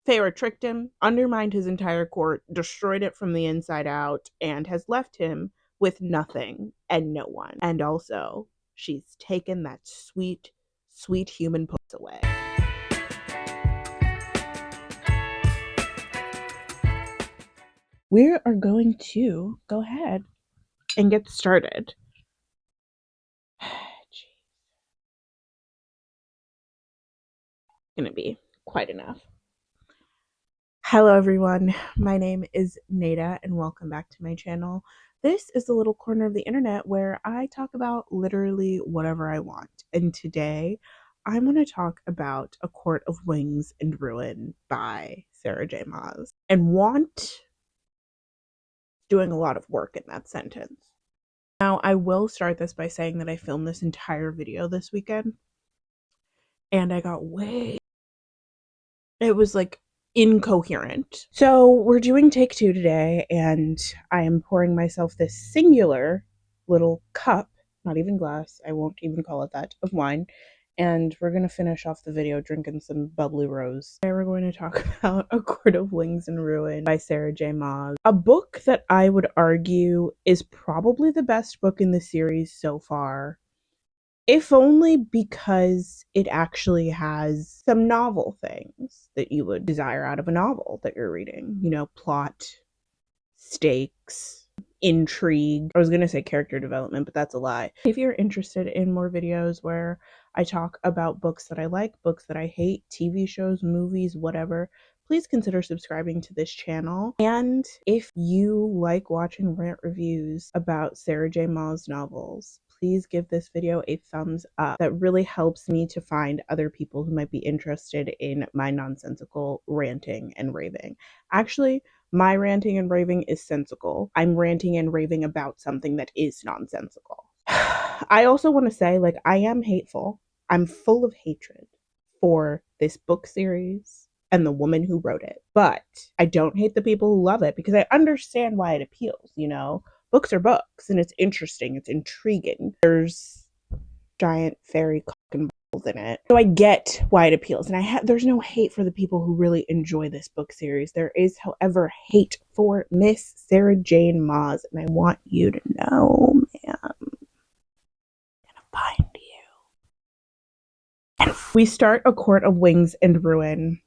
Feyre tricked him, undermined his entire court, destroyed it from the inside out, and has left him with nothing and no one. And also, she's taken that sweet, sweet human PoC away. We are going to go ahead and get started. Gonna be quite enough. Hello everyone, my name is Neda and welcome back to my channel. This is the little corner of the internet where I talk about literally whatever I want. And today I'm going to talk about A Court of Wings and Ruin by Sarah J. Maas. And want doing a lot of work in that sentence. Now I will start this by saying that I filmed this entire video this weekend. And I got it was like incoherent. So we're doing take 2 today, and I am pouring myself this singular little cup, not even glass, I won't even call it that, of wine, and we're gonna finish off the video drinking some bubbly rose. Today we're going to talk about A Court of Wings and Ruin by Sarah J. Maas, a book that I would argue is probably the best book in the series so far. If only because it actually has some novel things that you would desire out of a novel that you're reading. You know, plot, stakes, intrigue. I was going to say character development, but that's a lie. If you're interested in more videos where I talk about books that I like, books that I hate, TV shows, movies, whatever, please consider subscribing to this channel. And if you like watching rant reviews about Sarah J. Maas novels, please give this video a thumbs up. That really helps me to find other people who might be interested in my nonsensical ranting and raving. Actually, my ranting and raving is sensical. I'm ranting and raving about something that is nonsensical. I also want to say, like, I am hateful. I'm full of hatred for this book series and the woman who wrote it. But I don't hate the people who love it because I understand why it appeals, you know? Books are books, and it's interesting, it's intriguing. There's giant fairy cock and balls in it. So I get why it appeals, and there's no hate for the people who really enjoy this book series. There is, however, hate for Miss Sarah Jane Maas, and I want you to know, ma'am, I'm gonna find you. And we start A Court of Wings and Ruin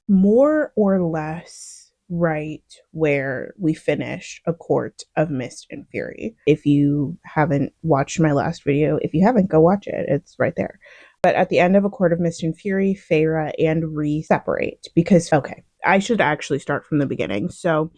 more or less right where we finished A Court of Mist and Fury. If you haven't watched my last video, if you haven't, go watch it. It's right there. But at the end of A Court of Mist and Fury, Feyre and Rhys separate because, okay, I should actually start from the beginning. So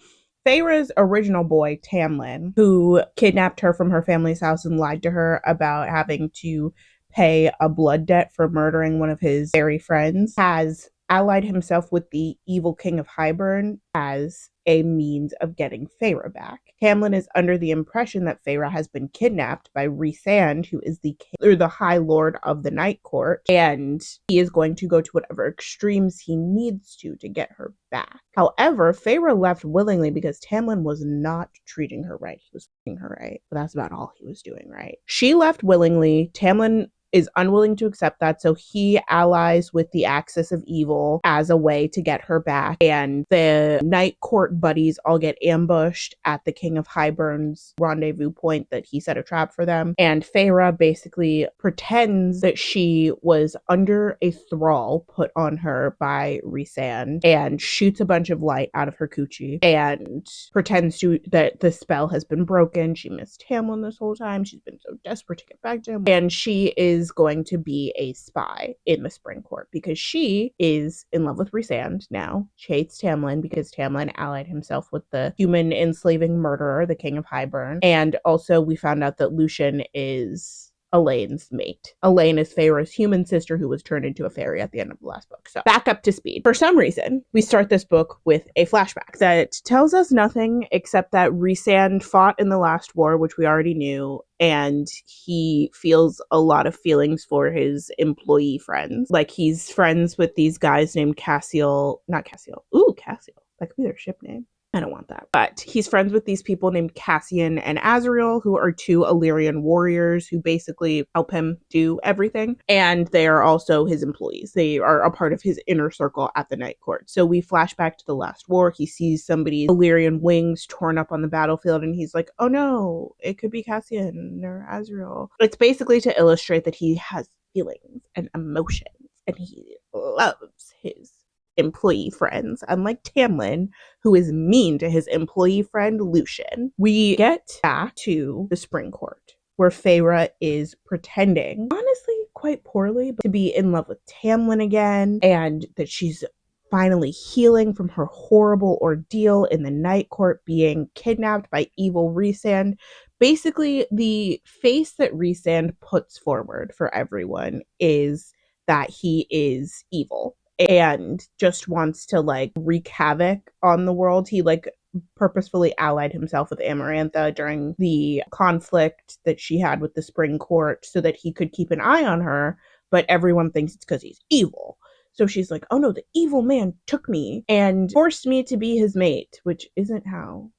Feyre's original boy, Tamlin, who kidnapped her from her family's house and lied to her about having to pay a blood debt for murdering one of his fairy friends, has allied himself with the evil king of Hiburn as a means of getting Feyre back. Tamlin is under the impression that Feyre has been kidnapped by Lucien, who is the High Lord of the Night Court, and he is going to go to whatever extremes he needs to get her back. However, Feyre left willingly because Tamlin was not treating her right. He was treating her right, but that's about all he was doing right. She left willingly. Tamlin is unwilling to accept that, so he allies with the Axis of Evil as a way to get her back, and the Night Court buddies all get ambushed at the King of Hiburn's rendezvous point that he set a trap for them, and Feyre basically pretends that she was under a thrall put on her by Rhysand and shoots a bunch of light out of her coochie and pretends that the spell has been broken. She missed Tamlin this whole time. She's been so desperate to get back to him, and she is going to be a spy in the Spring Court because she is in love with Rhysand now. She hates Tamlin because Tamlin allied himself with the human enslaving murderer, the King of Hiburn. And also we found out that Lucian is Elaine's mate. Elaine is Feyre's human sister who was turned into a fairy at the end of the last book. So back up to speed. For some reason, we start this book with a flashback that tells us nothing except that Rhysand fought in the last war, which we already knew, and he feels a lot of feelings for his employee friends. Like, he's friends with these guys named Cassiel. Not Cassiel. Ooh, Cassiel. That could be their ship name. I don't want that. But he's friends with these people named Cassian and Azriel, who are two Illyrian warriors who basically help him do everything. And they are also his employees. They are a part of his inner circle at the Night Court. So we flash back to the last war. He sees somebody's Illyrian wings torn up on the battlefield, and he's like, oh no, it could be Cassian or Azriel. It's basically to illustrate that he has feelings and emotions, and he loves his employee friends, unlike Tamlin, who is mean to his employee friend Lucian. We get back to the Spring Court, where Feyre is pretending, honestly quite poorly, but to be in love with Tamlin again, and that she's finally healing from her horrible ordeal in the Night Court, being kidnapped by evil Rhysand. Basically, the face that Rhysand puts forward for everyone is that he is evil and just wants to like wreak havoc on the world. He like purposefully allied himself with Amarantha during the conflict that she had with the Spring Court so that he could keep an eye on her, but everyone thinks it's because he's evil. So she's like, oh no, the evil man took me and forced me to be his mate, which isn't how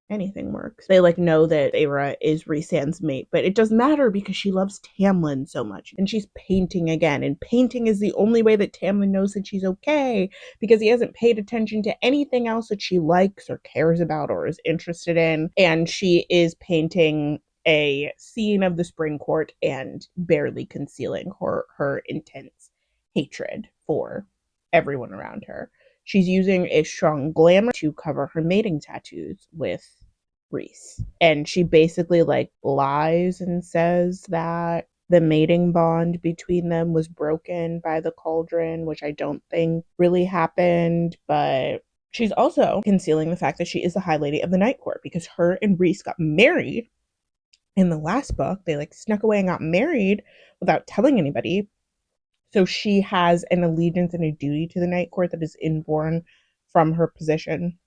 anything works. They like know that Feyre is Rhysand's mate, but it doesn't matter because she loves Tamlin so much. And she's painting again. And painting is the only way that Tamlin knows that she's okay, because he hasn't paid attention to anything else that she likes or cares about or is interested in. And she is painting a scene of the Spring Court and barely concealing her intense hatred for everyone around her. She's using a strong glamour to cover her mating tattoos with Rhys. And she basically like lies and says that the mating bond between them was broken by the cauldron, which I don't think really happened, but she's also concealing the fact that she is the High Lady of the Night Court, because her and Rhys got married in the last book. They like snuck away and got married without telling anybody. So she has an allegiance and a duty to the Night Court that is inborn from her position.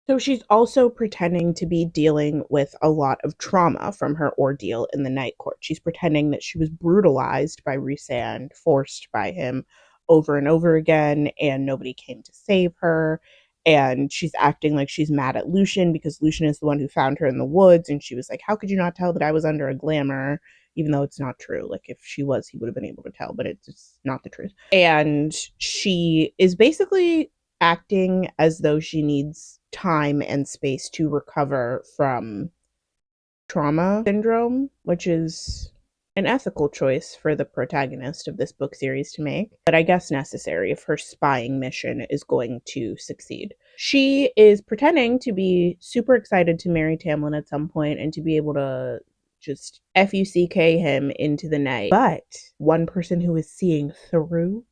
So she's also pretending to be dealing with a lot of trauma from her ordeal in the Night Court. She's pretending that she was brutalized by Rhysand, forced by him over and over again, and nobody came to save her. And she's acting like she's mad at Lucian because Lucian is the one who found her in the woods. And she was like, how could you not tell that I was under a glamour? Even though it's not true. Like, if she was, he would have been able to tell, but it's just not the truth. And she is basically acting as though she needs time and space to recover from trauma syndrome, which is an ethical choice for the protagonist of this book series to make, but I guess necessary if her spying mission is going to succeed. She is pretending to be super excited to marry Tamlin at some point and to be able to just fuck him into the night. But one person who is seeing through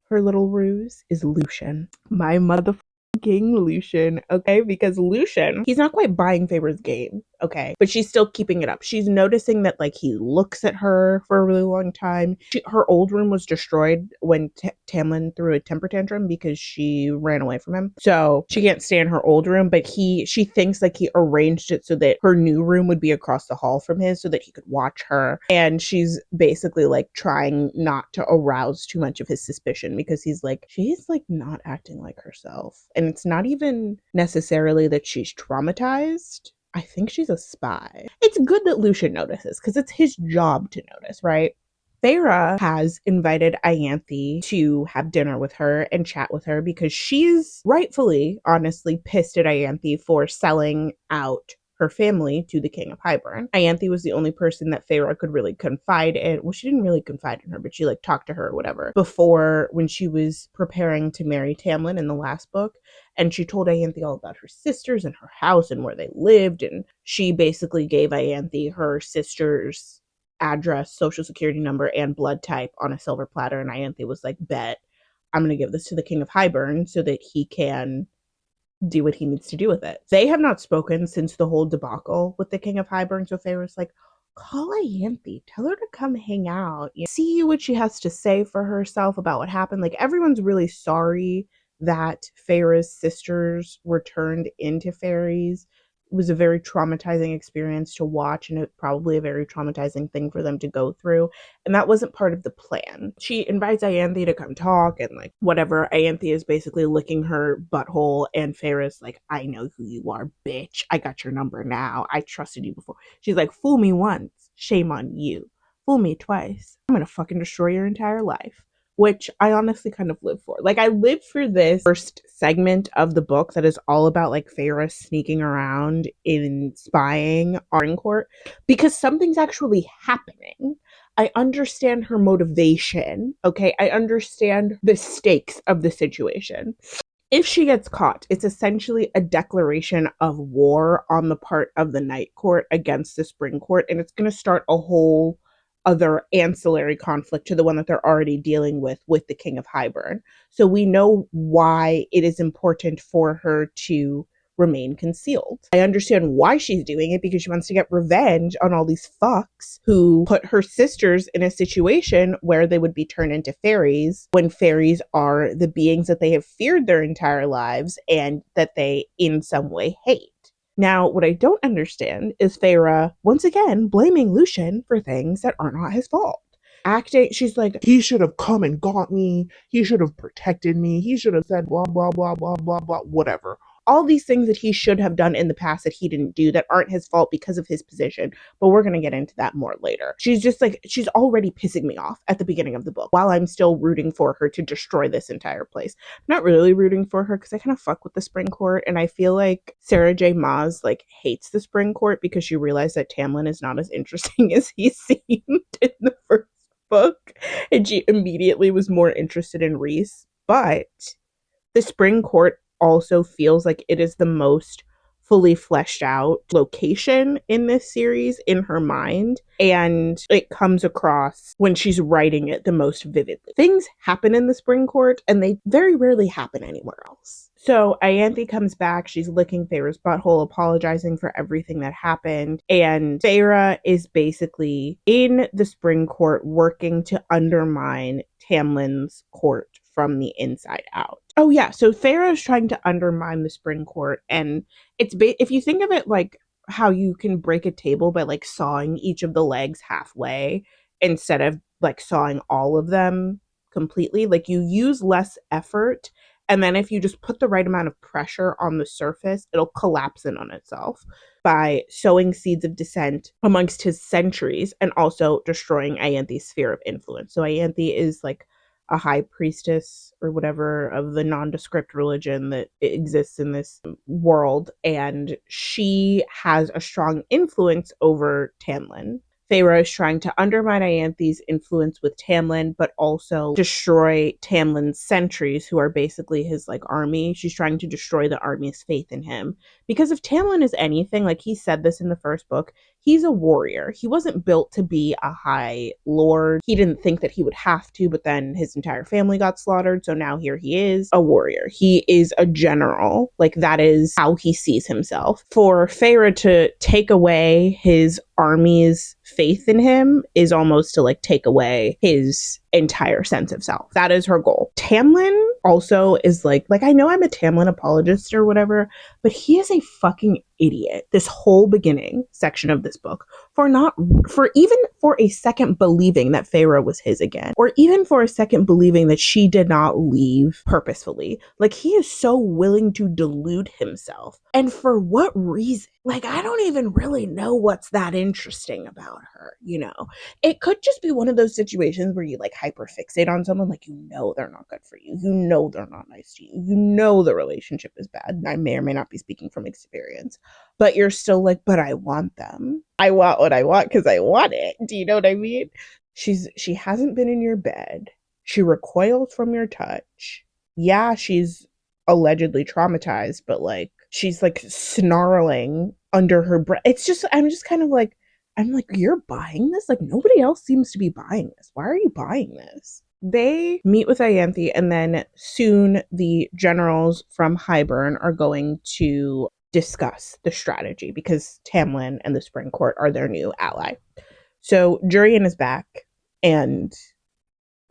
her little ruse is Lucian. My motherfucking Lucian, okay? Because Lucian, he's not quite buying Feyre's game, okay? But she's still keeping it up. She's noticing that, like, he looks at her for a really long time. Her old room was destroyed when Tamlin threw a temper tantrum because she ran away from him. So she can't stay in her old room, but she thinks, like, he arranged it so that her new room would be across the hall from his so that he could watch her. And she's basically, like, trying not to arouse too much of his suspicion because he's like, she's, like, not acting like herself. And it's not even necessarily that she's traumatized. I think she's a spy. It's good that Lucian notices because it's his job to notice, right? Feyre has invited Ianthe to have dinner with her and chat with her because she's rightfully, honestly, pissed at Ianthe for selling out her family to the King of Hiburn. Ianthe was the only person that Feyre could really confide in. Well, she didn't really confide in her, but she like talked to her or whatever before when she was preparing to marry Tamlin in the last book. And she told Ianthe all about her sisters and her house and where they lived. And she basically gave Ianthe her sister's address, social security number, and blood type on a silver platter. And Ianthe was like, bet, I'm going to give this to the King of Hiburn so that he can do what he needs to do with it. They have not spoken since the whole debacle with the King of Hiburn. So Feyre's like, call Ianthe, tell her to come hang out, see what she has to say for herself about what happened. Like, everyone's really sorry that Feyre's sisters were turned into fairies. was a very traumatizing experience to watch, and probably a very traumatizing thing for them to go through. And that wasn't part of the plan. She invites Ianthe to come talk and like whatever. Ianthe is basically licking her butthole, and Feyre's like, I know who you are, bitch. I got your number now. I trusted you before. She's like, fool me once, shame on you. Fool me twice, I'm gonna fucking destroy your entire life. Which I honestly kind of live for. Like, I live for this first segment of the book that is all about like Feyre sneaking around in spying on court, because something's actually happening. I understand her motivation, okay? I understand the stakes of the situation. If she gets caught, it's essentially a declaration of war on the part of the Night Court against the Spring Court, and it's going to start a whole other ancillary conflict to the one that they're already dealing with the King of Hiburn. So we know why it is important for her to remain concealed. I understand why she's doing it, because she wants to get revenge on all these fucks who put her sisters in a situation where they would be turned into fairies, when fairies are the beings that they have feared their entire lives and that they in some way hate. Now, what I don't understand is Feyre, once again, blaming Lucian for things that are not his fault. She's like, he should have come and got me. He should have protected me. He should have said blah, blah, blah, blah, blah, blah, whatever. All these things that he should have done in the past that he didn't do that aren't his fault because of his position. But we're going to get into that more later. She's just like, she's already pissing me off at the beginning of the book while I'm still rooting for her to destroy this entire place. I'm not really rooting for her because I kind of fuck with the Spring Court. And I feel like Sarah J. Maas like hates the Spring Court because she realized that Tamlin is not as interesting as he seemed in the first book. And she immediately was more interested in Rhys. But the Spring Court also feels like it is the most fully fleshed out location in this series in her mind, and it comes across when she's writing it the most vividly. Things happen in the Spring Court and they very rarely happen anywhere else. So Ianthe comes back, she's licking Feyre's butthole, apologizing for everything that happened, and Feyre is basically in the Spring Court working to undermine Tamlin's court from the inside out. Oh yeah, so Feyre is trying to undermine the Spring Court, and it's if you think of it like how you can break a table by like sawing each of the legs halfway instead of like sawing all of them completely, like you use less effort, and then if you just put the right amount of pressure on the surface, it'll collapse in on itself by sowing seeds of dissent amongst his sentries and also destroying Ianthe's sphere of influence. So Ianthe is like a high priestess or whatever of the nondescript religion that exists in this world, and she has a strong influence over Tamlin. Feyre is trying to undermine Ianthe's influence with Tamlin, but also destroy Tamlin's sentries, who are basically his like army. She's trying to destroy the army's faith in him. Because if Tamlin is anything, like he said this in the first book, he's a warrior. He wasn't built to be a high lord. He didn't think that he would have to, but then his entire family got slaughtered. So now here he is, a warrior. He is a general. Like that is how he sees himself. For Feyre to take away his army's faith in him is almost to like take away his entire sense of self. That is her goal. Tamlin also is like I know I'm a Tamlin apologist or whatever, but he is a fucking idiot this whole beginning section of this book for even for a second believing that Feyre was his again, or even for a second believing that she did not leave purposefully. Like he is so willing to delude himself, and for what reason? Like I don't even really know what's that interesting about her, you know. It could just be one of those situations where you like hyperfixate on someone, like you know they're not good for you, you know they're not nice to you, you know the relationship is bad. And I may or may not be speaking from experience, but you're still like, but I want them. I want what I want because I want it. Do you know what I mean? She hasn't been in your bed. She recoils from your touch. Yeah, she's allegedly traumatized, but like she's like snarling under her breath. I'm just kind of like, I'm like, you're buying this? Like nobody else seems to be buying this. Why are you buying this? They meet with Ianthe, and then soon the generals from Hiburn are going to discuss the strategy because Tamlin and the Spring Court are their new ally. So Jurian is back, and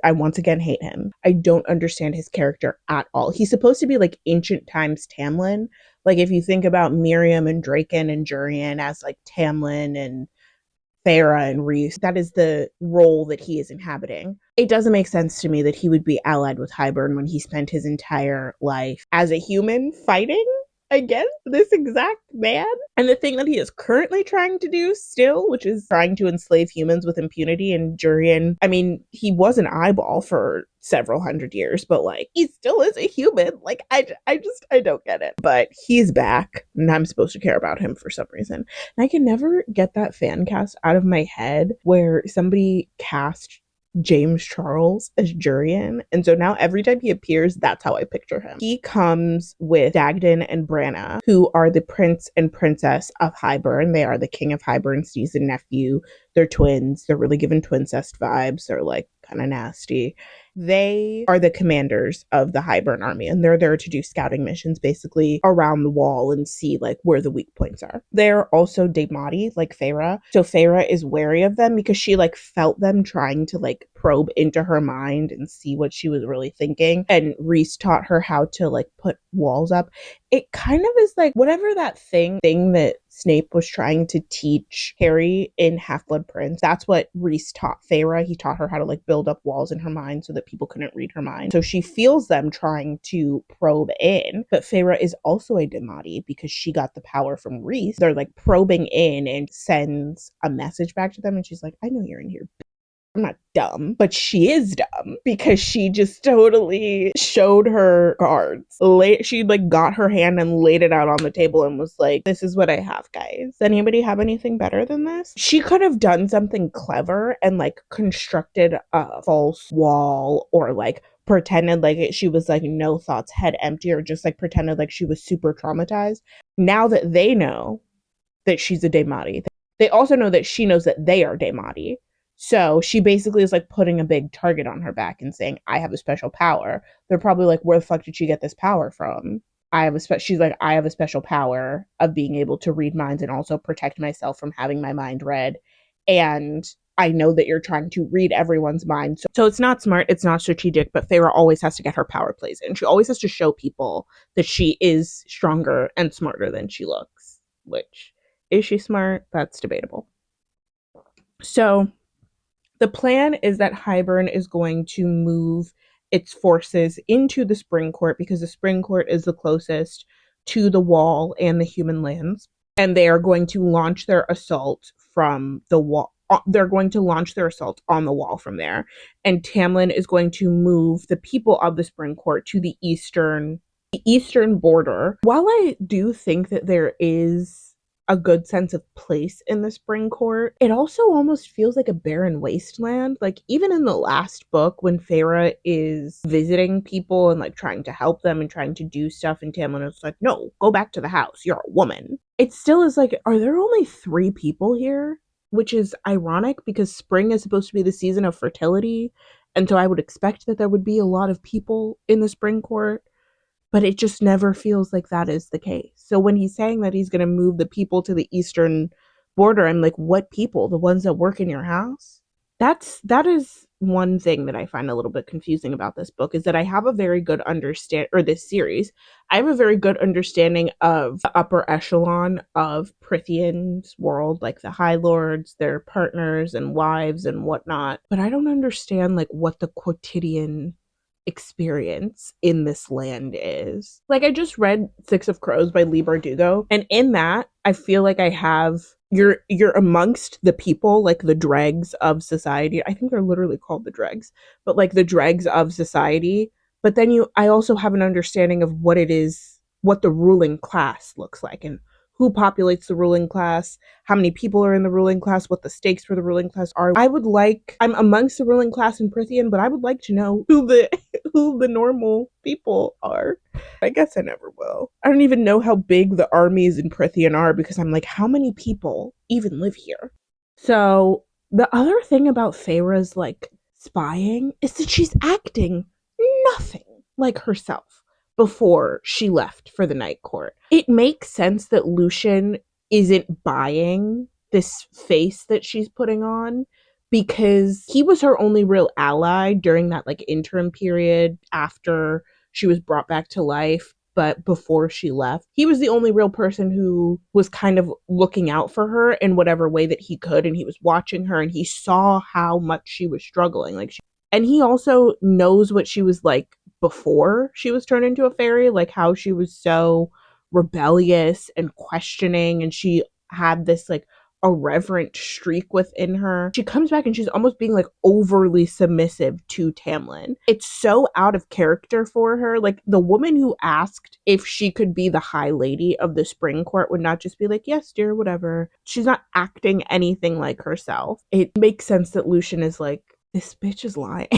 I once again hate him. I don't understand his character at all. He's supposed to be like ancient times Tamlin. Like if you think about Miriam and Draken and Jurian as like Tamlin and Feyre and ruse, that is the role that he is inhabiting. It doesn't make sense to me that he would be allied with Hiburn when he spent his entire life as a human fighting against this exact man. And the thing that he is currently trying to do still, which is trying to enslave humans with impunity. And Jurian, I mean, he was an eyeball for several hundred years, but like he still is a human. Like I don't get it. But he's back and I'm supposed to care about him for some reason. And I can never get that fan cast out of my head where somebody cast James Charles as Jurian. And so now every time he appears, that's how I picture him. He comes with Dagden and Branna, who are the prince and princess of Hiburn. They are the king of Hiburn's niece and nephew. They're twins. They're really giving twincest vibes. They're like kind of nasty. They are the commanders of the Hiburn army, and they're there to do scouting missions basically around the wall and see like where the weak points are. They're also daimati, like Feyre. So Feyre is wary of them because she like felt them trying to like probe into her mind and see what she was really thinking. And Rhys taught her how to like put walls up. It kind of is like whatever that thing that Snape was trying to teach Harry in Half-Blood Prince. That's what Rhys taught Feyre. He taught her how to like build up walls in her mind so that people couldn't read her mind. So she feels them trying to probe in, but Feyre is also a daimati because she got the power from Rhys. They're like probing in and sends a message back to them and she's like, I know you're in here. I'm not dumb, but she is dumb because she just totally showed her cards. She like got her hand and laid it out on the table and was like, this is what I have, guys. Does anybody have anything better than this? She could have done something clever and like constructed a false wall or like pretended like she was like no thoughts, head empty, or just like pretended like she was super traumatized. Now that they know that she's a daimati, they also know that she knows that they are daimati. So she basically is like putting a big target on her back and saying, I have a special power. They're probably like, where the fuck did she get this power from? She's like, I have a special power of being able to read minds and also protect myself from having my mind read. And I know that you're trying to read everyone's mind. So it's not smart, it's not strategic, but Feyre always has to get her power plays in. She always has to show people that she is stronger and smarter than she looks. Which, is she smart? That's debatable. So the plan is that Hiburn is going to move its forces into the Spring Court because the Spring Court is the closest to the wall and the human lands. And they are going to launch their assault from the wall. They're going to launch their assault on the wall from there. And Tamlin is going to move the people of the Spring Court to the eastern border. While I do think that there is a good sense of place in the Spring Court, it also almost feels like a barren wasteland. Like even in the last book when Feyre is visiting people and like trying to help them and trying to do stuff, and Tamlin is like, no, go back to the house, you're a woman. It still is like, are there only 3 people here? Which is ironic because spring is supposed to be the season of fertility, and so I would expect that there would be a lot of people in the Spring Court. But it just never feels like that is the case. So when he's saying that he's going to move the people to the eastern border, I'm like, what people? The ones that work in your house? That is one thing that I find a little bit confusing about this book, is that I have a very good this series. I have a very good understanding of the upper echelon of Prythian's world, like the High Lords, their partners and wives and whatnot. But I don't understand like what the quotidian experience in this land is. Like I just read Six of Crows by Leigh Bardugo, and in that I feel like I have you're amongst the people, like the dregs of society. I think they're literally called the dregs, but like the dregs of society. But then I also have an understanding of what it is, what the ruling class looks like, and who populates the ruling class, how many people are in the ruling class, what the stakes for the ruling class are. I'm amongst the ruling class in Prythian, but I would like to know who the normal people are. I guess I never will. I don't even know how big the armies in Prythian are because I'm like, how many people even live here? So the other thing about Feyre's like spying is that she's acting nothing like herself before she left for the Night Court. It makes sense that Lucian isn't buying this face that she's putting on because he was her only real ally during that like interim period after she was brought back to life. But before she left, he was the only real person who was kind of looking out for her in whatever way that he could. And he was watching her and he saw how much she was struggling. And he also knows what she was like before she was turned into a fairy, like how she was so rebellious and questioning. And she had this like irreverent streak within her. She comes back and she's almost being like overly submissive to Tamlin. It's so out of character for her. Like the woman who asked if she could be the high lady of the spring court would not just be like, yes, dear, whatever. She's not acting anything like herself. It makes sense that Lucian is like, this bitch is lying.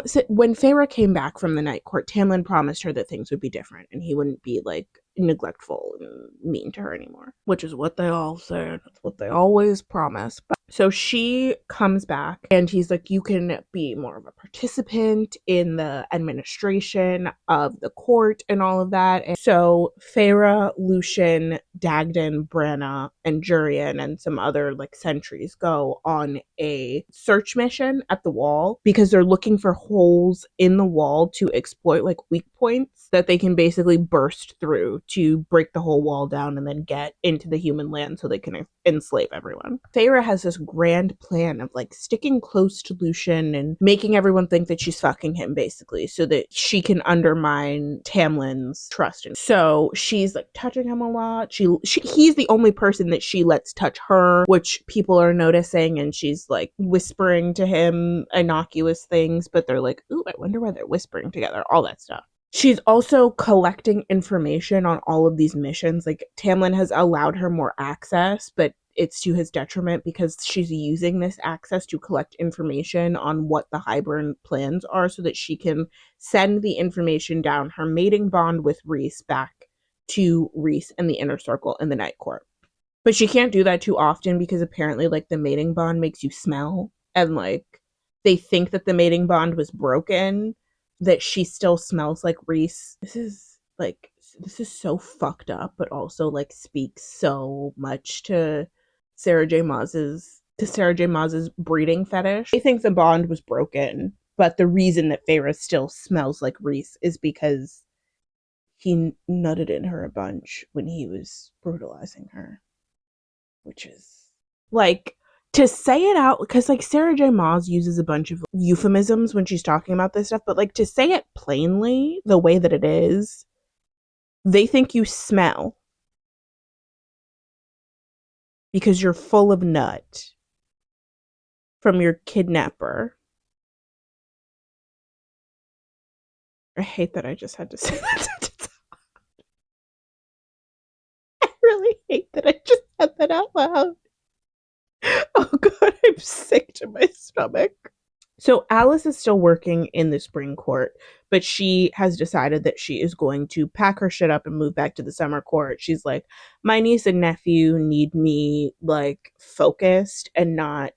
So when Feyre came back from the night court, Tamlin promised her that things would be different and he wouldn't be like neglectful and mean to her anymore, which is what they all said. That's what they always promise. So she comes back and he's like, you can be more of a participant in the administration of the court and all of that. And so Feyre, Lucian, Dagden, Branna, and Jurian and some other like sentries go on a search mission at the wall because they're looking for holes in the wall to exploit like weak points that they can basically burst through to break the whole wall down and then get into the human land so they can enslave everyone. Feyre has this grand plan of like sticking close to Lucian and making everyone think that she's fucking him basically so that she can undermine Tamlin's trust. And so she's like touching him a lot. He's the only person that she lets touch her, which people are noticing, and she's like whispering to him innocuous things, but they're like, ooh, I wonder why they're whispering together, all that stuff. She's also collecting information on all of these missions. Like Tamlin has allowed her more access, but it's to his detriment because she's using this access to collect information on what the Hiburn plans are so that she can send the information down her mating bond with Rhys back to Rhys and the inner circle in the night court. But she can't do that too often because apparently like the mating bond makes you smell, and like they think that the mating bond was broken, that she still smells like Rhys. This is so fucked up, but also like speaks so much to Sarah J. Maas's breeding fetish. They think the bond was broken, but the reason that Feyre still smells like Rhys is because he nutted in her a bunch when he was brutalizing her. Which is like, to say it out, because like Sarah J. Maas uses a bunch of euphemisms when she's talking about this stuff, but like to say it plainly the way that it is, they think you smell because you're full of nut from your kidnapper. I hate that I just had to say that. I really hate that I just said that out loud. Oh god, I'm sick to my stomach. So Alice is still working in the spring court, but she has decided that she is going to pack her shit up and move back to the summer court. She's like, my niece and nephew need me like focused and not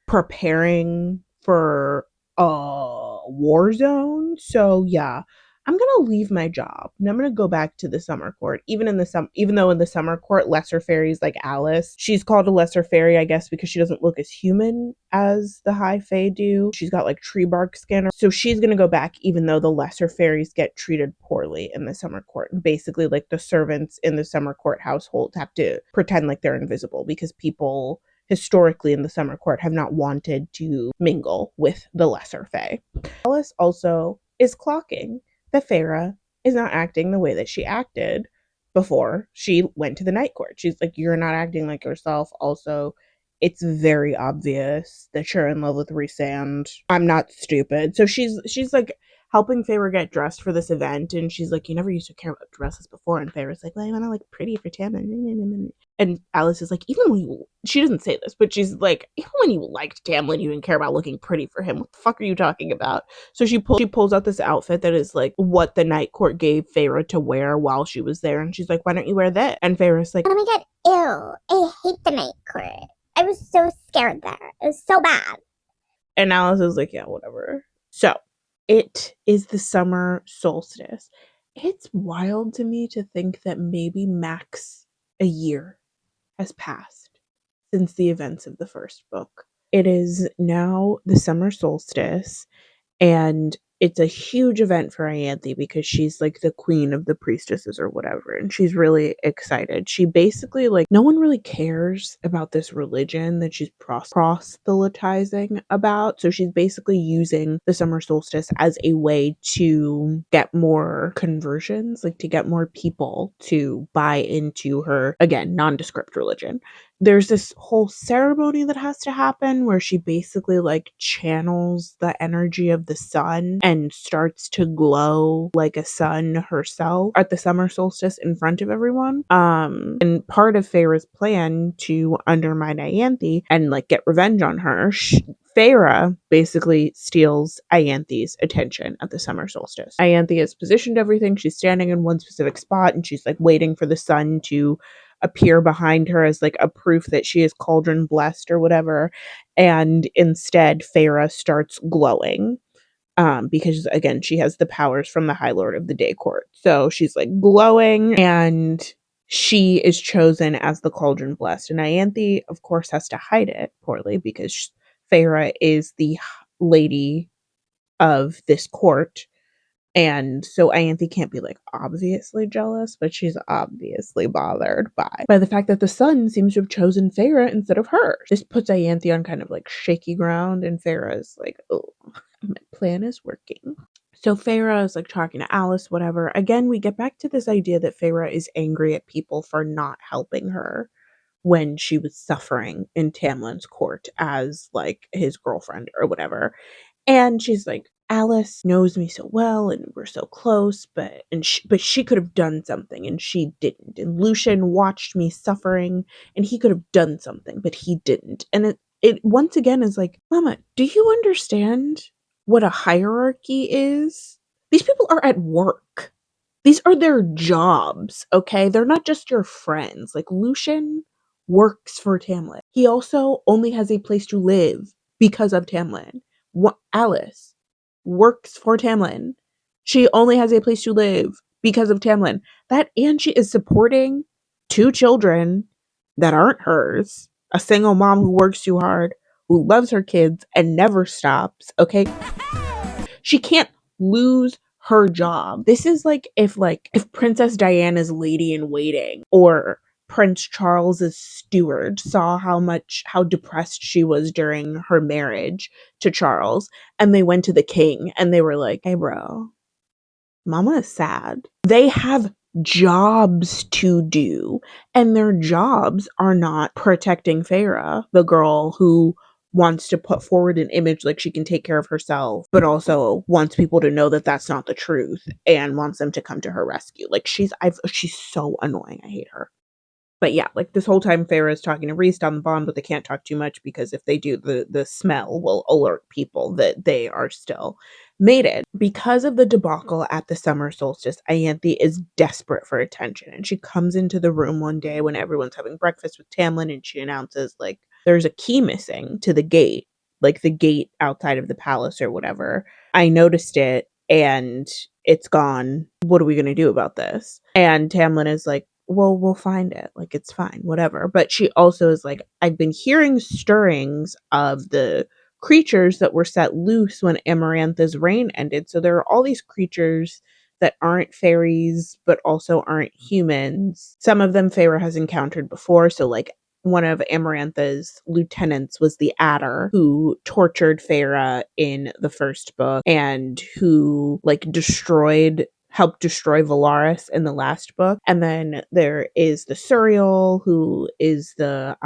preparing for a war zone. So yeah, I'm gonna leave my job and I'm gonna go back to the summer court. Even though in the summer court, lesser fairies like Alice, she's called a lesser fairy, I guess, because she doesn't look as human as the high fae do. She's got like tree bark skin, so she's gonna go back, even though the lesser fairies get treated poorly in the summer court. And basically, like the servants in the summer court household have to pretend like they're invisible because people historically in the summer court have not wanted to mingle with the lesser fae. Alice also is clocking that Feyre is not acting the way that she acted before she went to the night court. She's like, you're not acting like yourself. Also, it's very obvious that you're in love with Rhysand. I'm not stupid. So she's like helping Feyre get dressed for this event, and she's like, you never used to care about dresses before. And Feyre's like, well, I want to look pretty for Tamlin. And Alice is like, she doesn't say this, but she's like, even when you liked Tamlin, you didn't care about looking pretty for him. What the fuck are you talking about? So she pulls out this outfit that is like what the night court gave Feyre to wear while she was there. And she's like, why don't you wear that? And Feyre's like, oh my god, ew, I hate the night court. I was so scared there. It was so bad. And Alice is like, yeah, whatever. So it is the summer solstice. It's wild to me to think that maybe max a year has passed since the events of the first book. it is now the summer solstice, and it's a huge event for Ianthe because she's like the queen of the priestesses or whatever, and she's really excited. She basically, like, no one really cares about this religion that she's proselytizing about. So she's basically using the summer solstice as a way to get more conversions, like to get more people to buy into her, again, nondescript religion. There's this whole ceremony that has to happen where she basically like channels the energy of the sun and starts to glow like a sun herself at the summer solstice in front of everyone. And part of Feyre's plan to undermine Ianthe and like get revenge on her, Feyre basically steals Ianthe's attention at the summer solstice. Ianthe has positioned everything. She's standing in one specific spot and she's like waiting for the sun to appear behind her as like a proof that she is cauldron blessed or whatever. And instead, Feyre starts glowing. Because again, she has the powers from the High Lord of the Day Court. So she's like glowing and she is chosen as the cauldron blessed. And Ianthe, of course, has to hide it poorly because Feyre is the lady of this court. And so Ianthe can't be like obviously jealous, but she's obviously bothered by the fact that the sun seems to have chosen Feyre instead of her. This puts Ianthe on kind of like shaky ground, and Feyre is like, oh, my plan is working. So Feyre is like talking to Alice, whatever. Again, we get back to this idea that Feyre is angry at people for not helping her when she was suffering in Tamlin's court as like his girlfriend or whatever. And she's like, Alice knows me so well and we're so close, but she could have done something and she didn't. And Lucian watched me suffering and he could have done something, but he didn't. And it once again is like, Mama, do you understand what a hierarchy is? These people are at work. These are their jobs, okay? They're not just your friends. Like Lucian works for Tamlin. He also only has a place to live because of Tamlin. Alice works for Tamlin. She only has a place to live because of Tamlin. And she is supporting two children that aren't hers. A single mom who works too hard, who loves her kids and never stops, okay? She can't lose her job. This is like if Princess Diana's lady in waiting or Prince Charles's steward saw how depressed she was during her marriage to Charles, and they went to the king and they were like, "Hey bro, Mama is sad." They have jobs to do, and their jobs are not protecting Feyre, the girl who wants to put forward an image like she can take care of herself, but also wants people to know that that's not the truth and wants them to come to her rescue. Like she's so annoying. I hate her. But yeah, like this whole time Feyre is talking to Rhys down the bond, but they can't talk too much because if they do, the smell will alert people that they are still mated. Because of the debacle at the summer solstice, Ianthe is desperate for attention. And she comes into the room one day when everyone's having breakfast with Tamlin and she announces, like, there's a key missing to the gate, like the gate outside of the palace or whatever. I noticed it and it's gone. What are we going to do about this? And Tamlin is like, well, we'll find it. Like, it's fine, whatever. But she also is like, I've been hearing stirrings of the creatures that were set loose when Amarantha's reign ended. So there are all these creatures that aren't fairies, but also aren't humans. Some of them Feyre has encountered before. So, like, one of Amarantha's lieutenants was the Adder, who tortured Feyre in the first book and who, like, helped destroy Valaris in the last book. And then there is the Suriel, who is the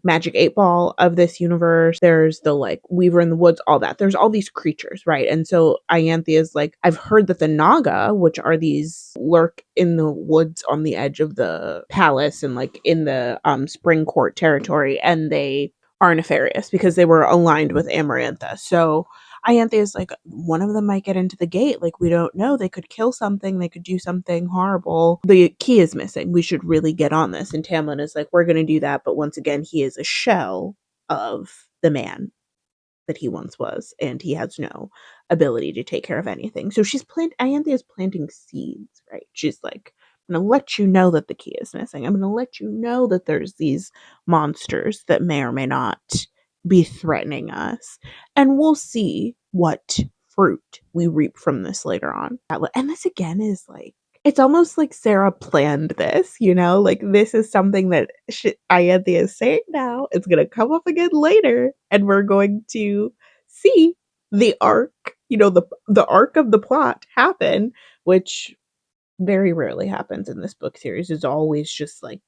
magic 8-ball of this universe. There's the like Weaver in the Woods, all that. There's all these creatures, right? And so Ianthe is like, I've heard that the Naga, which are these lurk in the woods on the edge of the palace and like in the Spring Court territory, and they are nefarious because they were aligned with Amarantha. So Ianthe is like, one of them might get into the gate. Like, we don't know. They could kill something. They could do something horrible. The key is missing. We should really get on this. And Tamlin is like, we're going to do that. But once again, he is a shell of the man that he once was. And he has no ability to take care of anything. So Ianthe is planting seeds, right? She's like, I'm going to let you know that the key is missing. I'm going to let you know that there's these monsters that may or may not be threatening us. And we'll see what fruit we reap from this later on. And this again is like, it's almost like Sarah planned this, you know? Like, this is something that Ianthe is saying now. It's going to come up again later, and we're going to see the arc, you know, the arc of the plot happen, which very rarely happens in this book series. It's always just like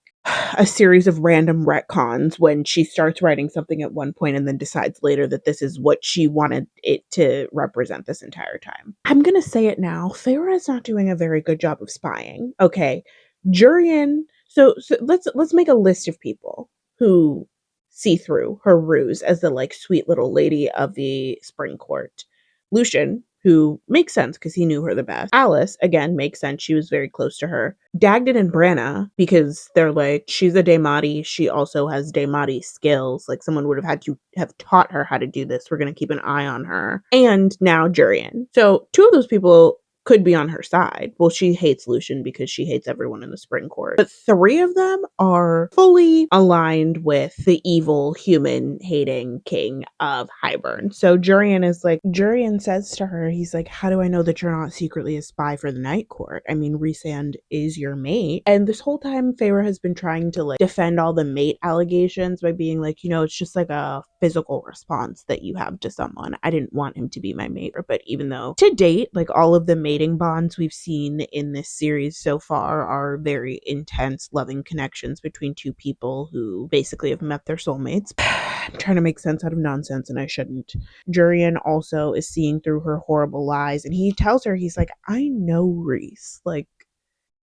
a series of random retcons when she starts writing something at one point and then decides later that this is what she wanted it to represent this entire time. I'm gonna say it now. Feyre is not doing a very good job of spying. Okay, Jurian. So let's make a list of people who see through her ruse as the like sweet little lady of the spring court. Lucian, who makes sense because he knew her the best. Alice, again, makes sense. She was very close to her. Dagden and Branna, because they're like, she's a Daemati. She also has Daemati skills. Like, someone would have had to have taught her how to do this. We're going to keep an eye on her. And now Jurian. So 2 of those people could be on her side. Well, she hates Lucian because she hates everyone in the spring court. But 3 of them are fully aligned with the evil human hating king of Hiburn. So Jurian says to her, he's like, how do I know that you're not secretly a spy for the night court? I mean, Rhysand is your mate. And this whole time, Feyre has been trying to like defend all the mate allegations by being like, you know, it's just like a physical response that you have to someone. I didn't want him to be my mate. But even though to date, like all of the mating bonds we've seen in this series so far are very intense, loving connections between 2 people who basically have met their soulmates. I'm trying to make sense out of nonsense and I shouldn't. Jurian also is seeing through her horrible lies and he tells her, he's like, I know Rhys. Like,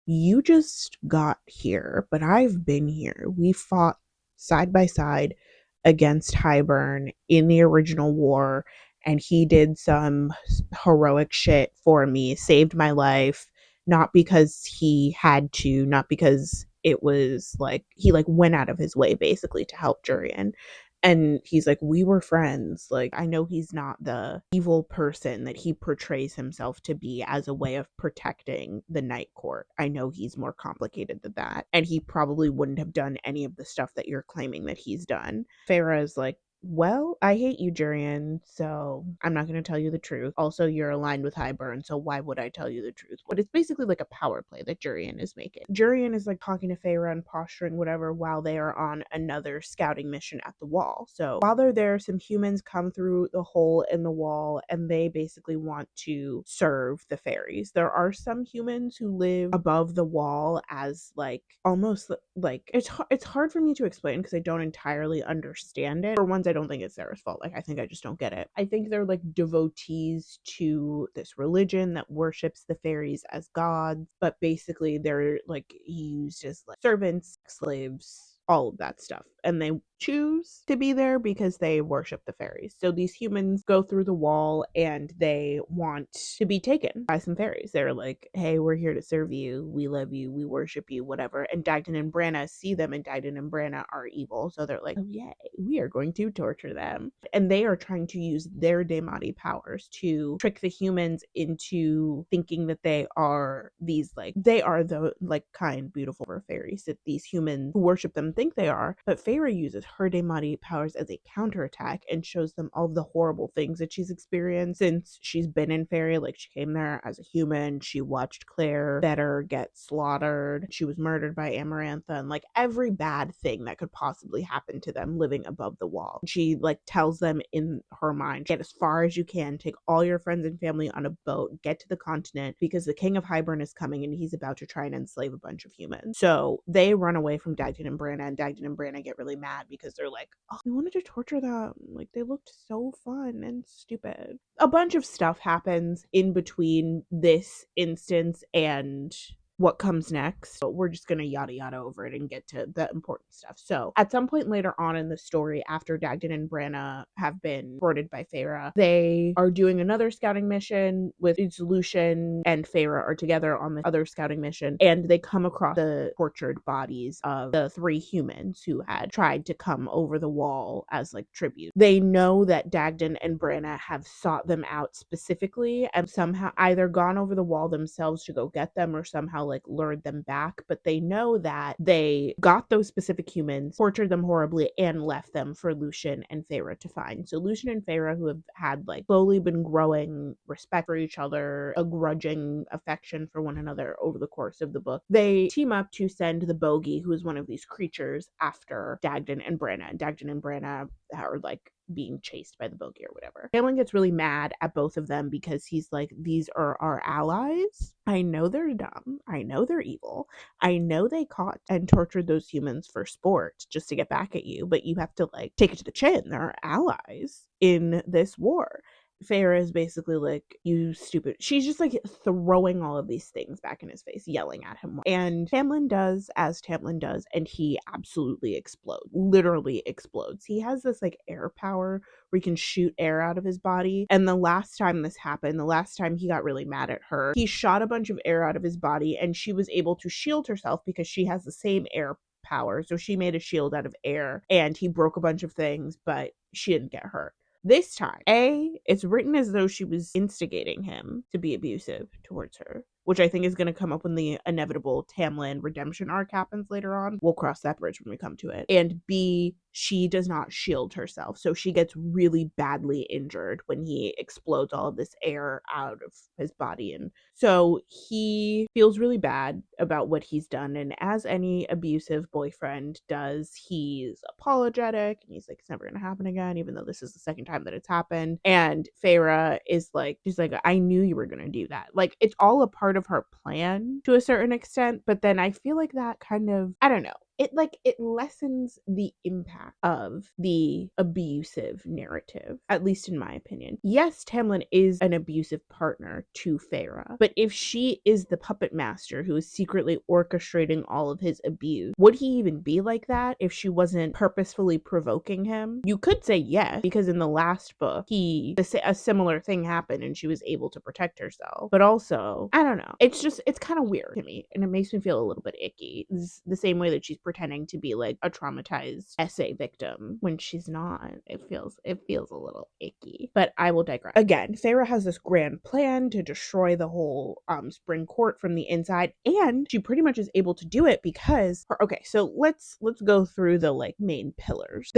you just got here, but I've been here. We fought side by side against Hiburn in the original war, and he did some heroic shit for me, saved my life, not because he had to, not because it was like he like went out of his way basically to help Jurian. And he's like, we were friends. Like, I know he's not the evil person that he portrays himself to be as a way of protecting the night court. I know he's more complicated than that. And he probably wouldn't have done any of the stuff that you're claiming that he's done. Feyre is like, well, I hate you, Jurian, so I'm not going to tell you the truth. Also, you're aligned with Hiburn, so why would I tell you the truth? But it's basically like a power play that Jurian is making. Jurian is like talking to Feyre and posturing whatever while they are on another scouting mission at the wall. So while they're there, some humans come through the hole in the wall and they basically want to serve the fairies. There are some humans who live above the wall as like almost like it's hard for me to explain because I don't entirely understand it. For ones, I don't think it's Sarah's fault. Like, I think I just don't get it. I think they're like devotees to this religion that worships the fairies as gods, but basically they're like used as like servants, slaves, all of that stuff. And they choose to be there because they worship the fairies. So these humans go through the wall and they want to be taken by some fairies. They're like, hey, we're here to serve you. We love you. We worship you, whatever. And Dagden and Branna see them, and Dagden and Branna are evil. So they're like, oh, yay, we are going to torture them. And they are trying to use their Daemati powers to trick the humans into thinking that they are these, like, they are the, like, kind, beautiful fairies that these humans who worship them think they are. But Feyre uses her Daemati powers as a counterattack and shows them all of the horrible things that she's experienced since she's been in Feyre. Like, she came there as a human, she watched Claire better get slaughtered, she was murdered by Amarantha, and like every bad thing that could possibly happen to them living above the wall. She like tells them in her mind, get as far as you can, take all your friends and family on a boat, get to the continent because the king of Hiburn is coming and he's about to try and enslave a bunch of humans. So they run away from Dagden and Branna, and Dagden and Branna get really mad because they're like, oh, we wanted to torture them. Like, they looked so fun and stupid. A bunch of stuff happens in between this instance and what comes next. But we're just gonna yada yada over it and get to the important stuff. So at some point later on in the story, after Dagden and Branna have been boarded by Feyre, they are doing another scouting mission with Lucian and Feyre are together on the other scouting mission, and they come across the tortured bodies of the 3 humans who had tried to come over the wall as like tribute. They know that Dagden and Branna have sought them out specifically and somehow either gone over the wall themselves to go get them or somehow somehow like lured them back, but they know that they got those specific humans, tortured them horribly, and left them for Lucien and Feyre to find. So Lucien and Feyre, who have had like slowly been growing respect for each other, a grudging affection for one another over the course of the book, they team up to send the bogey, who is one of these creatures, after Dagden and Branna. And Dagden and Branna are like being chased by the bogey or whatever. Tamlin gets really mad at both of them because he's like, these are our allies. I know they're dumb. I know they're evil. I know they caught and tortured those humans for sport just to get back at you, but you have to like take it to the chin. They're our allies in this war. Feyre is basically like, you stupid. She's just like throwing all of these things back in his face, yelling at him. And Tamlin does as Tamlin does, and he absolutely explodes. Literally explodes. He has this like air power where he can shoot air out of his body. And the last time this happened, the last time he got really mad at her, he shot a bunch of air out of his body, and she was able to shield herself because she has the same air power. So she made a shield out of air, and he broke a bunch of things, but she didn't get hurt. This time, it's written as though she was instigating him to be abusive towards her, which I think is going to come up when the inevitable Tamlin redemption arc happens later on. We'll cross that bridge when we come to it. And B, she does not shield herself, so she gets really badly injured when he explodes all of this air out of his body. And so he feels really bad about what he's done, and as any abusive boyfriend does, he's apologetic, and he's like, it's never going to happen again, even though this is the second time that it's happened. And Feyre is like, she's like, I knew you were going to do that. Like, it's all a part of her plan to a certain extent, but then I feel like that kind of, I don't know, it lessens the impact of the abusive narrative, at least in my opinion. Yes, Tamlin is an abusive partner to Feyre, but if she is the puppet master who is secretly orchestrating all of his abuse, would he even be like that if she wasn't purposefully provoking him? You could say yes, because in the last book, a similar thing happened and she was able to protect herself. But also, I don't know. It's kind of weird to me, and it makes me feel a little bit icky. It's the same way that she's pretending to be like a traumatized essay victim when she's not. It feels a little icky, but I will digress. Again, Feyre has this grand plan to destroy the whole spring court from the inside, and she pretty much is able to do it because so let's go through the like main pillars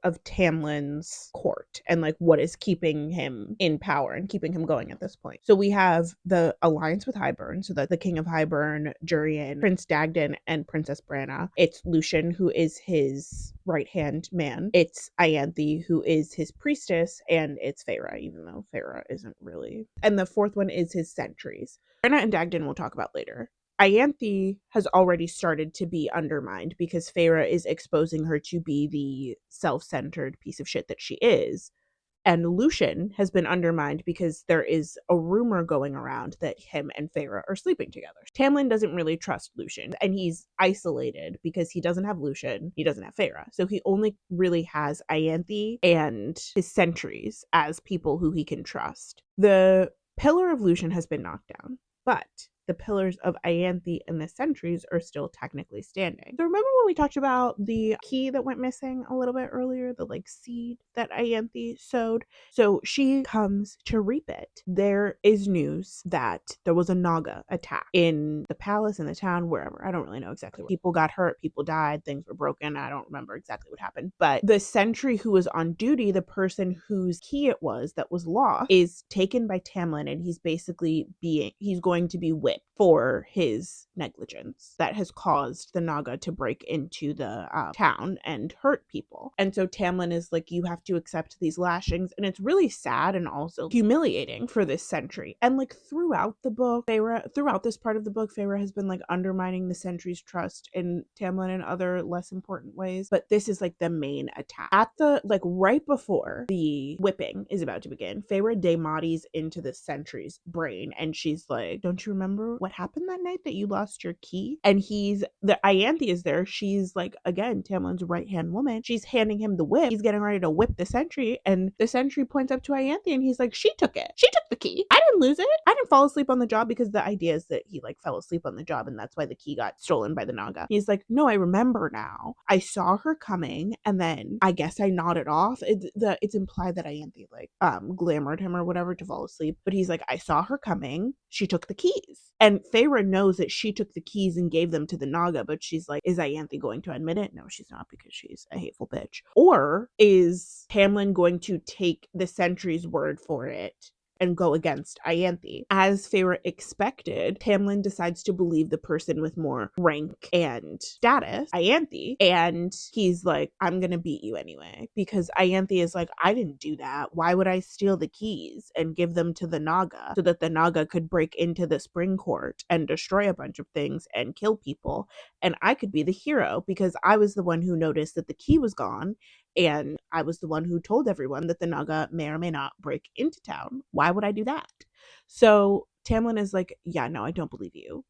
of Tamlin's court and like what is keeping him in power and keeping him going at this point. So we have the alliance with Hiburn, so that the king of Hiburn, Jurian, Prince Dagden, and Princess Branna. It's Lucian, who is his right-hand man. It's Ianthe, who is his priestess, and it's Feyre, even though Feyre isn't really. And the fourth one is his sentries. Branna and Dagden we'll talk about later. Ianthe has already started to be undermined because Feyre is exposing her to be the self-centered piece of shit that she is. And Lucian has been undermined because there is a rumor going around that him and Feyre are sleeping together. Tamlin doesn't really trust Lucian, and he's isolated because he doesn't have Lucian, he doesn't have Feyre. So he only really has Ianthe and his sentries as people who he can trust. The pillar of Lucian has been knocked down, but the pillars of Ianthe and the sentries are still technically standing. So remember when we talked about the key that went missing a little bit earlier, the like seed that Ianthe sowed? So she comes to reap it. There is news that there was a Naga attack in the palace, in the town, wherever. I don't really know exactly. People got hurt, people died, things were broken. I don't remember exactly what happened. But the sentry who was on duty, the person whose key it was that was lost, is taken by Tamlin, and he's going to be whipped for his negligence that has caused the Naga to break into the town and hurt people. And so Tamlin is like, you have to accept these lashings, and it's really sad and also humiliating for this sentry. And like throughout this part of the book, Feyre has been like undermining the sentry's trust in Tamlin in other less important ways, but this is like the main attack. At the like right before the whipping is about to begin, Feyre demodis into the sentry's brain, and she's like, don't you remember what happened that night that you lost your key? And Ianthe is there. She's like, again, Tamlin's right-hand woman. She's handing him the whip. He's getting ready to whip the sentry, and the sentry points up to Ianthe, and he's like, she took it. She took the key. I didn't lose it. I didn't fall asleep on the job, because the idea is that he like fell asleep on the job, and that's why the key got stolen by the Naga. He's like, no, I remember now. I saw her coming, and then I guess I nodded off. It's implied that Ianthe like glamored him or whatever to fall asleep, but he's like, I saw her coming. She took the keys. And Feyre knows that she took the keys and gave them to the Naga, but she's like, is Ianthe going to admit it? No, she's not, because she's a hateful bitch. Or is Tamlin going to take the sentry's word for it and go against Ianthe? As Feyre expected, Tamlin decides to believe the person with more rank and status, Ianthe, and he's like, I'm gonna beat you anyway, because Ianthe is like, I didn't do that. Why would I steal the keys and give them to the Naga so that the Naga could break into the spring court and destroy a bunch of things and kill people, and I could be the hero because I was the one who noticed that the key was gone, and I was the one who told everyone that the Naga may or may not break into town. Why would I do that? So Tamlin is like, yeah, no, I don't believe you.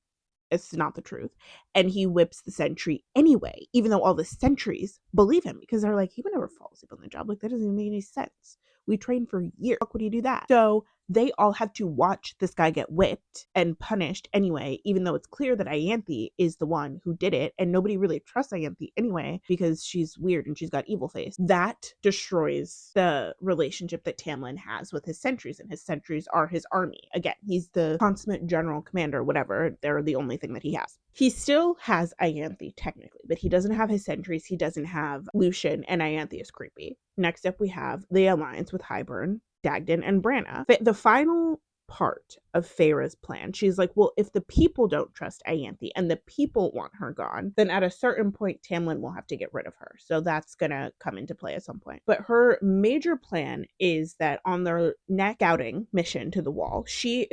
It's not the truth. And he whips the sentry anyway, even though all the sentries believe him, because they're like, he would never fall asleep on the job. Like, that doesn't even make any sense. We trained for years. How would he do that? So they all have to watch this guy get whipped and punished anyway, even though it's clear that Ianthe is the one who did it, and nobody really trusts Ianthe anyway because she's weird and she's got evil face. That destroys the relationship that Tamlin has with his sentries, and his sentries are his army. Again, he's the consummate general commander, whatever. They're the only thing that he has. He still has Ianthe technically, but he doesn't have his sentries. He doesn't have Lucian, and Ianthe is creepy. Next up, we have the alliance with Hiburn, Dagden, and Branna. The final part of Feyre's plan, she's like, well, if the people don't trust Ianthe and the people want her gone, then at a certain point Tamlin will have to get rid of her. So that's gonna come into play at some point. But her major plan is that on their next scouting mission to the wall, she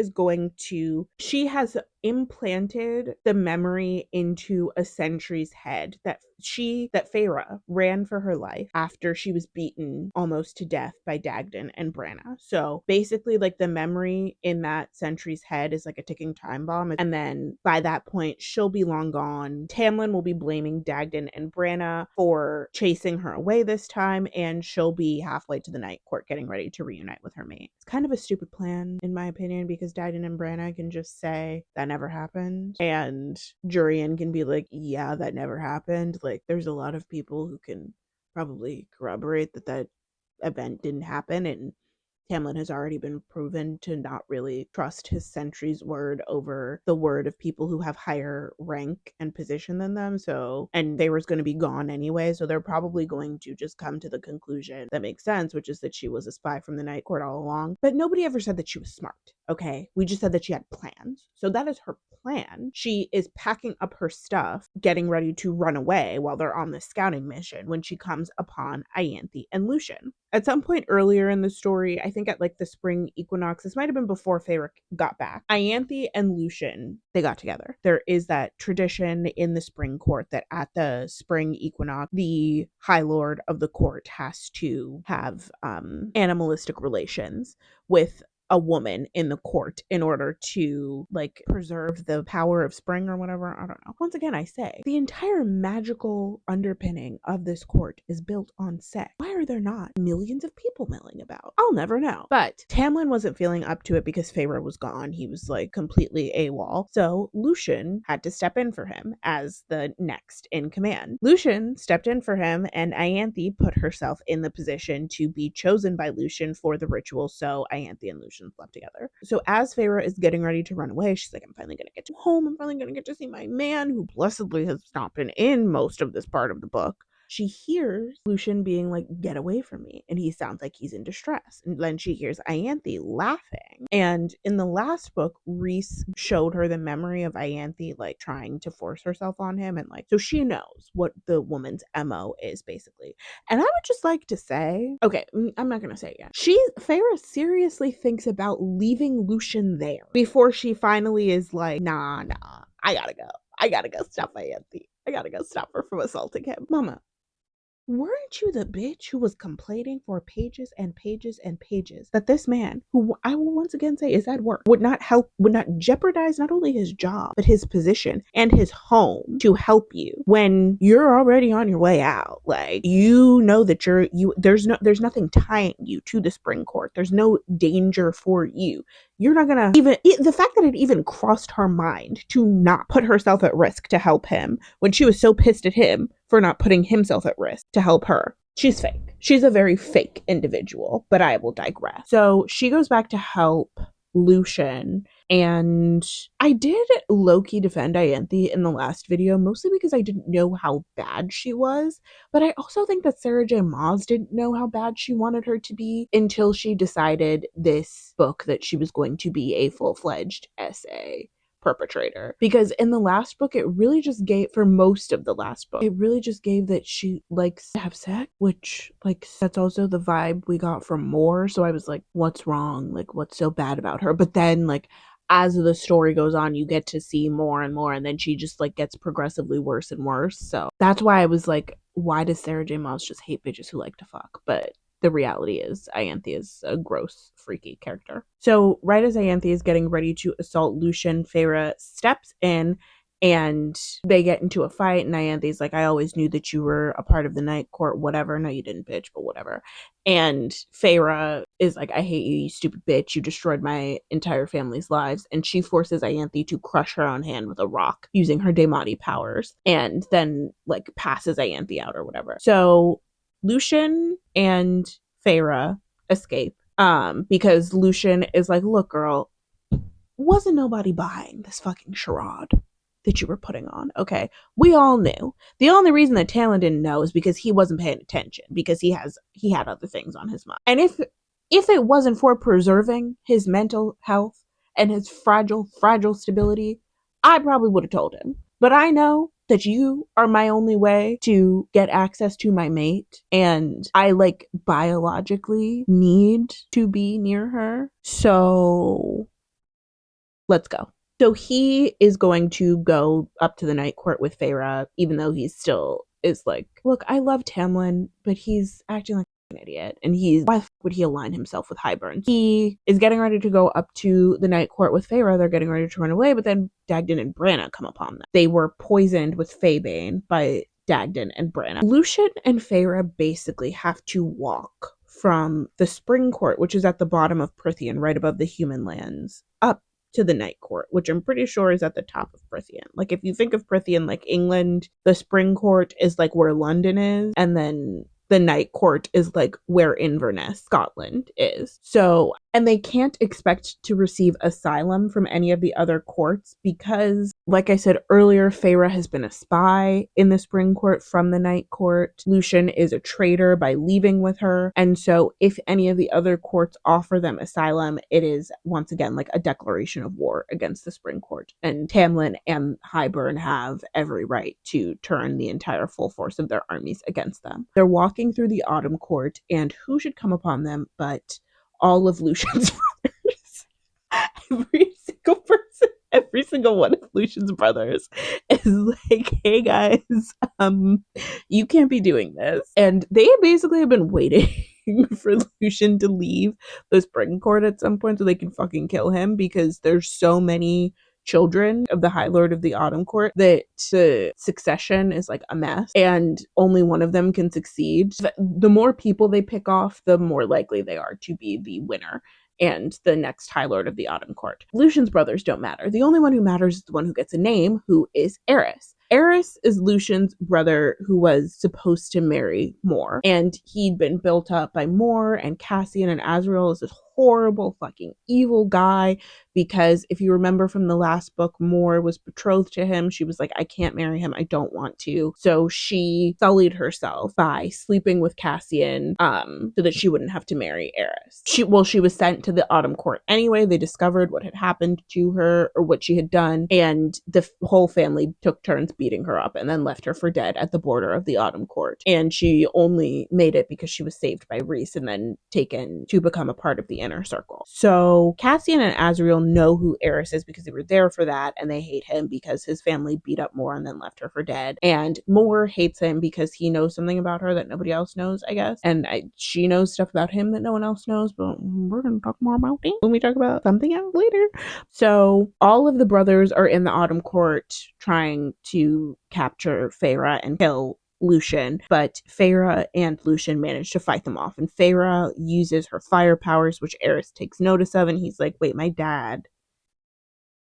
has implanted the memory into a sentry's head that Feyre ran for her life after she was beaten almost to death by Dagden and Branna. So basically, like, the memory in that sentry's head is like a ticking time bomb, and then by that point she'll be long gone. Tamlin will be blaming Dagden and Branna for chasing her away this time, and she'll be halfway to the night court getting ready to reunite with her mate. It's kind of a stupid plan in my opinion, because Dagden and Branna can just say that never happened, and Jurian can be like, yeah, that never happened. Like, there's a lot of people who can probably corroborate that event didn't happen, and Tamlin has already been proven to not really trust his sentry's word over the word of people who have higher rank and position than them. So, and Feyre's going to be gone anyway, so they're probably going to just come to the conclusion that makes sense, which is that she was a spy from the Night Court all along. But nobody ever said that she was smart, okay? We just said that she had plans. So that is her plan. She is packing up her stuff, getting ready to run away while they're on the scouting mission when she comes upon Ianthe and Lucian. At some point earlier in the story, I think at like the spring equinox, this might have been before Feyre got back, Ianthe and Lucian, they got together. There is that tradition in the spring court that at the spring equinox, the High Lord of the court has to have animalistic relations with a woman in the court in order to, like, preserve the power of spring or whatever. I don't know. Once again, I say, the entire magical underpinning of this court is built on sex. Why are there not millions of people milling about? I'll never know. But Tamlin wasn't feeling up to it because Feyre was gone. He was, like, completely AWOL. So Lucian had to step in for him as the next in command. Lucian stepped in for him, and Ianthe put herself in the position to be chosen by Lucian for the ritual, so Ianthe and Lucian left together. So as Feyre is getting ready to run away, she's like, I'm finally gonna get to home. I'm finally gonna get to see my man, who blessedly has not been in most of this part of the book. She hears Lucian being like, get away from me. And he sounds like he's in distress. And then she hears Ianthe laughing. And in the last book, Rhys showed her the memory of Ianthe, like, trying to force herself on him. And, like, so she knows what the woman's MO is, basically. And I would just like to say, okay, I'm not going to say it yet. Feyre seriously thinks about leaving Lucian there before she finally is like, nah, I gotta go. I gotta go stop Ianthe. I gotta go stop her from assaulting him. Mama, weren't you the bitch who was complaining for pages and pages and pages that this man, who I will once again say is at work, would not jeopardize not only his job, but his position and his home to help you when you're already on your way out? Like, you know that there's nothing tying you to the spring court. There's no danger for you. You're not gonna the fact that it even crossed her mind to not put herself at risk to help him when she was so pissed at him for not putting himself at risk to help her. She's fake. She's a very fake individual, but I will digress. So she goes back to help Lucian, And I did low-key defend Ianthe in the last video, mostly because I didn't know how bad she was. But I also think that Sarah J. Maas didn't know how bad she wanted her to be until she decided this book that she was going to be a full-fledged SA perpetrator. Because in the last book, it really just gave, for most of the last book, it really just gave that she likes to have sex, which, like, that's also the vibe we got from Moore. So I was like, what's wrong? Like, what's so bad about her? But then, like, as the story goes on, you get to see more and more, and then she just, like, gets progressively worse and worse. So that's why I was like, why does Sarah J. Maas just hate bitches who like to fuck? But the reality is Ianthe is a gross, freaky character. So right as Ianthe is getting ready to assault Lucian, Feyre steps in and they get into a fight, and Ianthe's like, I always knew that you were a part of the Night Court, whatever. No, you didn't, bitch, but whatever. And Feyre is like, I hate you, you stupid bitch. You destroyed my entire family's lives. And she forces Ianthe to crush her own hand with a rock using her Daemati powers, and then, like, passes Ianthe out or whatever. So Lucian and Feyre escape because Lucian is like, look, girl, wasn't nobody buying this fucking charade that you were putting on, okay? We all knew. The only reason that Tamlin didn't know is because he wasn't paying attention, because he had other things on his mind. And if it wasn't for preserving his mental health and his fragile stability, I probably would have told him. But I know that you are my only way to get access to my mate, and I, like, biologically need to be near her. So let's go. So he is going to go up to the Night Court with Feyre, even though he still is like, look, I love Tamlin, but he's acting like an idiot. And why the fuck would he align himself with Hiburn? He is getting ready to go up to the Night Court with Feyre. They're getting ready to run away, but then Dagden and Branna come upon them. They were poisoned with Feybane by Dagden and Branna. Lucian and Feyre basically have to walk from the Spring Court, which is at the bottom of Prythian, right above the human lands, up to the Night Court, which I'm pretty sure is at the top of Prythian. Like, if you think of Prythian like England, the Spring Court is like where London is, and then the Night Court is like where Inverness, Scotland is. So, and they can't expect to receive asylum from any of the other courts because, like I said earlier, Feyre has been a spy in the Spring Court from the Night Court. Lucian is a traitor by leaving with her. And so if any of the other courts offer them asylum, it is once again like a declaration of war against the Spring Court. And Tamlin and Hiburn have every right to turn the entire full force of their armies against them. They're walking through the Autumn Court, and who should come upon them but all of Lucian's brothers. Every single one of Lucian's brothers is like, hey guys, you can't be doing this. And they basically have been waiting for Lucian to leave the Spring Court at some point so they can fucking kill him, because there's so many children of the High Lord of the Autumn Court that the succession is like a mess, and only one of them can succeed. The more people they pick off, the more likely they are to be the winner and the next High Lord of the Autumn Court. Lucian's brothers don't matter. The only one who matters is the one who gets a name, who is Eris. Eris is Lucian's brother who was supposed to marry Moore, and he'd been built up by Moore and Cassian and Azriel as this horrible fucking evil guy, because if you remember from the last book, Moore was betrothed to him. She was like, I can't marry him, I don't want to. So she sullied herself by sleeping with Cassian so that she wouldn't have to marry Eris. She was sent to the Autumn Court anyway. They discovered what had happened to her, or what she had done, and the whole family took turns beating her up and then left her for dead at the border of the Autumn Court. And she only made it because she was saved by Rhys and then taken to become a part of the inner circle. So Cassian and Azriel know who Eris is because they were there for that, and they hate him because his family beat up Moore and then left her for dead. And Moore hates him because he knows something about her that nobody else knows, I guess. And she knows stuff about him that no one else knows, but we're going to talk more about it when we talk about something else later. So all of the brothers are in the Autumn Court trying to capture Feyre and kill Lucian, but Feyre and Lucian manage to fight them off, and Feyre uses her fire powers, which Eris takes notice of, and he's like, wait, my dad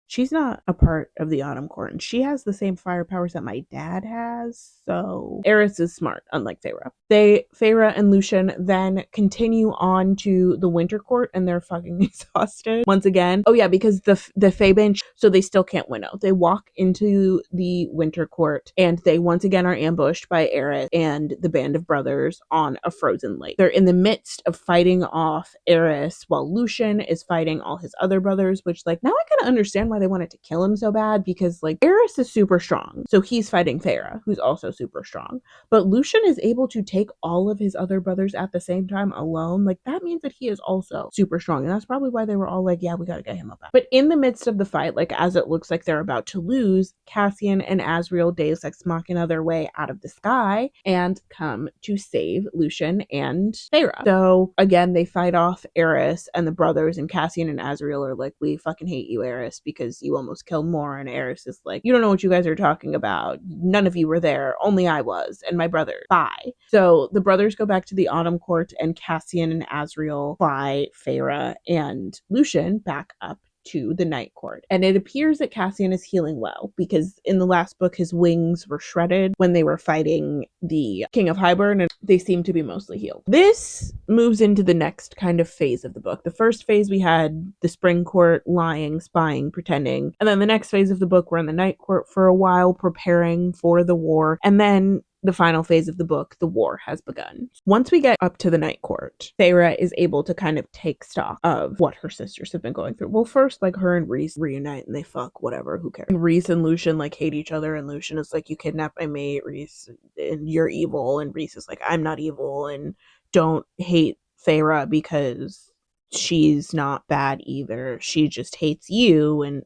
she's not a part of the Autumn Court, and she has the same fire powers that my dad has. So Eris is smart, unlike Feyre. Feyre and Lucian then continue on to the Winter Court, and they're fucking exhausted once again. Oh yeah, because the Feybench, so they still can't winnow. They walk into the Winter Court, and they once again are ambushed by Eris and the band of brothers on a frozen lake. They're in the midst of fighting off Eris while Lucian is fighting all his other brothers, which, like, now I kind of understand why they wanted to kill him so bad, because, like, Eris is super strong, so he's fighting Feyre, who's also super strong, but Lucian is able to take all of his other brothers at the same time alone. Like, that means that he is also super strong, and that's probably why they were all like, yeah, we gotta get him up. But in the midst of the fight, like, as it looks like they're about to lose, Cassian and Azriel Deus Ex Machina their way out of the sky and come to save Lucian and Feyre. So again, they fight off Eris and the brothers, and Cassian and Azriel are like, we fucking hate you, Eris, because you almost killed more. And Eris is like, you don't know what you guys are talking about. None of you were there. Only I was, and my brother. Bye. So the brothers go back to the Autumn Court, and Cassian and Azriel fly Feyre and Lucian back up to the Night Court. And it appears that Cassian is healing well, because in the last book his wings were shredded when they were fighting the King of Hiburn, and they seem to be mostly healed. This moves into the next kind of phase of the book. The first phase we had the Spring Court, lying, spying, pretending, and then the next phase of the book we're in the Night Court for a while, preparing for the war, and then the final phase of the book, the war has begun. Once we get up to the Night Court, Feyre is able to kind of take stock of what her sisters have been going through. Well, first, like, her and Rhys reunite and they fuck, whatever, who cares? And Rhys and Lucian, like, hate each other, and Lucian is like, you kidnapped my mate, Rhys, and you're evil, and Rhys is like, I'm not evil, and don't hate Feyre because she's not bad either. She just hates you, and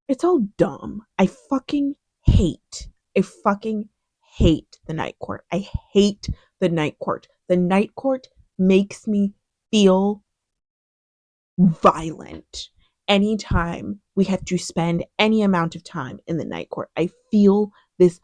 it's all dumb. I fucking hate the Night Court. I hate the Night Court. The Night Court makes me feel violent. Anytime we have to spend any amount of time in the Night Court, I feel this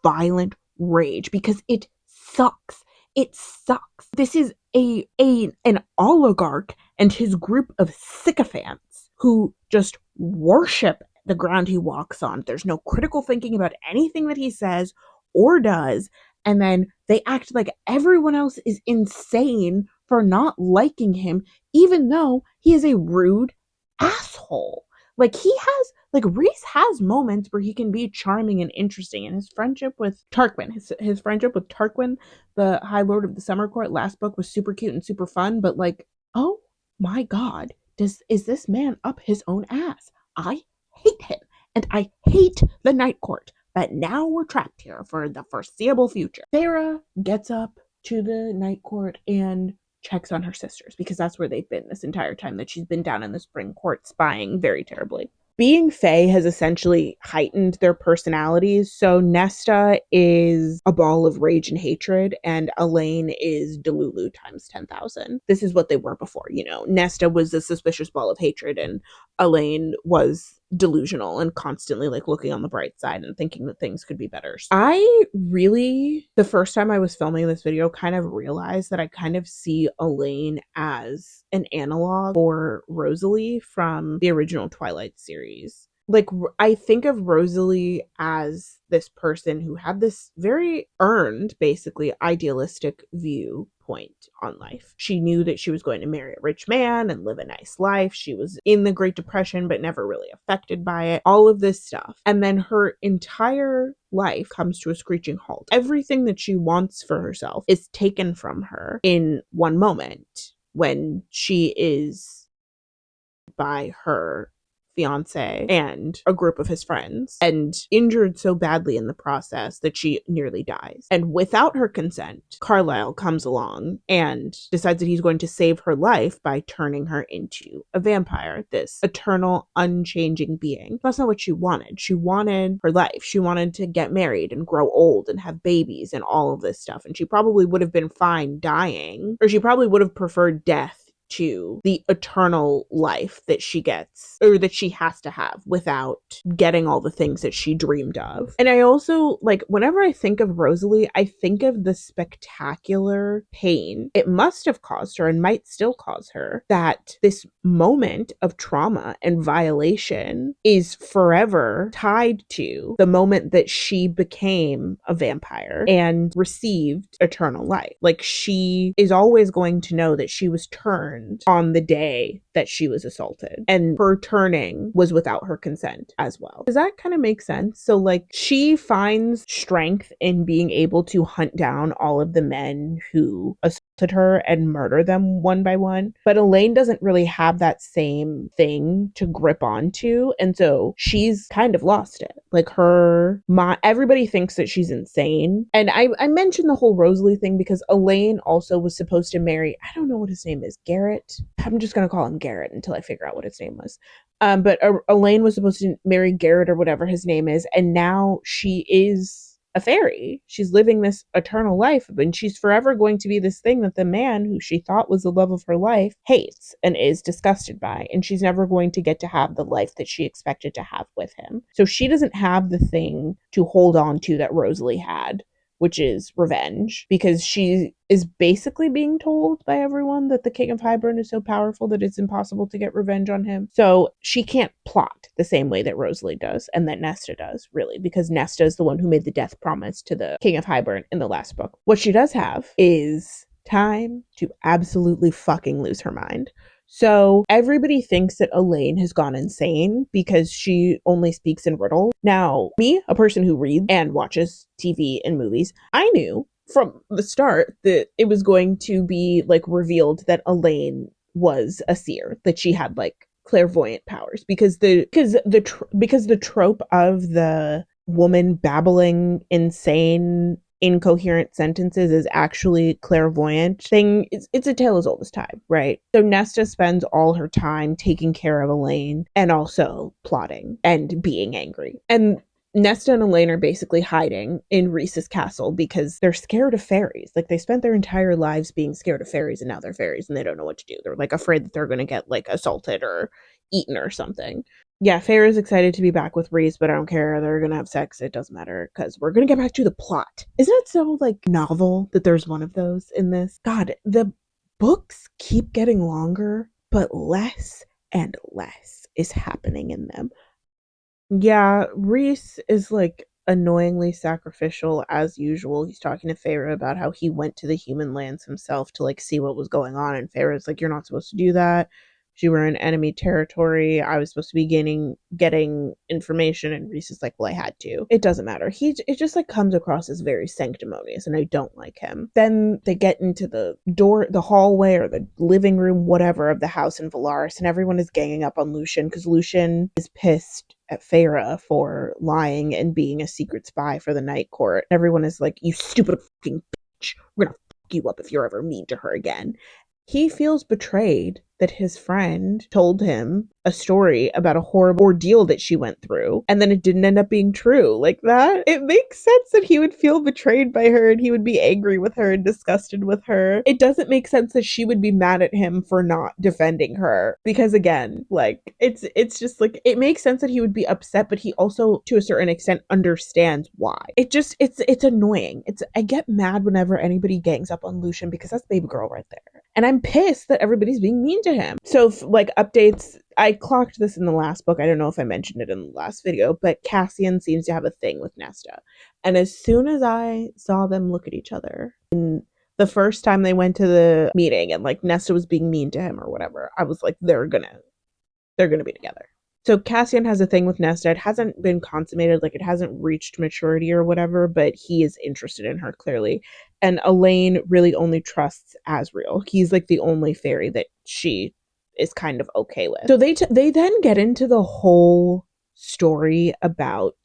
violent rage because it sucks. It sucks. This is an oligarch and his group of sycophants who just worship the ground he walks on. There's no critical thinking about anything that he says or does, and then they act like everyone else is insane for not liking him, even though he is a rude asshole. Like, Rhys has moments where he can be charming and interesting, and his friendship with Tarquin, his friendship with Tarquin, the High Lord of the Summer Court, last book was super cute and super fun, but, like, oh my god, is this man up his own ass? I hate him, and I hate the Night Court. But now we're trapped here for the foreseeable future. Feyre gets up to the Night Court and checks on her sisters, because that's where they've been this entire time that she's been down in the Spring Court spying very terribly. Being Fae has essentially heightened their personalities, so Nesta is a ball of rage and hatred, and Elaine is Delulu times 10,000. This is what they were before, you know. Nesta was a suspicious ball of hatred, and Elaine was delusional and constantly, like, looking on the bright side and thinking that things could be better. I really, the first time I was filming this video, kind of realized that I kind of see Elaine as an analog for Rosalie from the original Twilight series. Like, I think of Rosalie as this person who had this very earned, basically idealistic viewpoint on life. She knew that she was going to marry a rich man and live a nice life. She was in the Great Depression, but never really affected by it. All of this stuff. And then her entire life comes to a screeching halt. Everything that she wants for herself is taken from her in one moment when she is by her fiance and a group of his friends, and injured so badly in the process that she nearly dies. And without her consent, Carlisle comes along and decides that he's going to save her life by turning her into a vampire, this eternal, unchanging being. That's not what she wanted. She wanted her life. She wanted to get married and grow old and have babies and all of this stuff. And she probably would have been fine dying, or she probably would have preferred death to the eternal life that she gets, or that she has to have without getting all the things that she dreamed of. And I also, like, whenever I think of Rosalie, I think of the spectacular pain it must have caused her and might still cause her, that this moment of trauma and violation is forever tied to the moment that she became a vampire and received eternal life. Like, she is always going to know that she was turned on the day that she was assaulted, and her turning was without her consent as well. Does that kind of make sense? So, like, she finds strength in being able to hunt down all of the men who assaulted her and murder them one by one, but Elaine doesn't really have that same thing to grip onto, and so she's kind of lost it. Like, everybody thinks that she's insane. And I mentioned the whole Rosalie thing because Elaine also was supposed to marry, I don't know what his name is, Garrett? I'm just gonna call him Garrett until I figure out what his name was. But Elaine was supposed to marry Garrett or whatever his name is, and now she is a fairy. She's living this eternal life, and she's forever going to be this thing that the man who she thought was the love of her life hates and is disgusted by, and she's never going to get to have the life that she expected to have with him. So she doesn't have the thing to hold on to that Rosalie had, which is revenge, because she is basically being told by everyone that the King of Hiburn is so powerful that it's impossible to get revenge on him. So she can't plot the same way that Rosalie does and that Nesta does, really, because Nesta is the one who made the death promise to the King of Hiburn in the last book. What she does have is time to absolutely fucking lose her mind. So everybody thinks that Elaine has gone insane because she only speaks in riddle. Now, me, a person who reads and watches TV and movies, I knew from the start that it was going to be like revealed that Elaine was a seer, that she had like clairvoyant powers, because the trope of the woman babbling insane incoherent sentences is actually clairvoyant thing. It's a tale as old as time, right? So Nesta spends all her time taking care of Elaine and also plotting and being angry. And Nesta and Elaine are basically hiding in Ruse's castle because they're scared of fairies. Like, they spent their entire lives being scared of fairies, and now they're fairies and they don't know what to do. They're like afraid that they're going to get like assaulted or eaten or something. Yeah, Feyre is excited to be back with Ruse, but I don't care. They're gonna have sex. It doesn't matter because we're gonna get back to the plot. Isn't it so like novel that there's one of those in this? God, the books keep getting longer, but less and less is happening in them. Yeah, Ruse is like annoyingly sacrificial as usual. He's talking to Feyre about how he went to the human lands himself to like see what was going on, and Feyre's like, "You're not supposed to do that. You were in enemy territory. I was supposed to be getting information," and Ruse is like, "Well, I had to." It doesn't matter. It just like comes across as very sanctimonious, and I don't like him. Then they get into the hallway or the living room, whatever, of the house in Valaris, and everyone is ganging up on Lucian because Lucian is pissed at Feyre for lying and being a secret spy for the Night Court. Everyone is like, "You stupid fucking bitch. We're gonna fuck you up if you're ever mean to her again." He feels betrayed that his friend told him a story about a horrible ordeal that she went through, and then it didn't end up being true. Like that, it makes sense that he would feel betrayed by her and he would be angry with her and disgusted with her. It doesn't make sense that she would be mad at him for not defending her, because again, like, it's just like, it makes sense that he would be upset, but he also to a certain extent understands why. It's annoying. I get mad whenever anybody gangs up on Lucian because that's baby girl right there. And I'm pissed that everybody's being mean to him. So, like, updates, I clocked this in the last book. I don't know if I mentioned it in the last video, but Cassian seems to have a thing with Nesta. And as soon as I saw them look at each other, in the first time they went to the meeting and, like, Nesta was being mean to him or whatever, I was like, they're gonna be together. So Cassian has a thing with Nesta. It hasn't been consummated, like it hasn't reached maturity or whatever, but he is interested in her clearly. And Elaine really only trusts Azriel. He's like the only fairy that she is kind of okay with. So they then get into the whole story about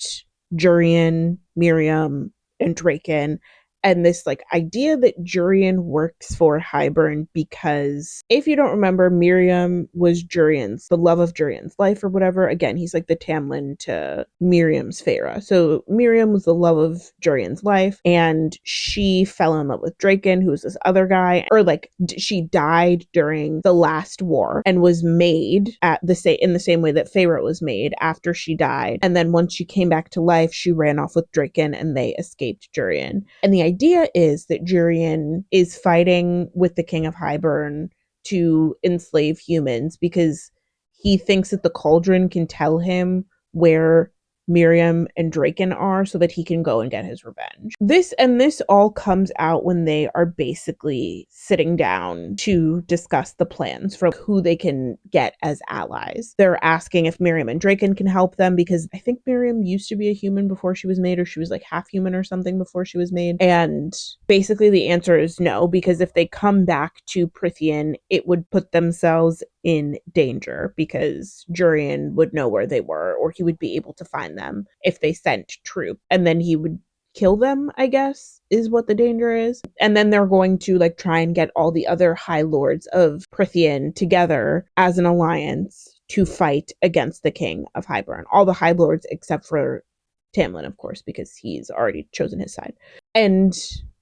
Jurian, Miriam, and Draken, and this like idea that Jurian works for Hiburn because if you don't remember, Miriam was the love of Jurian's life or whatever. Again, he's like the Tamlin to Miriam's Feyre. So Miriam was the love of Jurian's life, and she fell in love with Draken, who was this other guy, or like she died during the last war and was made in the same way that Feyre was made after she died. And then once she came back to life, she ran off with Draken and they escaped Jurian. And the idea is that Jurian is fighting with the King of Hiburn to enslave humans because he thinks that the cauldron can tell him where Miriam and Draken are so that he can go and get his revenge. This all comes out when they are basically sitting down to discuss the plans for who they can get as allies. They're asking if Miriam and Draken can help them because I think Miriam used to be a human before she was made, or she was like half human or something before she was made. And basically the answer is no, because if they come back to Prythian, it would put themselves in danger because Jurian would know where they were, or he would be able to find them if they sent troops, and then he would kill them, I guess, is what the danger is. And then they're going to like try and get all the other High Lords of Prythian together as an alliance to fight against the King of Hiburn. All the High Lords except for Tamlin, of course, because he's already chosen his side. And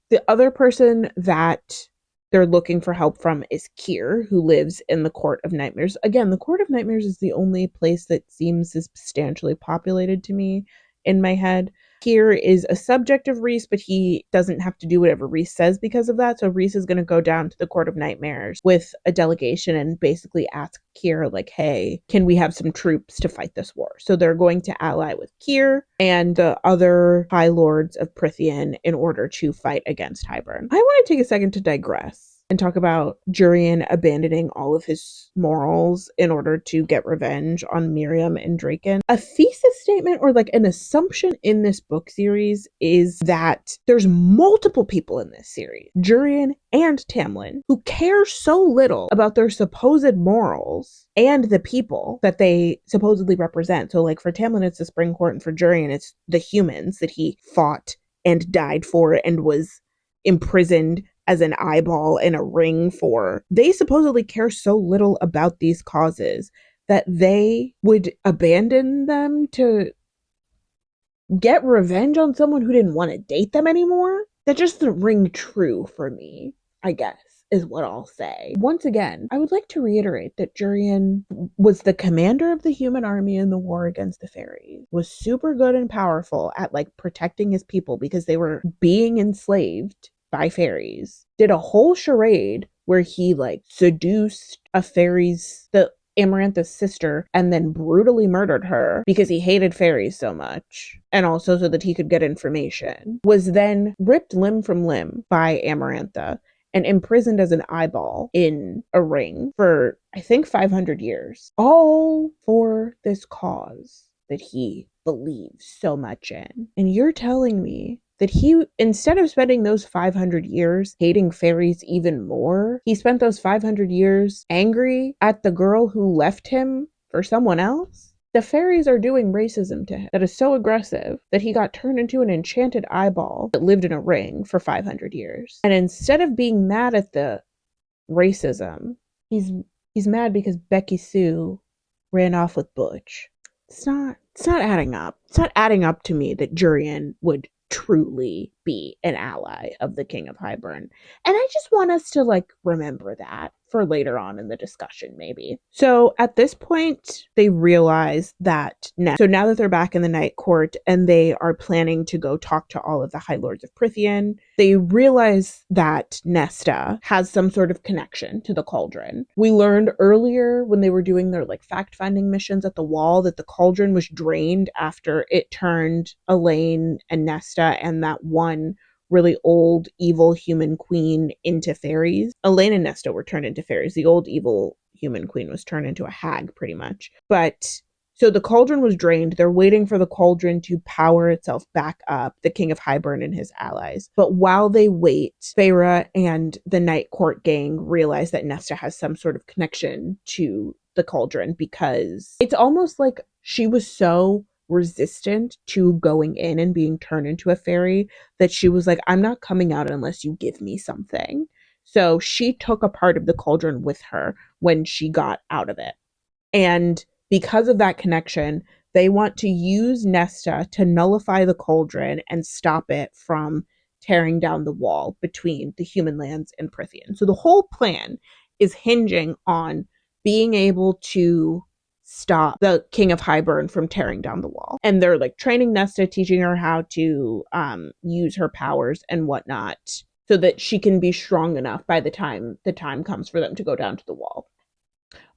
the other person that they're looking for help from is Kier, who lives in the Court of Nightmares. Again, the Court of Nightmares is the only place that seems substantially populated to me in my head. Kier is a subject of Rhys, but he doesn't have to do whatever Rhys says because of that. So Rhys is going to go down to the Court of Nightmares with a delegation and basically ask Kier, like, hey, can we have some troops to fight this war? So they're going to ally with Kier and the other High Lords of Prythian in order to fight against Hiburn. I want to take a second to digress and talk about Jurian abandoning all of his morals in order to get revenge on Miriam and Draken. A thesis statement or like an assumption in this book series is that there's multiple people in this series, Jurian and Tamlin, who care so little about their supposed morals and the people that they supposedly represent. So like for Tamlin, it's the Spring Court, and for Jurian, it's the humans that he fought and died for and was imprisoned as an eyeball in a ring for. They supposedly care so little about these causes that they would abandon them to get revenge on someone who didn't want to date them anymore. That just doesn't ring true for me, I guess, is what I'll say. Once again, I would like to reiterate that Jurian was the commander of the human army in the war against the fairies, was super good and powerful at like protecting his people because they were being enslaved by fairies, did a whole charade where he like seduced the Amarantha's sister and then brutally murdered her because he hated fairies so much, and also so that he could get information, was then ripped limb from limb by Amarantha and imprisoned as an eyeball in a ring for, I think, 500 years. All for this cause that he believes so much in. And you're telling me that he, instead of spending those 500 years hating fairies even more, he spent those 500 years angry at the girl who left him for someone else? The fairies are doing racism to him that is so aggressive that he got turned into an enchanted eyeball that lived in a ring for 500 years. And instead of being mad at the racism, he's mad because Becky Sue ran off with Butch. It's not adding up. It's not adding up to me that Jurian would truly be an ally of the King of Hiburn. And I just want us to like remember that for later on in the discussion, maybe. So at this point, they realize that so now that they're back in the Night Court and they are planning to go talk to all of the High Lords of Prythian, they realize that Nesta has some sort of connection to the cauldron. We learned earlier when they were doing their like fact-finding missions at the wall that the cauldron was drained after it turned Elaine and Nesta and that one really old evil human queen into fairies. Elaine and Nesta were turned into fairies. The old evil human queen was turned into a hag pretty much. But so the cauldron was drained. They're waiting for the cauldron to power itself back up, the King of Hiburn and his allies. But while they wait, Feyre and the Night Court gang realize that Nesta has some sort of connection to the cauldron because it's almost like she was so resistant to going in and being turned into a fairy that she was like, I'm not coming out unless you give me something. So she took a part of the cauldron with her when she got out of it. And because of that connection, they want to use Nesta to nullify the cauldron and stop it from tearing down the wall between the human lands and Prithian. So the whole plan is hinging on being able to stop the King of Hiburn from tearing down the wall. And they're like training Nesta, teaching her how to use her powers and whatnot so that she can be strong enough by the time comes for them to go down to the wall.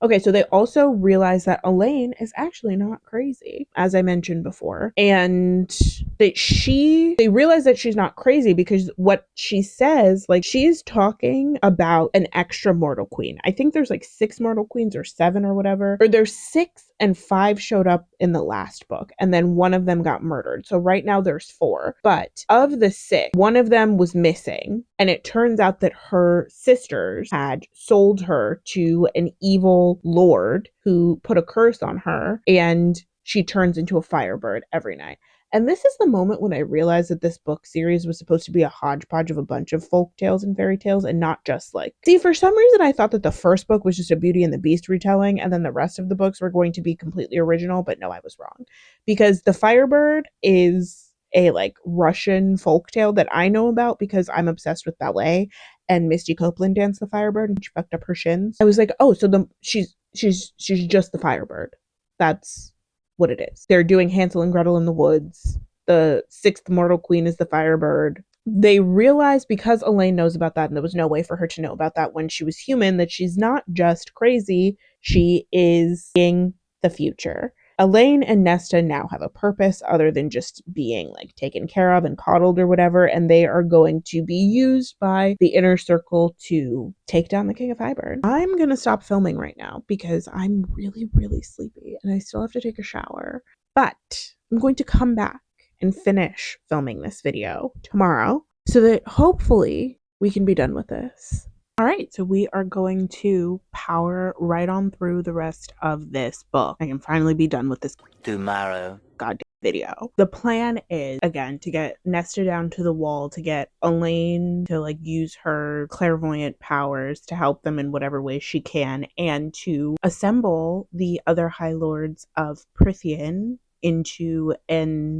Okay, so they also realize that Elaine is actually not crazy, as I mentioned before. And they realize that she's not crazy because what she says, like, she's talking about an extra mortal queen. I think there's like 6 mortal queens or 7 or whatever. Or there's 6 and 5 showed up in the last book, and then one of them got murdered. So right now there's 4. But of the 6, one of them was missing, and it turns out that her sisters had sold her to an evil lord who put a curse on her, and she turns into a firebird every night. And this is the moment when I realized that this book series was supposed to be a hodgepodge of a bunch of folk tales and fairy tales and not just like... See, for some reason I thought that the first book was just a Beauty and the Beast retelling and then the rest of the books were going to be completely original, but no, I was wrong. Because the Firebird is a like Russian folktale that I know about because I'm obsessed with ballet, and Misty Copeland danced the Firebird and she fucked up her shins. I was like, oh, so she's just the Firebird. That's what it is. They're doing Hansel and Gretel in the woods. The 6th mortal queen is the Firebird. They realize, because Elaine knows about that, and there was no way for her to know about that when she was human, that she's not just crazy, she is seeing the future. Elaine and Nesta now have a purpose other than just being like taken care of and coddled or whatever, and they are going to be used by the inner circle to take down the King of Hiburn. I'm gonna stop filming right now because I'm really, really sleepy and I still have to take a shower. But I'm going to come back and finish filming this video tomorrow so that hopefully we can be done with this. All right, so we are going to power right on through the rest of this book. I can finally be done with this tomorrow goddamn video. The plan is, again, to get Nesta down to the wall, to get Elaine to like use her clairvoyant powers to help them in whatever way she can, and to assemble the other High Lords of Prithian into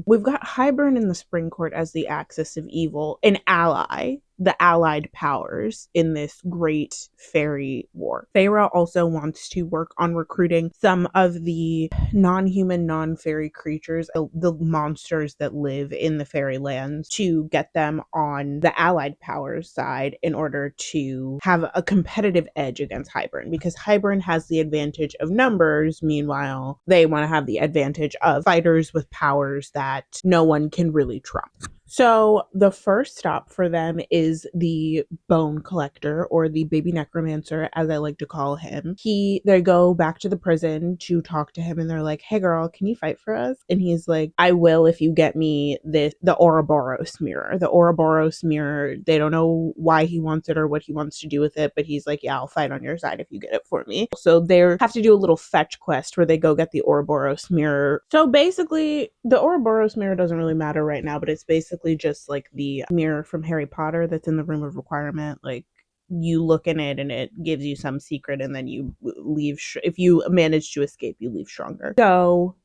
we've got Hiburn in the Spring Court as the axis of evil, an ally, the allied powers in this great fairy war. Feyre also wants to work on recruiting some of the non-human, non-fairy creatures, the monsters that live in the fairy lands, to get them on the allied powers side in order to have a competitive edge against Hiburn, because Hiburn has the advantage of numbers. Meanwhile, they want to have the advantage of fighters with powers that no one can really trump. So the first stop for them is the bone collector, or the baby necromancer, as I like to call him. They go back to the prison to talk to him, and they're like, hey girl, can you fight for us? And he's like, I will if you get me the Ouroboros mirror. The Ouroboros mirror, they don't know why he wants it or what he wants to do with it, but he's like, yeah, I'll fight on your side if you get it for me. So they have to do a little fetch quest where they go get the Ouroboros mirror. So basically, the Ouroboros mirror doesn't really matter right now, but it's basically just like the mirror from Harry Potter that's in the room of requirement. Like, you look in it and it gives you some secret, and then you leave. If you manage to escape, you leave stronger. So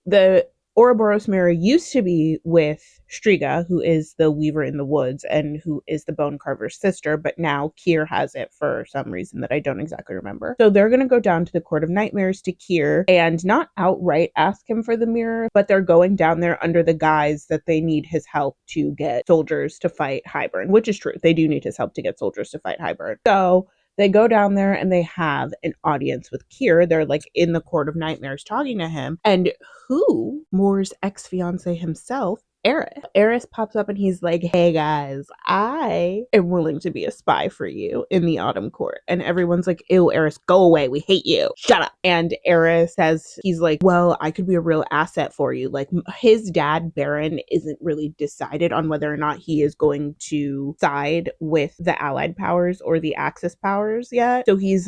the Ouroboros mirror used to be with Striga, who is the weaver in the woods and who is the bone carver's sister, but now Kier has it for some reason that I don't exactly remember. So they're going to go down to the Court of Nightmares to Kier and not outright ask him for the mirror, but they're going down there under the guise that they need his help to get soldiers to fight Hiburn, which is true. They do need his help to get soldiers to fight Hiburn. So they go down there and they have an audience with Kier. They're like in the Court of Nightmares talking to him. And who, Moore's ex-fiance himself, Eris. Eris pops up and he's like, hey guys, I am willing to be a spy for you in the Autumn Court. And everyone's like, ew, Eris, go away. We hate you. Shut up. And Eris says, he's like, well, I could be a real asset for you. Like, his dad, Baron, isn't really decided on whether or not he is going to side with the Allied powers or the Axis powers yet.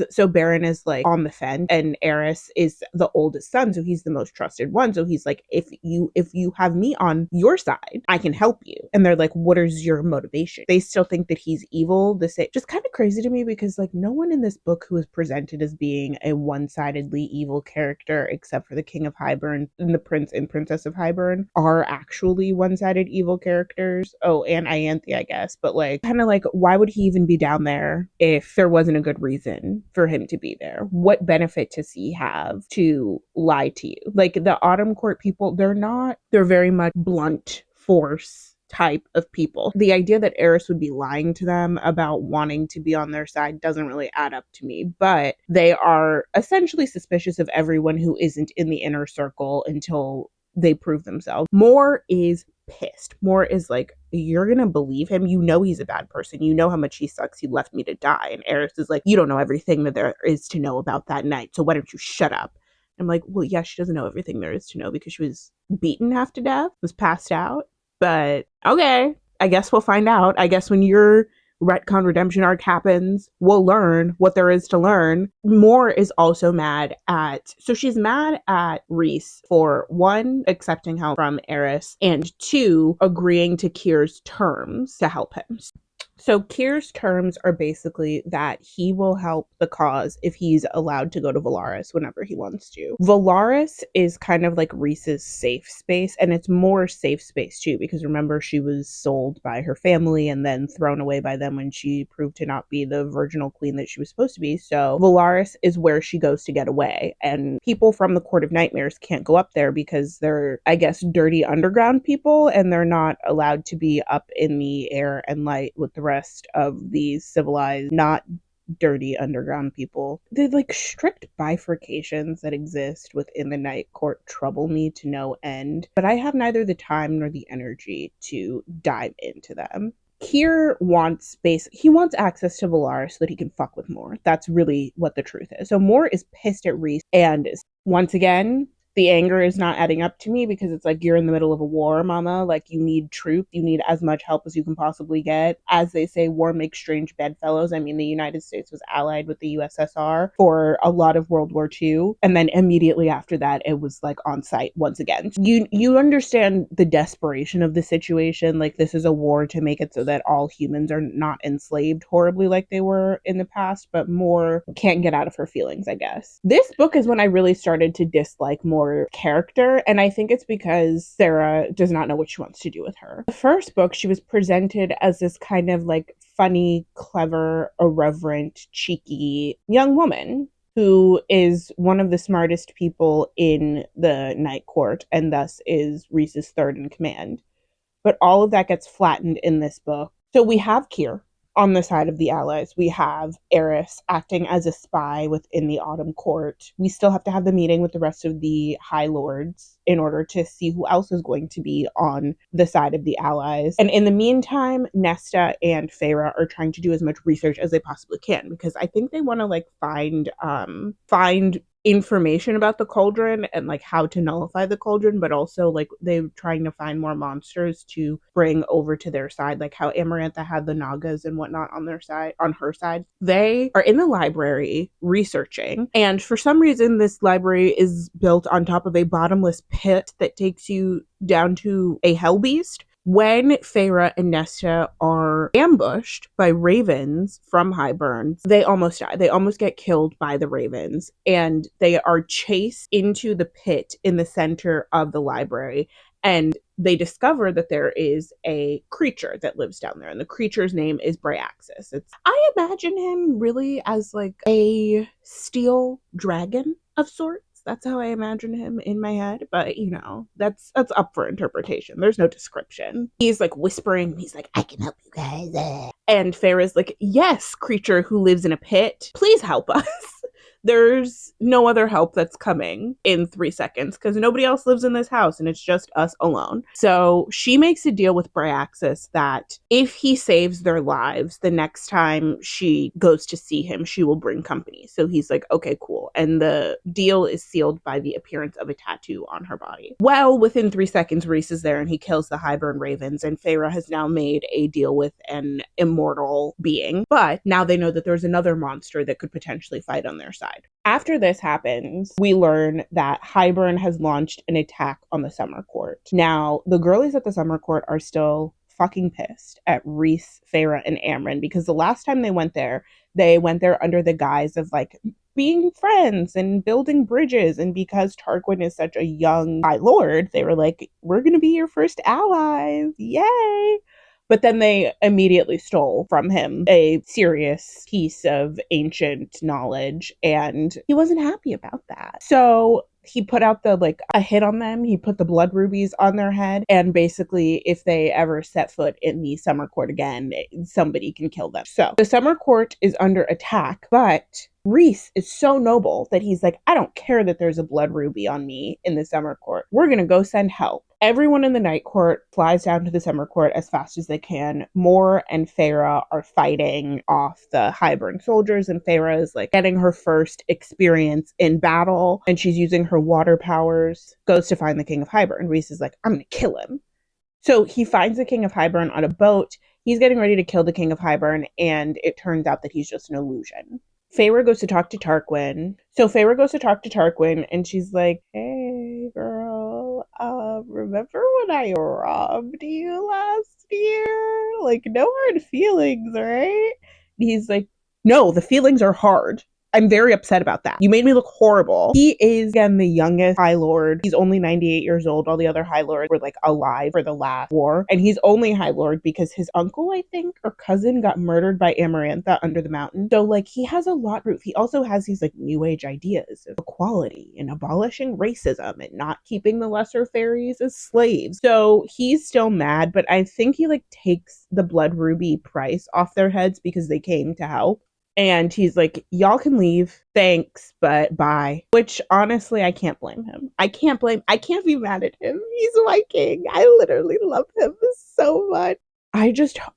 So Baron is like on the fence, and Eris is the oldest son, so he's the most trusted one. So he's like, if you have me on your side, I can help you. And they're like, what is your motivation? They still think that he's evil. Just kind of crazy to me, because like no one in this book who is presented as being a one-sidedly evil character, except for the King of Hiburn and the Prince and Princess of Hiburn, are actually one-sided evil characters. Oh, and Ianthe, I guess. But like, kind of like, why would he even be down there if there wasn't a good reason for him to be there? What benefit does he have to lie to you? Like, the Autumn Court people, they're very much blunt force type of people. The idea that Eris would be lying to them about wanting to be on their side doesn't really add up to me, but they are essentially suspicious of everyone who isn't in the inner circle until they prove themselves. Moore is pissed. Moore is like, you're gonna believe him? You know he's a bad person. You know how much he sucks. He left me to die. And Eris is like, you don't know everything that there is to know about that night, so why don't you shut up? I'm like, well, yeah, she doesn't know everything there is to know because she was beaten half to death, was passed out. But okay, I guess we'll find out. I guess when your retcon redemption arc happens, we'll learn what there is to learn. Moore is also she's mad at Rhys for, one, accepting help from Eris, and two, agreeing to Kier's terms to help him. So Kier's terms are basically that he will help the cause if he's allowed to go to Velaris whenever he wants to. Velaris is kind of like Rhys's safe space, and it's more safe space too, because remember, she was sold by her family and then thrown away by them when she proved to not be the virginal queen that she was supposed to be. So Velaris is where she goes to get away, and people from the Court of Nightmares can't go up there because they're, I guess, dirty underground people, and they're not allowed to be up in the air and light with the rest of these civilized, not dirty underground people. The like strict bifurcations that exist within the Night Court trouble me to no end, but I have neither the time nor the energy to dive into them. Kier wants space. He wants access to Velaris so that he can fuck with Moore. That's really what the truth is. So Moore is pissed at Rhys, and once again, the anger is not adding up to me, because it's like, you're in the middle of a war, mama. Like, you need truth. You need as much help as you can possibly get. As they say, war makes strange bedfellows. I mean, the United States was allied with the USSR for a lot of World War II. And then immediately after that, it was like on site once again. You understand the desperation of the situation. Like, this is a war to make it so that all humans are not enslaved horribly like they were in the past, but Moore can't get out of her feelings, I guess. This book is when I really started to dislike Moore character, and I think it's because Sarah does not know what she wants to do with her. The first book, she was presented as this kind of like funny, clever, irreverent, cheeky young woman who is one of the smartest people in the Night Court, and thus is Rhys's third in command. But all of that gets flattened in this book. So we have Kier on the side of the allies. We have Eris acting as a spy within the Autumn Court. We still have to have the meeting with the rest of the High Lords in order to see who else is going to be on the side of the allies. And in the meantime, Nesta and Feyre are trying to do as much research as they possibly can, because I think they want to like find information about the cauldron and like how to nullify the cauldron, but also like they're trying to find more monsters to bring over to their side, like how Amarantha had the Nagas and whatnot on her side. They are in the library researching, and for some reason this library is built on top of a bottomless pit that takes you down to a hell beast. When Feyre and Nesta are ambushed by ravens from Hiburn, they almost die. They almost get killed by the ravens, and they are chased into the pit in the center of the library. And they discover that there is a creature that lives down there, and the creature's name is Bryaxis. I imagine him really as like a steel dragon of sorts. That's how I imagine him in my head. But, you know, that's up for interpretation. There's no description. He's like whispering. He's like, I can help you guys. And Feyre's like, yes, creature who lives in a pit, please help us. There's no other help that's coming in 3 seconds because nobody else lives in this house and it's just us alone. So she makes a deal with Bryaxis that if he saves their lives, the next time she goes to see him, she will bring company. So he's like, okay, cool. And the deal is sealed by the appearance of a tattoo on her body. Well, within 3 seconds, Rhys is there and he kills the Hiburn ravens, and Feyre has now made a deal with an immortal being. But now they know that there's another monster that could potentially fight on their side. After this happens, we learn that Hiburn has launched an attack on the Summer Court. Now, the girlies at the Summer Court are still fucking pissed at Rhys, Feyre, and Amren because the last time they went there under the guise of like being friends and building bridges. And because Tarquin is such a young High Lord, they were like, we're going to be your first allies. Yay. But then they immediately stole from him a serious piece of ancient knowledge, and he wasn't happy about that. So he put out a hit on them. He put the blood rubies on their head, and basically if they ever set foot in the Summer Court again, somebody can kill them. So the Summer Court is under attack, but Rhys is so noble that he's like, I don't care that there's a blood ruby on me in the Summer Court. We're gonna go send help. Everyone in the Night Court flies down to the Summer Court as fast as they can. Mor and Feyre are fighting off the Hiburn soldiers, and Feyre is like getting her first experience in battle, and she's using her water powers, goes to find the King of Hiburn. Rhys is like, I'm gonna kill him. So he finds the King of Hiburn on a boat. He's getting ready to kill the King of Hiburn, and it turns out that he's just an illusion. Feyre goes to talk to Tarquin. So Feyre goes to talk to Tarquin, and she's like, hey, girl, remember when I robbed you last year? Like, no hard feelings, right? He's like, no, the feelings are hard. I'm very upset about that. You made me look horrible. He is, again, the youngest High Lord. He's only 98 years old. All the other High Lords were, alive for the last war. And he's only High Lord because his uncle, I think, or cousin got murdered by Amarantha under the mountain. So, he has a lot of proof. He also has these, new age ideas of equality and abolishing racism and not keeping the lesser fairies as slaves. So, he's still mad, but I think he, takes the blood ruby price off their heads because they came to help. And he's like, y'all can leave. Thanks, but bye. Which, honestly, I can't blame him. I can't be mad at him. He's my king. I literally love him so much.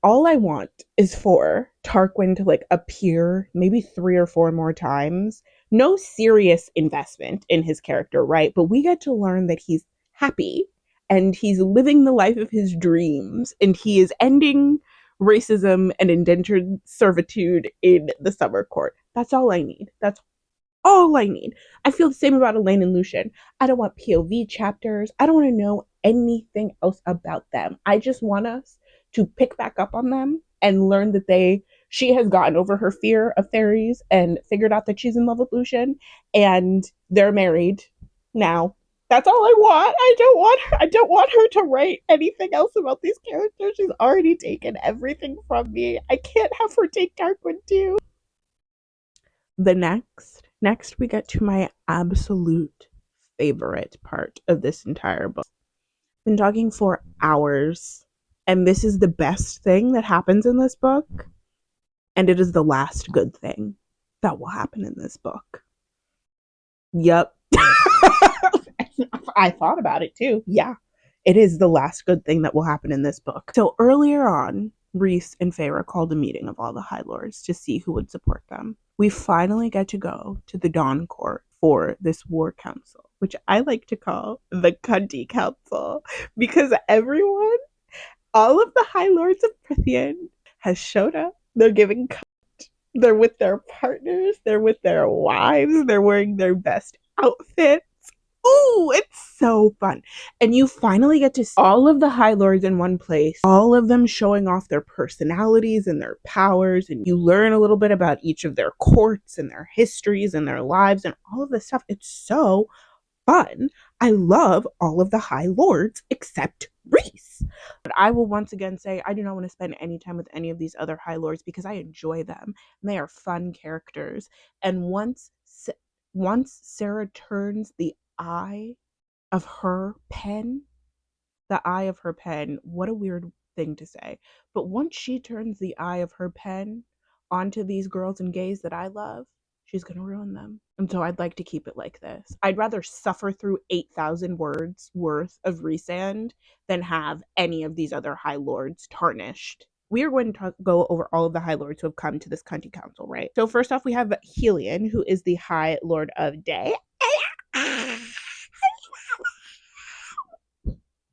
All I want is for Tarquin to, appear maybe 3 or 4 more times. No serious investment in his character, right? But we get to learn that he's happy and he's living the life of his dreams, and he is ending racism and indentured servitude in the Summer Court. That's all I need. That's all I need. I feel the same about Elaine and Lucian. I don't want POV chapters. I don't want to know anything else about them. I just want us to pick back up on them and learn that she has gotten over her fear of fairies and figured out that she's in love with Lucian, and they're married now. That's all I want. I don't want her to write anything else about these characters. She's already taken everything from me. I can't have her take Tarquin too. The next we get to my absolute favorite part of this entire book. I've been talking for hours, and this is the best thing that happens in this book, and it is the last good thing that will happen in this book. Yep. I thought about it too. Yeah, it is the last good thing that will happen in this book. So earlier on, Rhys and Feyre called a meeting of all the High Lords to see who would support them. We finally get to go to the Dawn Court for this war council, which I like to call the Cunty Council, because all of the High Lords of Prithian has showed up. They're giving cunt. They're with their partners. They're with their wives. They're wearing their best outfits. Ooh, it's so fun. And you finally get to see all of the High Lords in one place, all of them showing off their personalities and their powers, and you learn a little bit about each of their courts and their histories and their lives and all of this stuff. It's so fun. I love all of the High Lords except Rhys. But I will once again say I do not want to spend any time with any of these other High Lords because I enjoy them. And they are fun characters. And once Sarah turns the eye of her pen, what a weird thing to say, but once she turns the eye of her pen onto these girls and gays that I love, she's going to ruin them. And so I'd like to keep it like this. I'd rather suffer through 8,000 words worth of resand than have any of these other High Lords tarnished. We are going to go over all of the High Lords who have come to this Cunty Council, right? So first off, we have Helion, who is the High Lord of Day.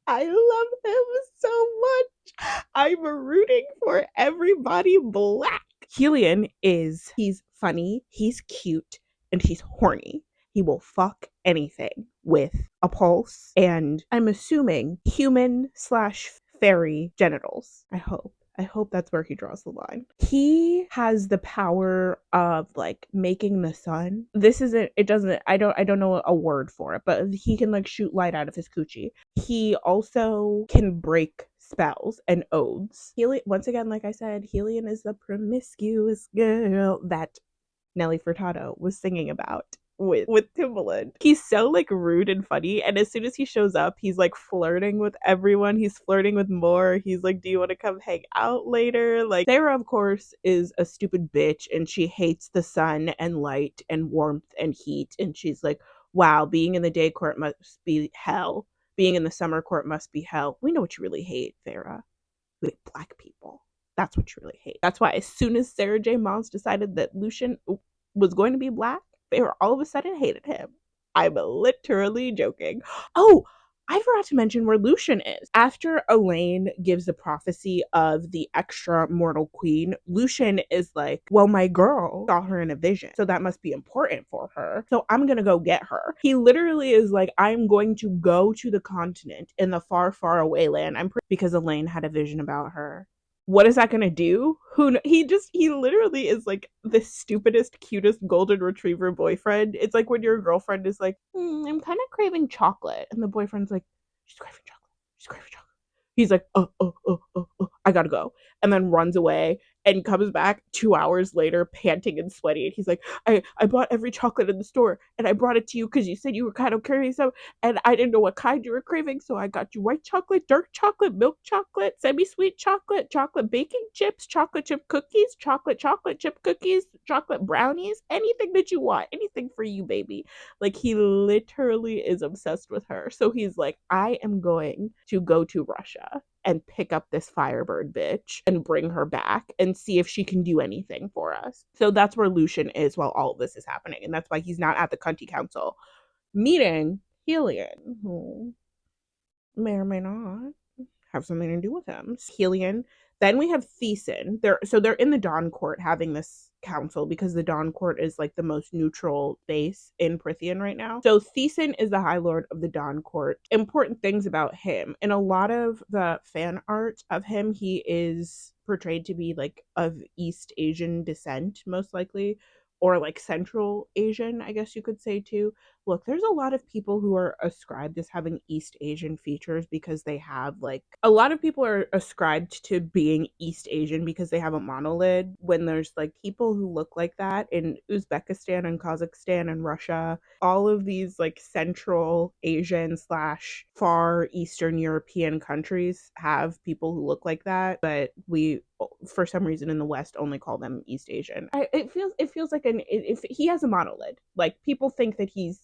I love him so much. I'm rooting for everybody black. Helion he's funny, he's cute, and he's horny. He will fuck anything with a pulse, and I'm assuming human / fairy genitals. I hope that's where he draws the line. He has the power of like making the sun. I don't know a word for it, but he can like shoot light out of his coochie. He also can break spells and oaths. Once again, like I said, Helion is the promiscuous girl that Nelly Furtado was singing about with Tamlin. He's so like rude and funny, and as soon as he shows up, he's like flirting with everyone. He's flirting with Moore. He's like, do you want to come hang out later? Like, Feyre, of course, is a stupid bitch, and she hates the sun and light and warmth and heat, and she's like, wow, being in the day court must be hell. Being in the summer court must be hell. We know what you really hate, Feyre. You hate black people. That's what you really hate. That's why as soon as Sarah J. Maas decided that Lucian was going to be black, Feyre all of a sudden hated him. I'm literally joking. Oh, I forgot to mention where Lucian is. After Elaine gives the prophecy of the extra mortal queen, Lucian is like, well, my girl saw her in a vision, so that must be important for her. So I'm gonna go get her. He literally is like, I'm going to go to the continent in the far, far away land. Because Elaine had a vision about her. What is that gonna do? He literally is like the stupidest, cutest golden retriever boyfriend. It's like when your girlfriend is like, I'm kind of craving chocolate, and the boyfriend's like, she's craving chocolate. She's craving chocolate. He's like, I gotta go, and then runs away and comes back 2 hours later, panting and sweaty. And he's like, I bought every chocolate in the store, and I brought it to you because you said you were kind of curious, and I didn't know what kind you were craving, so I got you white chocolate, dark chocolate, milk chocolate, semi-sweet chocolate, chocolate baking chips, chocolate chip cookies, chocolate chip cookies, chocolate brownies, anything that you want, anything for you, baby. Like, he literally is obsessed with her. So he's like, I am going to go to Russia and pick up this Firebird bitch and bring her back and see if she can do anything for us. So that's where Lucian is while all of this is happening. And that's why he's not at the Cunty Council meeting Helion, who may or may not have something to do with him. Helion. Then we have Thiessen. They're in the Dawn Court having this council because the Dawn Court is like the most neutral base in Prythian right now. So Thiessen is the High Lord of the Dawn Court. Important things about him. In a lot of the fan art of him, he is portrayed to be like of East Asian descent, most likely, or like Central Asian, I guess you could say too. Look, there's a lot of people who are ascribed as having East Asian features because they have like, a lot of people are ascribed to being East Asian because they have a monolid, when there's like people who look like that in Uzbekistan and Kazakhstan and Russia. All of these like Central Asian / Far Eastern European countries have people who look like that, but we, for some reason in the West, only call them East Asian. It feels like if he has a monolid, like people think that he's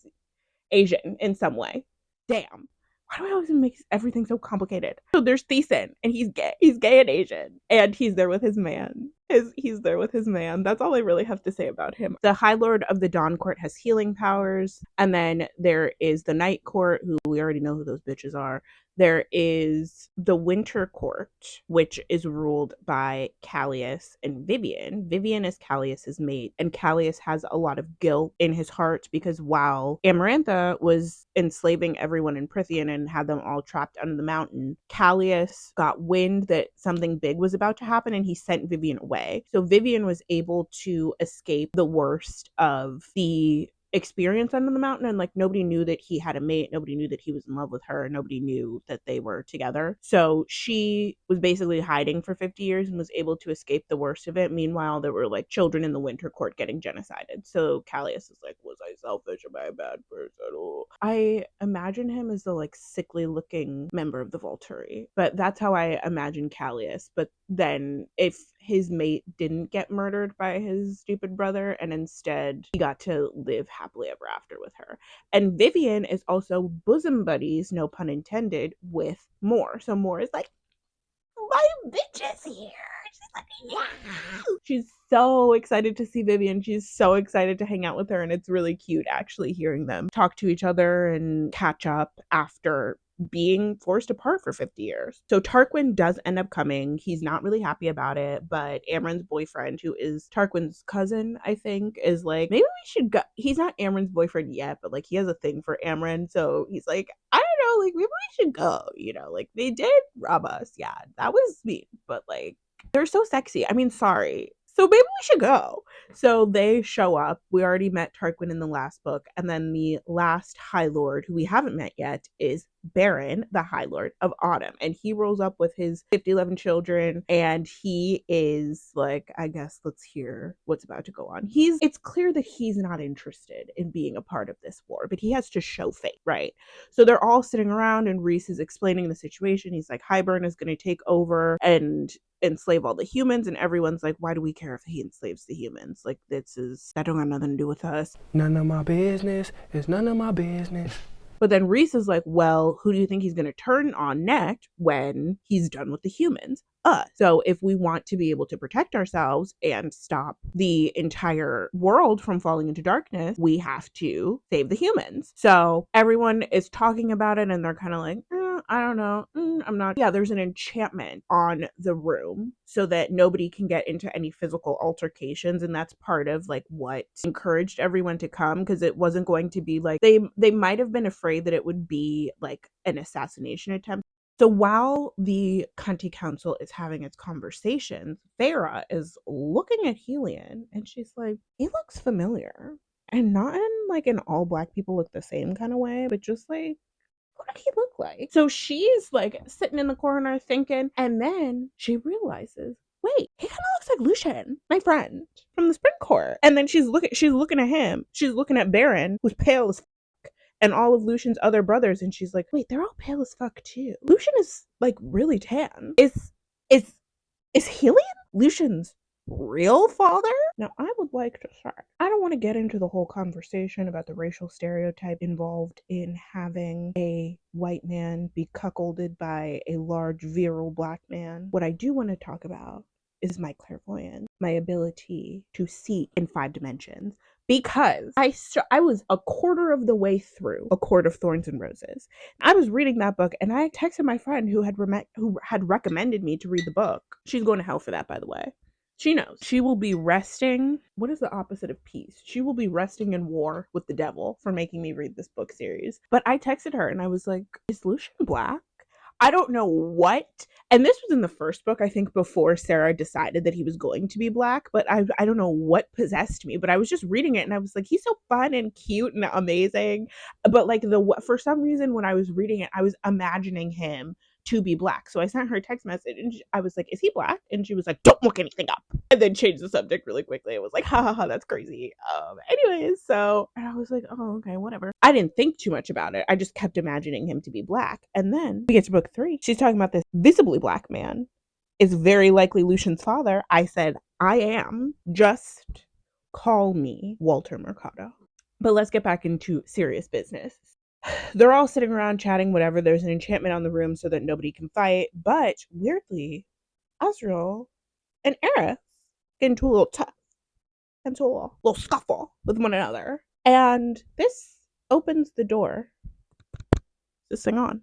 Asian in some way. Damn. Why do I always make everything so complicated? So there's Thiessen, and he's gay. He's gay and Asian, and he's there with his man. He's there with his man. That's all I really have to say about him. The High Lord of the Dawn Court has healing powers, and then there is the Night Court, who we already know who those bitches are. There is the Winter Court, which is ruled by Callias and Vivian. Vivian is Callias's mate, and Callias has a lot of guilt in his heart because while Amarantha was enslaving everyone in Prythian and had them all trapped under the mountain, Callias got wind that something big was about to happen, and he sent Vivian away. So Vivian was able to escape the worst of the experience under the mountain, and like nobody knew that he had a mate, nobody knew that he was in love with her, nobody knew that they were together. So she was basically hiding for 50 years and was able to escape the worst of it. Meanwhile, there were like children in the Winter Court getting genocided. So Callias is like, was I selfish? Am I a bad person? Oh. I imagine him as the like sickly looking member of the Volturi, but that's how I imagine Callias. But then if his mate didn't get murdered by his stupid brother and instead he got to live happily ever after with her. And Vivian is also bosom buddies, no pun intended, with Moore. So Moore is like, my bitch is here. She's like, yeah. She's so excited to see Vivian. She's so excited to hang out with her. And it's really cute actually hearing them talk to each other and catch up after being forced apart for 50 years. So Tarquin does end up coming. He's not really happy about it, but Amren's boyfriend, who is Tarquin's cousin, I think, is like, maybe we should go. He's not Amren's boyfriend yet, but like he has a thing for Amren. So he's like, I don't know, like maybe we should go, you know, like they did rob us. Yeah, that was mean, but like they're so sexy. I mean, sorry. So maybe we should go. So they show up. We already met Tarquin in the last book. And then the last High Lord, who we haven't met yet, is Baron, the High Lord of Autumn. And he rolls up with his 50-11 children. And he is like, I guess let's hear what's about to go on. It's clear that he's not interested in being a part of this war, but he has to show faith, right? So they're all sitting around and Rhys is explaining the situation. He's like, Hiburn is going to take over and enslave all the humans, and everyone's like, why do we care if he enslaves the humans? Like, that don't have nothing to do with us. None of my business. It's none of my business. But then Rhys is like, well, who do you think he's going to turn on next when he's done with the humans? Us. So if we want to be able to protect ourselves and stop the entire world from falling into darkness, we have to save the humans. So everyone is talking about it and they're kind of like, I don't know. I'm not. Yeah, there's an enchantment on the room so that nobody can get into any physical altercations. And that's part of like what encouraged everyone to come, because it wasn't going to be like, they might have been afraid that it would be like an assassination attempt. So while the Cunty Council is having its conversations, Feyre is looking at Helion and she's like, he looks familiar. And not in like an all black people look the same kind of way, but just like, what did he look like? So she's like sitting in the corner thinking, and then she realizes, wait, he kind of looks like Lucian, my friend from the Spring Court. And then she's looking at him. She's looking at Baron, who's pale as and all of Lucian's other brothers, and she's like, wait, they're all pale as fuck too. Lucian is like really tan. Is Helion Lucian's real father? Now I would like to start. I don't want to get into the whole conversation about the racial stereotype involved in having a white man be cuckolded by a large virile black man. What I do want to talk about is my clairvoyance, my ability to see in 5 dimensions. Because I was a quarter of the way through A Court of Thorns and Roses. I was reading that book and I texted my friend who had recommended me to read the book. She's going to hell for that, by the way. She knows. She will be resting. What is the opposite of peace? She will be resting in war with the devil for making me read this book series. But I texted her and I was like, is Lucian black? I don't know what. And this was in the first book, I think, before Sarah decided that he was going to be black. But I don't know what possessed me. But I was just reading it and I was like, he's so fun and cute and amazing. But like for some reason, when I was reading it, I was imagining him to be black. So I sent her a text message and I was like, is he black? And she was like, don't look anything up. And then changed the subject really quickly. It was like, ha ha ha, that's crazy. Anyways, so, and I was like, oh, okay, whatever. I didn't think too much about it. I just kept imagining him to be black. And then we get to book 3. She's talking about this visibly black man is very likely Lucian's father. I said, I am. Just call me Walter Mercado. But let's get back into serious business. They're all sitting around chatting, whatever. There's an enchantment on the room so that nobody can fight. But weirdly, Azriel and Eris get into a little tough, into a little scuffle with one another. And this opens the door, this thing on,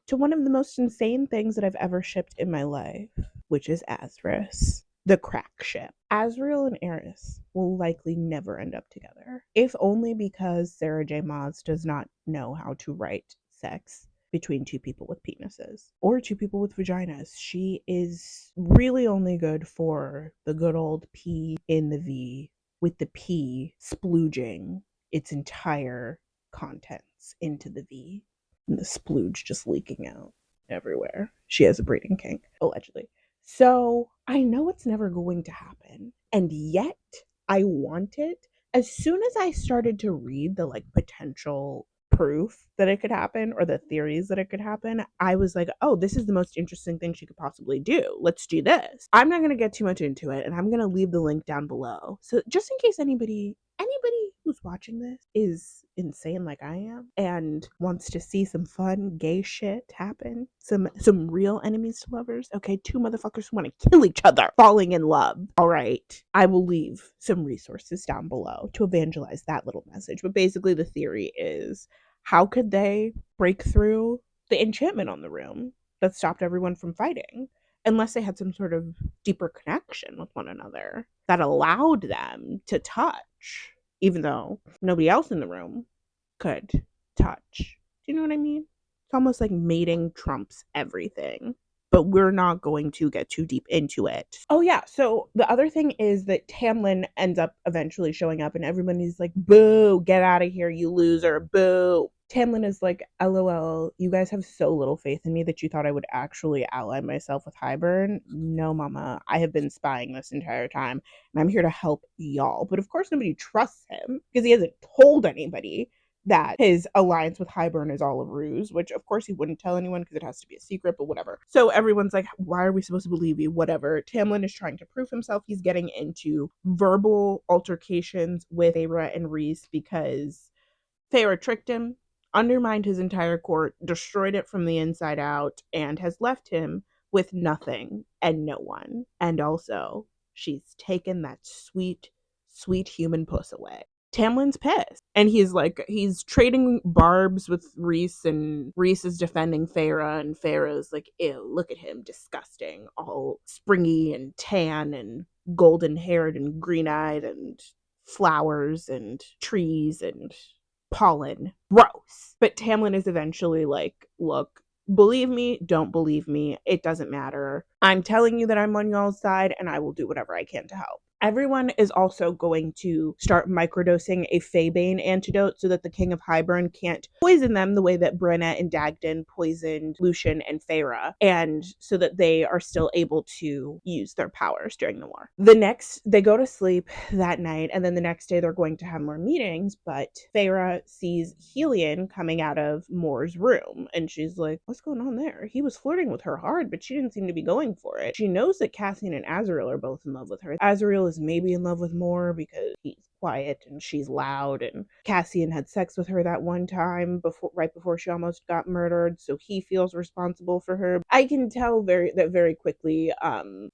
to one of the most insane things that I've ever shipped in my life, which is Azriel, the crack ship. Azriel and Eris will likely never end up together, if only because Sarah J. Maas does not know how to write sex between 2 people with penises or 2 people with vaginas. She is really only good for the good old P in the V, with the P splooging its entire contents into the V and the splooge just leaking out everywhere. She has a breeding kink, allegedly. So I know it's never going to happen, and yet I want it as soon as I started to read the like potential proof that it could happen or the theories that it could happen, I was like, oh, this is the most interesting thing she could possibly do. Let's do this. I'm not going to get too much into it, and I'm going to leave the link down below. So just in case anybody who's watching this is insane like I am and wants to see some fun gay shit happen, some real enemies to lovers, okay, two motherfuckers who want to kill each other falling in love, all right, I will leave some resources down below to evangelize that little message. But basically the theory is, how could they break through the enchantment on the room that stopped everyone from fighting unless they had some sort of deeper connection with one another that allowed them to touch, even though nobody else in the room could touch. Do you know what I mean? It's almost like mating trumps everything, but we're not going to get too deep into it. Oh yeah, so the other thing is that Tamlin ends up eventually showing up and everybody's like, boo, get out of here, you loser, boo. Tamlin is like, LOL, you guys have so little faith in me that you thought I would actually ally myself with Hiburn. No, mama, I have been spying this entire time, and I'm here to help y'all. But of course nobody trusts him because he hasn't told anybody that his alliance with Hiburn is all a ruse, which of course he wouldn't tell anyone because it has to be a secret, but whatever. So everyone's like, why are we supposed to believe you? Whatever. Tamlin is trying to prove himself. He's getting into verbal altercations with Feyre and Ruse because Feyre tricked him, undermined his entire court, destroyed it from the inside out, and has left him with nothing and no one. And also, she's taken that sweet, sweet human puss away. Tamlin's pissed. And he's trading barbs with Ruse, and Ruse is defending Feyre, and Feyre's like, ew, look at him, disgusting, all springy and tan and golden haired and green eyed and flowers and trees and pollen. Gross. But Tamlin is eventually like, look, believe me, don't believe me, it doesn't matter. I'm telling you that I'm on y'all's side, and I will do whatever I can to help. Everyone is also going to start microdosing a Feybane antidote so that the King of Hiburn can't poison them the way that Brenna and Dagden poisoned Lucian and Feyre, and so that they are still able to use their powers during the war. They go to sleep that night, and then the next day they're going to have more meetings, but Feyre sees Helion coming out of Moore's room, and she's like, what's going on there? He was flirting with her hard, but she didn't seem to be going for it. She knows that Cassian and Azriel are both in love with her. Azriel is maybe in love with Moore because he's quiet and she's loud, and Cassian had sex with her that one time right before she almost got murdered, so he feels responsible for her. I can tell very quickly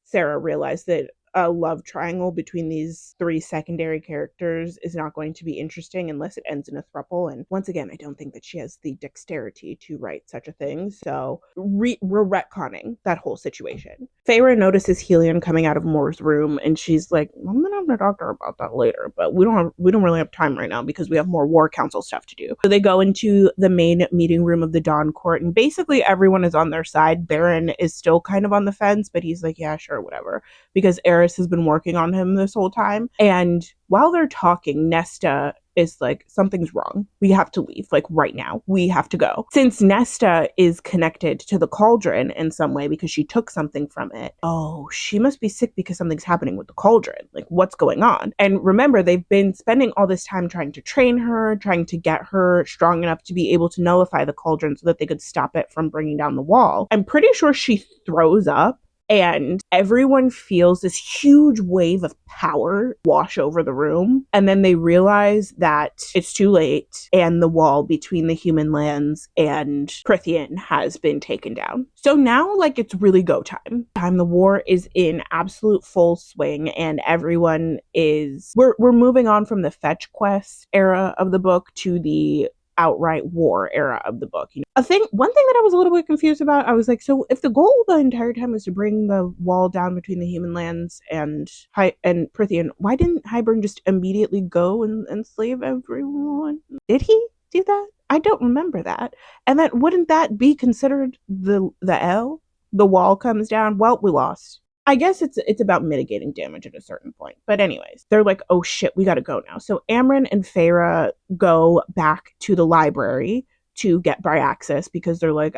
Sarah realized that a love triangle between these three secondary characters is not going to be interesting unless it ends in a throuple. And once again, I don't think that she has the dexterity to write such a thing. So we're retconning that whole situation. Feyre notices Helion coming out of Moore's room, and she's like, I'm gonna have to talk to her about that later, but we don't really have time right now because we have more war council stuff to do. So they go into the main meeting room of the Dawn Court, and basically everyone is on their side. Baron is still kind of on the fence, but he's like, yeah, sure, whatever, because Eris has been working on him this whole time. And while they're talking, Nesta is like, something's wrong. We have to leave, like right now. We have to go. Since Nesta is connected to the cauldron in some way because she took something from it, oh, she must be sick because something's happening with the cauldron. Like, what's going on? And remember, they've been spending all this time trying to train her, trying to get her strong enough to be able to nullify the cauldron so that they could stop it from bringing down the wall. I'm pretty sure she throws up, and everyone feels this huge wave of power wash over the room. And then they realize that it's too late, and the wall between the human lands and Prythian has been taken down. So now, like, it's really go time. The war is in absolute full swing, and everyone is... We're moving on from the fetch quest era of the book to the outright war era of the book. You know, one thing that I was a little bit confused about, I was like, so if the goal the entire time was to bring the wall down between the human lands and Prythian, why didn't Hiburn just immediately go and enslave everyone? Did he do that? I don't remember that. And then wouldn't that be considered the L? The wall comes down. Well, we lost. I guess it's about mitigating damage at a certain point. But anyways, they're like, oh shit, we gotta go now. So Amren and Feyre go back to the library to get Bryaxis because they're like,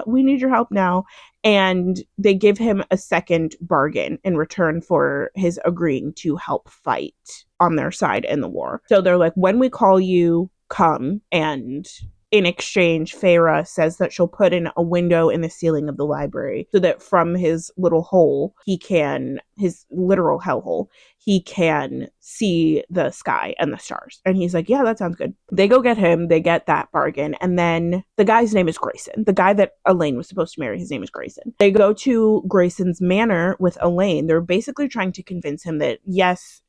we need your help now. And they give him a second bargain in return for his agreeing to help fight on their side in the war. So they're like, when we call you, come. And in exchange, Feyre says that she'll put in a window in the ceiling of the library so that from his little hole, his literal hellhole, he can see the sky and the stars. And he's like, yeah, that sounds good. They go get him. They get that bargain. And then the guy's name is Grayson. The guy that Elaine was supposed to marry, his name is Grayson. They go to Grayson's manor with Elaine. They're basically trying to convince him that, yes,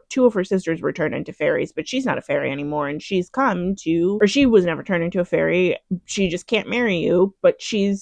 two of her sisters were turned into fairies, but she's not a fairy anymore, and she was never turned into a fairy. She just can't marry you, but she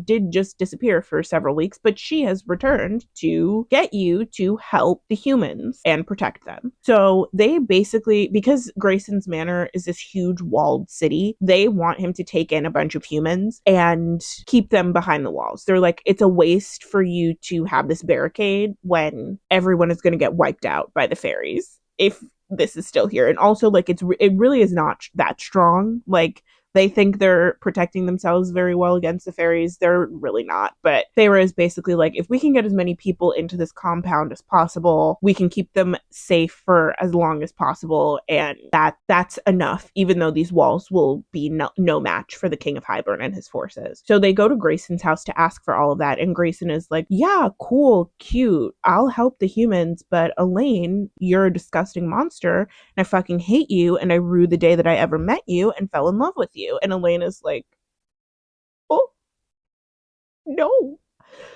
did just disappear for several weeks, but she has returned to get you to help the humans and protect them. So they basically, because Grayson's manor is this huge walled city, they want him to take in a bunch of humans and keep them behind the walls. They're like, it's a waste for you to have this barricade when everyone is going to get wiped out by the fairies if this is still here. And also, like, it really is not that strong. Like, they think they're protecting themselves very well against the fairies. They're really not. But Feyre is basically like, if we can get as many people into this compound as possible, we can keep them safe for as long as possible. And that's enough, even though these walls will be no match for the King of Hiburn and his forces. So they go to Grayson's house to ask for all of that. And Grayson is like, yeah, cool, cute. I'll help the humans. But Elaine, you're a disgusting monster. And I fucking hate you. And I rue the day that I ever met you and fell in love with you. And Elaine is like, oh, no.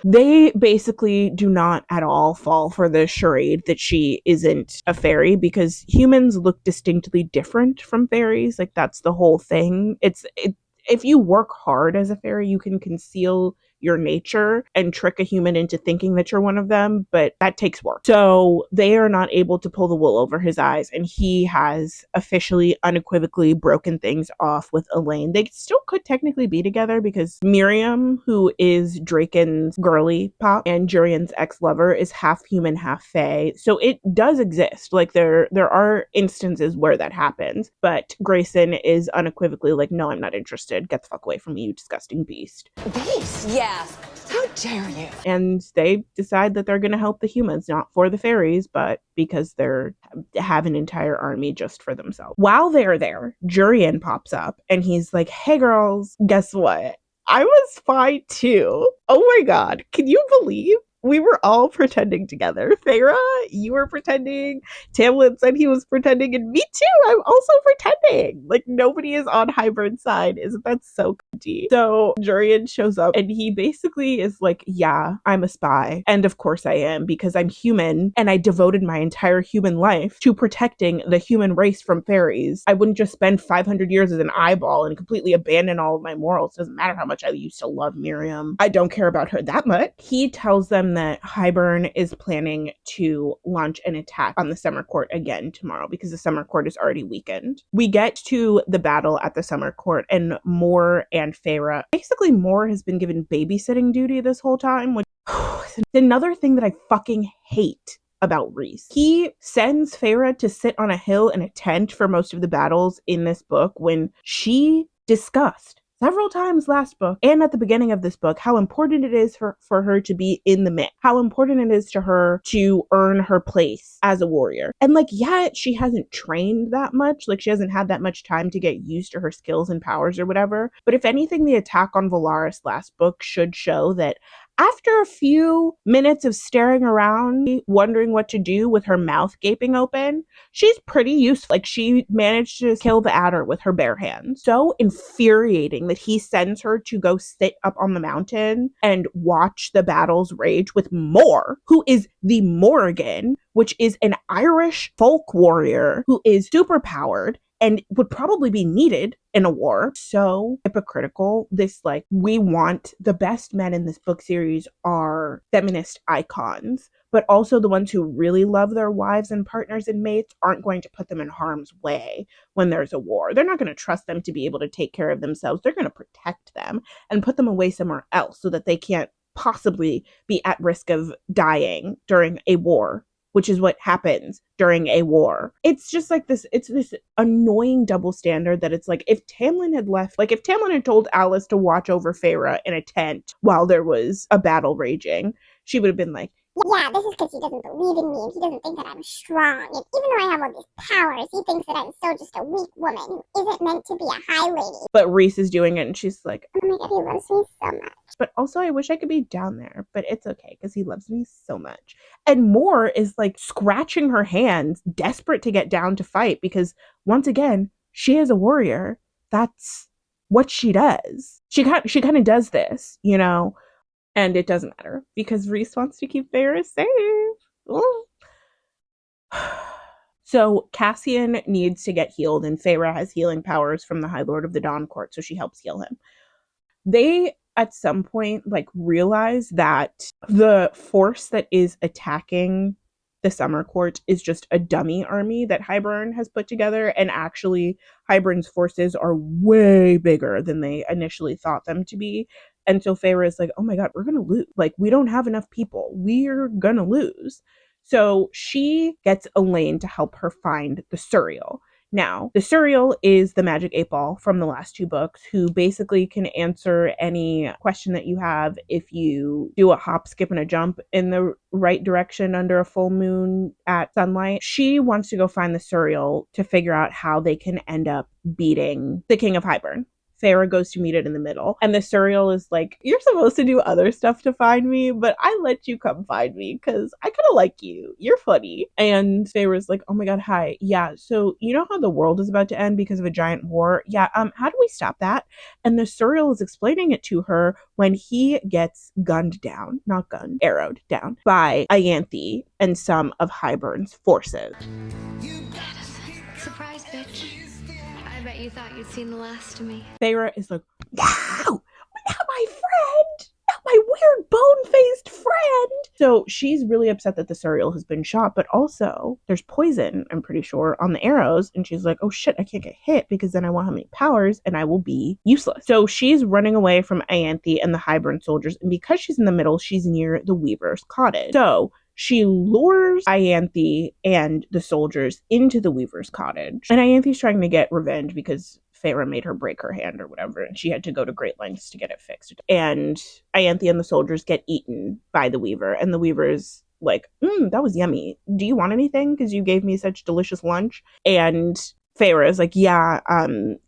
They basically do not at all fall for the charade that she isn't a fairy, because humans look distinctly different from fairies. Like, that's the whole thing. If you work hard as a fairy, you can conceal your nature and trick a human into thinking that you're one of them, but that takes work. So they are not able to pull the wool over his eyes, and he has officially, unequivocally broken things off with Elaine. They still could technically be together because Miriam, who is Draken's girly pop and Jurian's ex-lover, is half human, half fae. So it does exist. Like, there are instances where that happens, but Grayson is unequivocally like, no, I'm not interested. Get the fuck away from me, you disgusting beast. Beast? Yeah. How dare you? And they decide that they're going to help the humans, not for the fairies, but because they have an entire army just for themselves. While they're there, Jurian pops up and he's like, hey girls, guess what? I was fine too. Oh my god, can you believe? We were all pretending together. Feyre, you were pretending. Tamlin said he was pretending, and me too. I'm also pretending. Like, nobody is on Hyburn's side. Isn't that so cunty? So Jurian shows up, and he basically is like, yeah, I'm a spy. And of course I am, because I'm human, and I devoted my entire human life to protecting the human race from fairies. I wouldn't just spend 500 years as an eyeball and completely abandon all of my morals. Doesn't matter how much I used to love Miriam. I don't care about her that much. He tells them that Hiburn is planning to launch an attack on the summer court again tomorrow because the summer court is already weakened. We get to the battle at the summer court, and Moore and Feyre, basically Moore has been given babysitting duty this whole time, which is another thing that I fucking hate about Rhys. He sends Feyre to sit on a hill in a tent for most of the battles in this book when she discussed several times last book and at the beginning of this book how important it is for her to be in the mix, how important it is to her to earn her place as a warrior. And like, yeah, she hasn't trained that much, like she hasn't had that much time to get used to her skills and powers or whatever, but if anything, the attack on Velaris last book should show that after a few minutes of staring around, wondering what to do with her mouth gaping open, she's pretty useful. Like, she managed to kill the adder with her bare hands. So infuriating that he sends her to go sit up on the mountain and watch the battles rage with Moore, who is the Morrigan, which is an Irish folk warrior who is super powered and would probably be needed in a war. So hypocritical. This, like, we want the best men in this book series are feminist icons, but also the ones who really love their wives and partners and mates aren't going to put them in harm's way when there's a war. They're not going to trust them to be able to take care of themselves. They're going to protect them and put them away somewhere else so that they can't possibly be at risk of dying during a war which is what happens during a war. It's just like this, it's this annoying double standard that it's like, if Tamlin had left, like if Tamlin had told Alice to watch over Feyre in a tent while there was a battle raging, she would have been like, yeah, this is because he doesn't believe in me, and he doesn't think that I'm strong. And even though I have all these powers, he thinks that I'm still just a weak woman who isn't meant to be a high lady. but Rhys is doing it, and she's like, oh my god, he loves me so much. But also, I wish I could be down there, but it's okay because he loves me so much. And Moore is like scratching her hands, desperate to get down to fight because, once again, she is a warrior. That's what she does. She kind of does this, you know? And it doesn't matter because Rhys wants to keep Feyre safe. So Cassian needs to get healed, and Feyre has healing powers from the High Lord of the Dawn Court, so she helps heal him. They, at some point, like, realize that the force that is attacking the Summer Court is just a dummy army that Hiburn has put together, and actually Hyburn's forces are way bigger than they initially thought them to be. And so Feyre is like, oh my god, we're gonna lose. Like, we don't have enough people. We're gonna lose. So she gets Elaine to help her find the Suriel. Now, the Suriel is the magic 8-ball from the last 2 books who basically can answer any question that you have if you do a hop, skip, and a jump in the right direction under a full moon at sunlight. She wants to go find the Suriel to figure out how they can end up beating the King of Hiburn. Feyre goes to meet it in the middle. And the Suriel is like, you're supposed to do other stuff to find me, but I let you come find me because I kind of like you. You're funny. And Feyre's like, oh my god, hi. Yeah, so you know how the world is about to end because of a giant war? Yeah, how do we stop that? And the Suriel is explaining it to her when he gets gunned down, not gunned, arrowed down by Ianthe and some of Hyburn's forces. Surprise, bitch. I bet you thought you'd seen the last of me. Feyre is like, no, not my friend, not my weird bone-faced friend. So she's really upset that the Suriel has been shot, but also there's poison, I'm pretty sure, on the arrows. And she's like, oh shit, I can't get hit because then I won't have any powers and I will be useless. So she's running away from Ianthe and the Hiburn soldiers. And because she's in the middle, she's near the Weaver's cottage. So she lures Ianthe and the soldiers into the Weaver's cottage. And Ianthe's trying to get revenge because Feyre made her break her hand or whatever, and she had to go to great lengths to get it fixed. And Ianthe and the soldiers get eaten by the Weaver, and the Weaver's like, that was yummy. Do you want anything? Because you gave me such delicious lunch. And Feyre is like, yeah,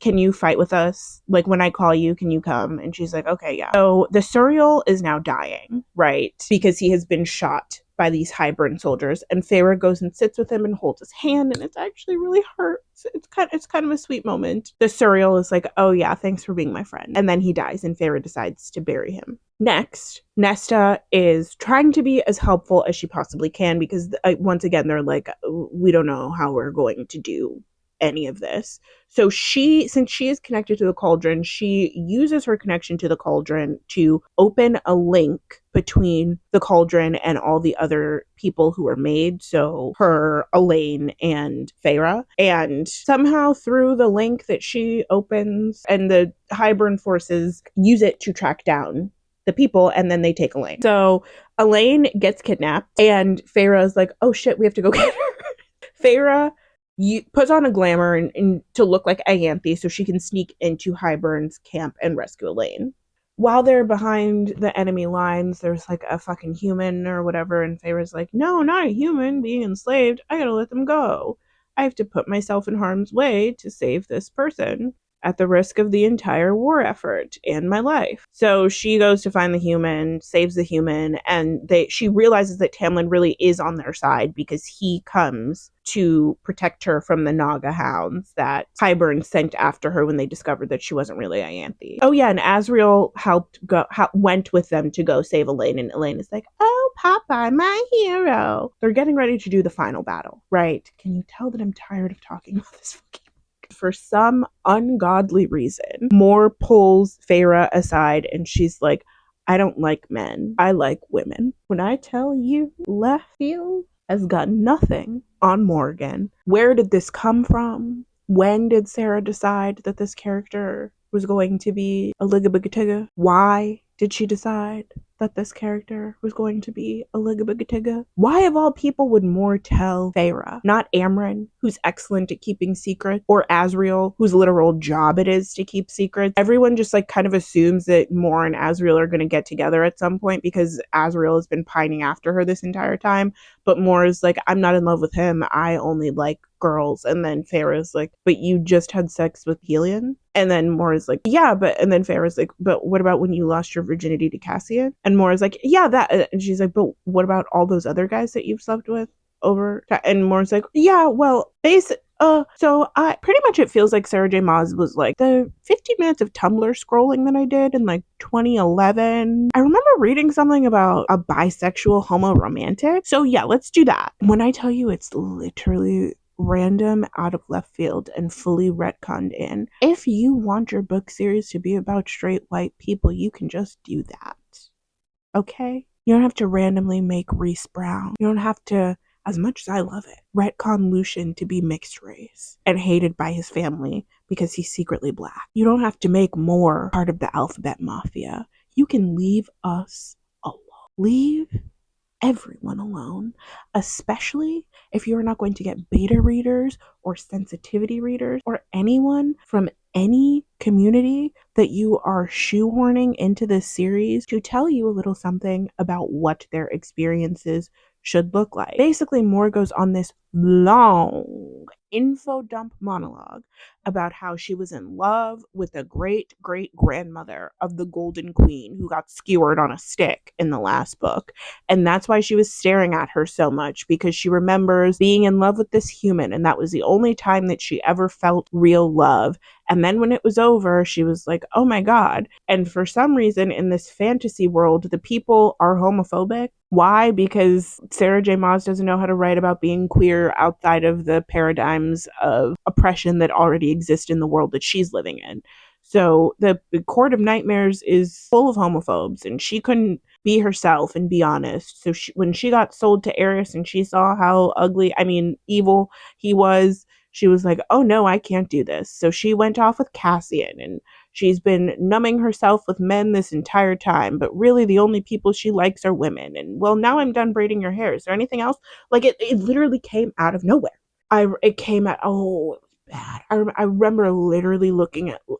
can you fight with us? Like, when I call you, can you come? And she's like, okay, yeah. So the Suriel is now dying, right? Because he has been shot by these Hiburn soldiers, and Feyre goes and sits with him and holds his hand, and it's actually really hurts. It's kind of a sweet moment. The Suriel is like, oh yeah, thanks for being my friend. And then he dies, and Feyre decides to bury him. Next, Nesta is trying to be as helpful as she possibly can because, once again, they're like, we don't know how we're going to do any of this. So since she is connected to the cauldron, she uses her connection to the cauldron to open a link between the cauldron and all the other people who are made. So her, Elaine, and Feyre. And somehow through the link that she opens, and the Hiburn forces use it to track down the people, and then they take Elaine. So Elaine gets kidnapped, and Feyre is like, oh shit, we have to go get her. Feyre puts on a glamour and to look like Ianthe so she can sneak into Hyburn's camp and rescue Elaine. While they're behind the enemy lines, there's like a fucking human or whatever, and Feyre's like, no, not a human being enslaved. I gotta let them go. I have to put myself in harm's way to save this person at the risk of the entire war effort and my life. So she goes to find the human, saves the human, and she realizes that Tamlin really is on their side because he comes to protect her from the Naga hounds that Hiburn sent after her when they discovered that she wasn't really Ianthe. Oh yeah, and Azriel went with them to go save Elaine, and Elaine is like, oh, Popeye, my hero. They're getting ready to do the final battle, right? Can you tell that I'm tired of talking about this fucking For some ungodly reason, Moore pulls Feyre aside and she's like, I don't like men. I like women. When I tell you, left field has got nothing on Morgan. Where did this come from? When did Sarah decide that this character was going to be a ligabigatiga? Why did she decide? that this character was going to be a ligabigatiga? Why of all people would Mor tell Feyre? Not Amren, who's excellent at keeping secrets, or Azriel, whose literal job it is to keep secrets. Everyone just like kind of assumes that Mor and Azriel are going to get together at some point because Azriel has been pining after her this entire time. But Mor is like, I'm not in love with him. I only like girls. And then Feyre's like, but you just had sex with Helion? And then Mor is like, yeah, and then Feyre's like, but what about when you lost your virginity to Cassian? And Mor is like, yeah, that. And she's like, but what about all those other guys that you've slept with over? And Mor's like, yeah, well, so I pretty much, it feels like Sarah J. Maas was like the 15 minutes of Tumblr scrolling that I did in like 2011. I remember reading something about a bisexual homo romantic. So yeah, let's do that. When I tell you it's literally random, out of left field, and fully retconned in. If you want your book series to be about straight white people, you can just do that. Okay? You don't have to randomly make Reese Brown. You don't have to, as much as I love it, retcon Lucian to be mixed race and hated by his family because he's secretly black. You don't have to make Mor part of the alphabet mafia. You can leave us alone. Leave everyone alone, especially if you're not going to get beta readers or sensitivity readers or anyone from any community that you are shoehorning into this series to tell you a little something about what their experiences should look like. Basically, Mor goes on this long info dump monologue about how she was in love with the great-great-grandmother of the Golden Queen who got skewered on a stick in the last book. And that's why she was staring at her so much, because she remembers being in love with this human, and that was the only time that she ever felt real love. And then when it was over, she was like, oh my God. And for some reason in this fantasy world, the people are homophobic. Why? Because Sarah J. Maas doesn't know how to write about being queer outside of the paradigms of oppression that already exist in the world that she's living in. So the Court of Nightmares is full of homophobes, and she couldn't be herself and be honest. So when she got sold to Eris and she saw how evil he was, she was like, oh no, I can't do this. So she went off with Cassian, and she's been numbing herself with men this entire time, but really the only people she likes are women. And well, now I'm done braiding your hair. Is there anything else? Like it literally came out of nowhere. It came out, oh, it was bad. I remember literally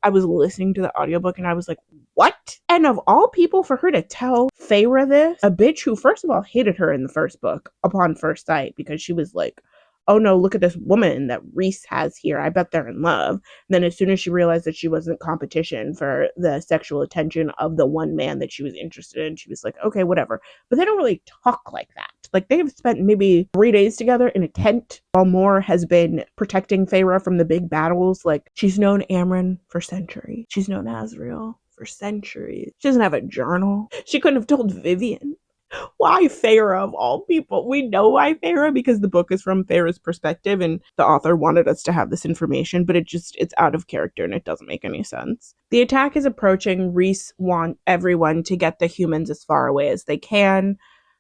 I was listening to the audiobook and I was like, what? And of all people, for her to tell Feyre this, a bitch who first of all hated her in the first book upon first sight, because she was like, oh no, look at this woman that Reese has here. I bet they're in love. And then as soon as she realized that she wasn't competition for the sexual attention of the one man that she was interested in, she was like, okay, whatever. But they don't really talk like that. Like, they've spent maybe 3 days together in a tent while Mor has been protecting Feyre from the big battles. Like, she's known Amren for centuries. She's known Azriel for centuries. She doesn't have a journal. She couldn't have told Vivian. Why Feyre of all people? We know why Feyre, because the book is from Feyre's perspective and the author wanted us to have this information, but it's out of character and it doesn't make any sense. The attack is approaching. Reese wants everyone to get the humans as far away as they can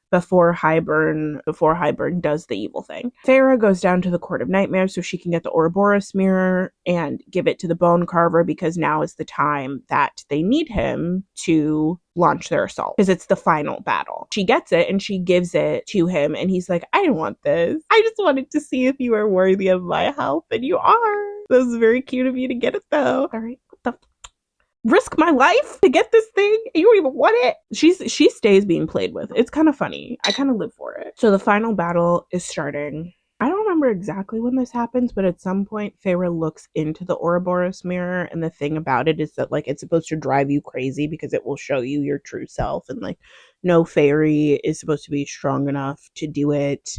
before Hiburn does the evil thing. Feyre goes down to the Court of Nightmares so she can get the Ouroboros mirror and give it to the bone carver, because now is the time that they need him to launch their assault, because it's the final battle. She gets it and she gives it to him, and he's like, I didn't want this. I just wanted to see if you are worthy of my help, and you are. That was very cute of you to get it, though. All right, what the risk my life to get this thing? You don't even want it? She stays being played with. It's kind of funny. I kind of live for it. So the final battle is starting. I don't remember exactly when this happens, but at some point Feyre looks into the Ouroboros mirror, and the thing about it is that like it's supposed to drive you crazy because it will show you your true self, and like no fairy is supposed to be strong enough to do it.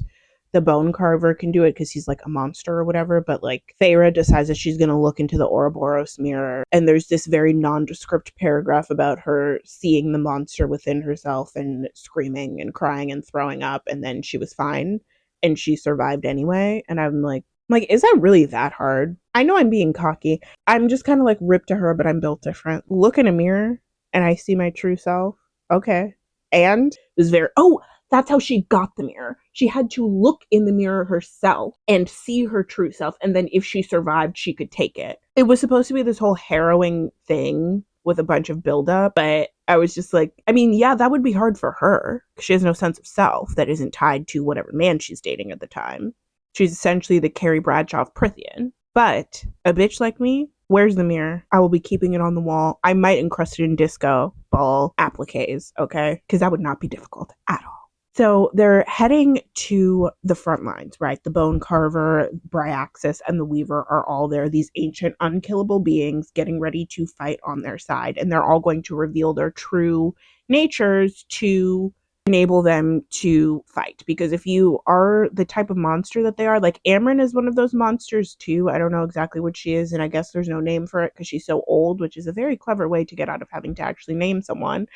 The bone carver can do it because he's like a monster or whatever, but like Feyre decides that she's going to look into the Ouroboros mirror, and there's this very nondescript paragraph about her seeing the monster within herself and screaming and crying and throwing up, and then she was fine and she survived anyway. And I'm like, is that really that hard? I know I'm being cocky. I'm just kind of like ripped to her, but I'm built different. Look in a mirror and I see my true self. Okay. And it was that's how she got the mirror. She had to look in the mirror herself and see her true self. And then if she survived, she could take it. It was supposed to be this whole harrowing thing with a bunch of buildup, but I was just like, I mean, yeah, that would be hard for her because she has no sense of self that isn't tied to whatever man she's dating at the time. She's essentially the Carrie Bradshaw of Prithian. But a bitch like me, where's the mirror? I will be keeping it on the wall. I might encrust it in disco ball appliques, okay? Because that would not be difficult at all. So they're heading to the front lines, right? The bone carver, Bryaxis, and the weaver are all there. These ancient, unkillable beings getting ready to fight on their side. And they're all going to reveal their true natures to enable them to fight. Because if you are the type of monster that they are, like Amryn is one of those monsters too. I don't know exactly what she is, and I guess there's no name for it because she's so old, which is a very clever way to get out of having to actually name someone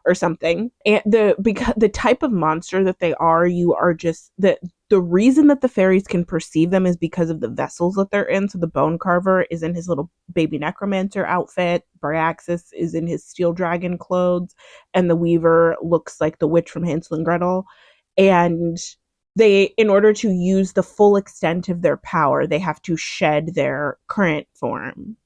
or something. And the type of monster that they are, you are just the reason that the fairies can perceive them is because of the vessels that they're in. So the bone carver is in his little baby necromancer outfit. Bryaxis is in his steel dragon clothes. And the weaver looks like the witch from Hansel and Gretel. And they, in order to use the full extent of their power, they have to shed their current form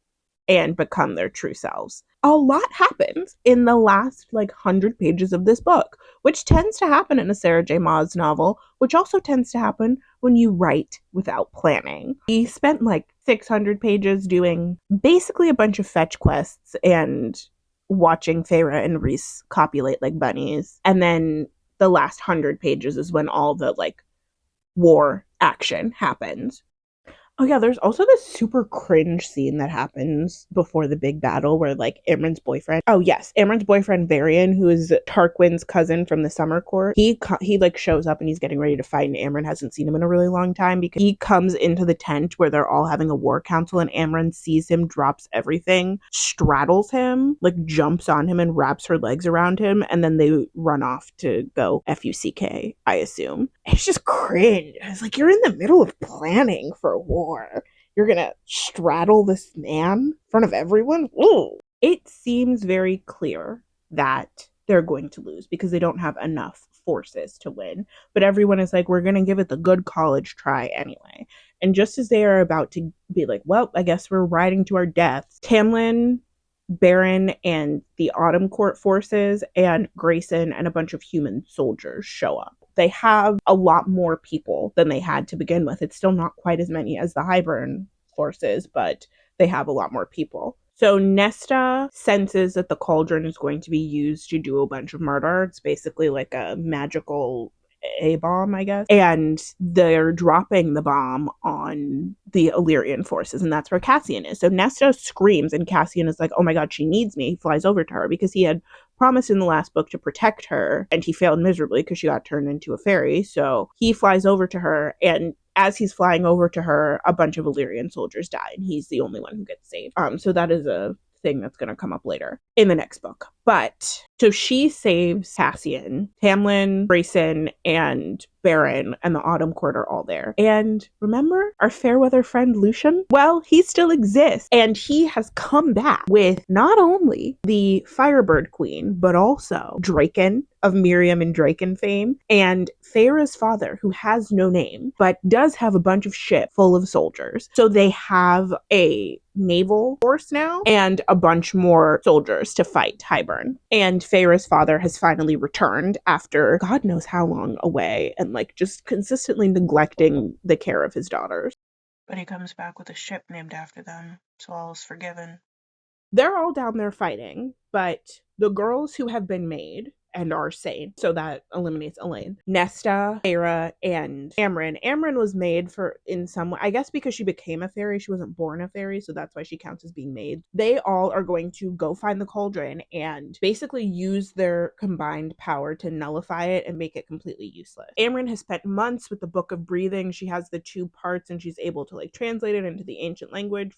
and become their true selves. A lot happens in the last 100 pages of this book, which tends to happen in a Sarah J. Maas novel, which also tends to happen when you write without planning. We spent 600 pages doing basically a bunch of fetch quests and watching Feyre and Rhys copulate like bunnies. And then the last 100 pages is when all the war action happens. Oh yeah, there's also this super cringe scene that happens before the big battle where Amryn's boyfriend, Amryn's boyfriend Varian, who is Tarquin's cousin from the summer court, he shows up and he's getting ready to fight, and Amryn hasn't seen him in a really long time because he comes into the tent where they're all having a war council, and Amryn sees him, drops everything, straddles him, jumps on him and wraps her legs around him, and then they run off to go FUCK, I assume. It's just cringe. It's you're in the middle of planning for a war. You're gonna straddle this man in front of everyone? Ooh. It seems very clear that they're going to lose because they don't have enough forces to win. But everyone is we're gonna give it the good college try anyway. And just as they are about to be well, I guess we're riding to our deaths, Tamlin, Baron, and the Autumn Court forces, and Grayson and a bunch of human soldiers show up. They have a lot more people than they had to begin with. It's still not quite as many as the Hiburn forces, but they have a lot more people. So Nesta senses that the cauldron is going to be used to do a bunch of murder. It's basically a magical A-bomb, I guess. And they're dropping the bomb on the Illyrian forces, and that's where Cassian is. So Nesta screams, and Cassian is oh my god, she needs me. He flies over to her because he had promised in the last book to protect her, and he failed miserably because she got turned into a fairy. So he flies over to her, and as he's flying over to her, a bunch of Illyrian soldiers die, and he's the only one who gets saved. So that is a thing that's going to come up later in the next book. But so she saves Cassian, Tamlin, Grayson, and Baron, and the Autumn Court are all there. And remember our fairweather friend Lucian? Well, he still exists, and he has come back with not only the Firebird Queen, but also Draken of Miriam and Draken fame, and Feyre's father, who has no name, but does have a bunch of ship full of soldiers. So they have a naval force now, and a bunch more soldiers to fight Hiburn. And Feyre's father has finally returned after God knows how long away, and just consistently neglecting the care of his daughters. But he comes back with a ship named after them, so all is forgiven. They're all down there fighting, but the girls who have been made and are sane, so that eliminates Elaine, Nesta, Feyre, and Amryn. Amryn was made in some way, I guess because she became a fairy. She wasn't born a fairy, so that's why she counts as being made. They all are going to go find the cauldron and basically use their combined power to nullify it and make it completely useless. Amryn has spent months with the Book of Breathing. She has the 2 parts, and she's able to translate it into the ancient language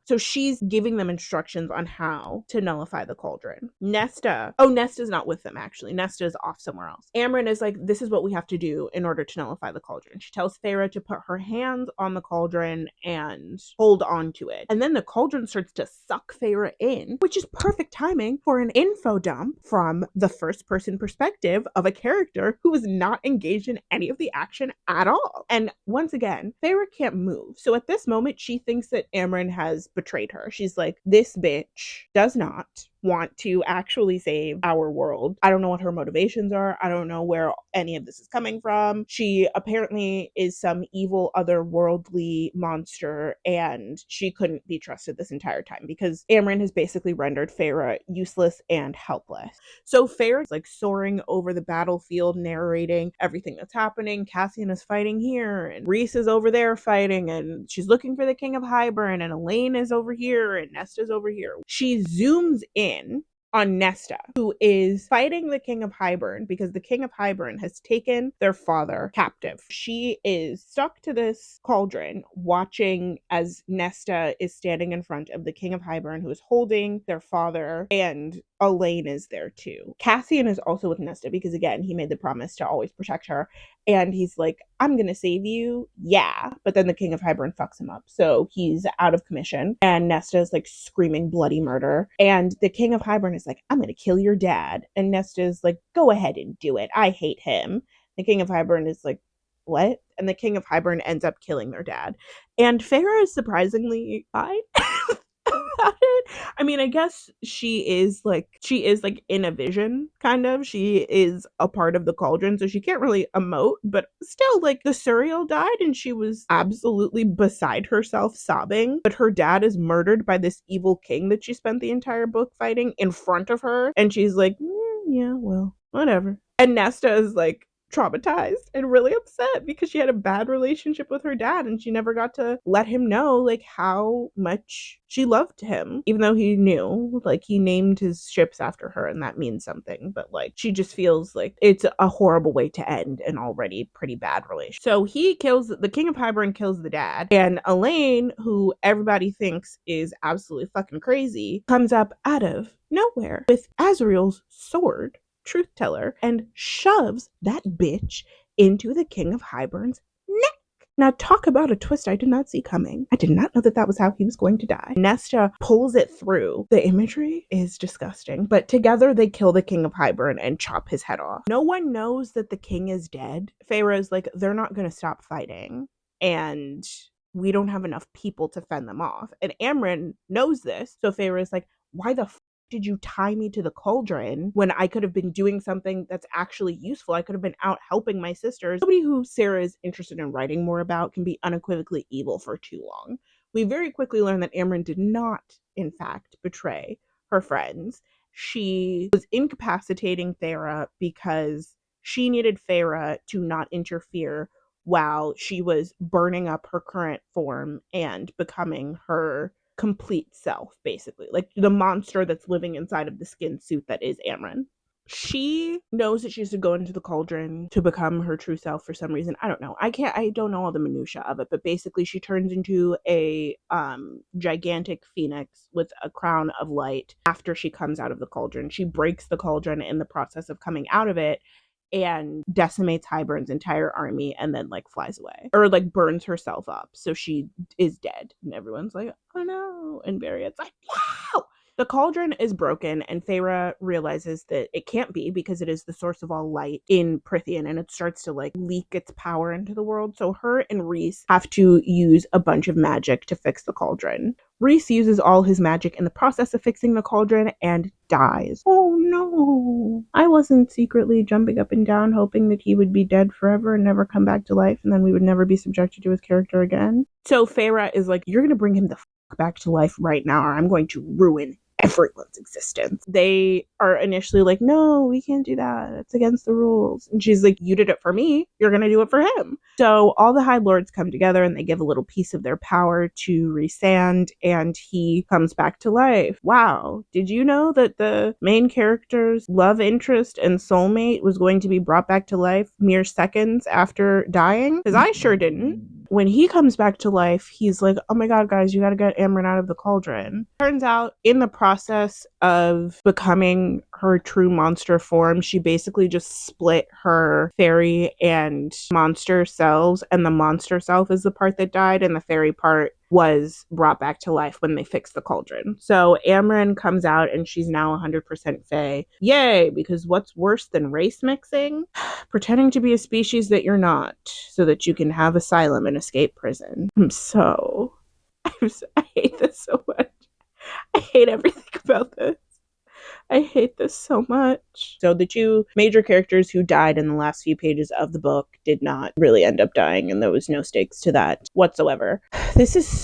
so she's giving them instructions on how to nullify the cauldron. Nesta's not with them, actually. Nesta is off somewhere else. Amryn is this is what we have to do in order to nullify the cauldron. She tells Feyre to put her hands on the cauldron and hold on to it. And then the cauldron starts to suck Feyre in, which is perfect timing for an info dump from the first person perspective of a character who is not engaged in any of the action at all. And once again, Feyre can't move. So at this moment, she thinks that Amryn has betrayed her. She's this bitch does not want to actually save our world. I don't know what her motivations are. I don't know where any of this is coming from. She apparently is some evil otherworldly monster, and she couldn't be trusted this entire time because Amren has basically rendered Feyre useless and helpless. So Feyre is like soaring over the battlefield, narrating everything that's happening. Cassian is fighting here, and Rhys is over there fighting, and she's looking for the King of Hiburn, and Elaine is over here, and Nesta's over here. She zooms in on Nesta, who is fighting the King of Hiburn because the King of Hiburn has taken their father captive. She is stuck to this cauldron watching as Nesta is standing in front of the King of Hiburn, who is holding their father, and Elaine is there too. Cassian is also with Nesta because, again, he made the promise to always protect her. And he's like, I'm going to save you. Yeah. But then the King of Hiburn fucks him up. So he's out of commission. And Nesta is like screaming bloody murder. And the King of Hiburn is like, I'm going to kill your dad. And Nesta is like, go ahead and do it. I hate him. The King of Hiburn is like, what? And the King of Hiburn ends up killing their dad. And Feyre is surprisingly fine. About it. I mean, I guess she is like in a vision, kind of. She is a part of the cauldron, so she can't really emote, but still, like, the Suriel died and she was absolutely beside herself sobbing, but her dad is murdered by this evil king that she spent the entire book fighting in front of her, and she's like, yeah, well, whatever. And Nesta is like traumatized and really upset because she had a bad relationship with her dad and she never got to let him know like how much she loved him, even though he knew, like, he named his ships after her and that means something, but like she just feels like it's a horrible way to end an already pretty bad relationship. So the King of Hiburn kills the dad, and Elaine, who everybody thinks is absolutely fucking crazy, comes up out of nowhere with Azriel's sword, Truth Teller, and shoves that bitch into the King of Hiburn's neck. Now, talk about a twist I did not see coming. I did not know that was how he was going to die. Nesta pulls it through. The imagery is disgusting, but together they kill the King of Hiburn and chop his head off. No one knows that the king is dead. Feyre is like, they're not going to stop fighting, and we don't have enough people to fend them off. And Amren knows this, so Feyre is like, why the did you tie me to the cauldron when I could have been doing something that's actually useful? I could have been out helping my sisters. Somebody who Sarah is interested in writing more about can be unequivocally evil for too long. We very quickly learn that Amren did not, in fact, betray her friends. She was incapacitating Feyre because she needed Feyre to not interfere while she was burning up her current form and becoming her complete self, basically, like the monster that's living inside of the skin suit that is Amren. She knows that she has to go into the cauldron to become her true self for some reason. I don't know. I don't know all the minutia of it, but basically she turns into a gigantic phoenix with a crown of light after she comes out of the cauldron. She breaks the cauldron in the process of coming out of it and decimates Hiburn's entire army and then like flies away or like burns herself up. So she is dead and everyone's like, oh no. And Barriet's like, no! The cauldron is broken and Feyre realizes that it can't be because it is the source of all light in Prythian and it starts to like leak its power into the world. So her and Rhys have to use a bunch of magic to fix the cauldron. Rhys uses all his magic in the process of fixing the cauldron and dies. Oh no. I wasn't secretly jumping up and down hoping that he would be dead forever and never come back to life and then we would never be subjected to his character again. So Feyre is like, you're going to bring him the back to life right now or I'm going to ruin everyone's existence. They are initially like, no, we can't do that. It's against the rules. And she's like, you did it for me. You're going to do it for him. So all the High Lords come together and they give a little piece of their power to Rhysand and he comes back to life. Wow. Did you know that the main character's love interest and soulmate was going to be brought back to life mere seconds after dying? Because I sure didn't. When he comes back to life, he's like, oh my god, guys, you gotta get Amren out of the cauldron. Turns out, in the process of becoming her true monster form, she basically just split her fairy and monster selves, and the monster self is the part that died, and the fairy part was brought back to life when they fixed the cauldron. So Amren comes out and she's now 100% Fae. Yay, because what's worse than race mixing? Pretending to be a species that you're not, so that you can have asylum and escape prison. I hate this so much. I hate everything about this. I hate this so much. So the two major characters who died in the last few pages of the book did not really end up dying, and there was no stakes to that whatsoever. This series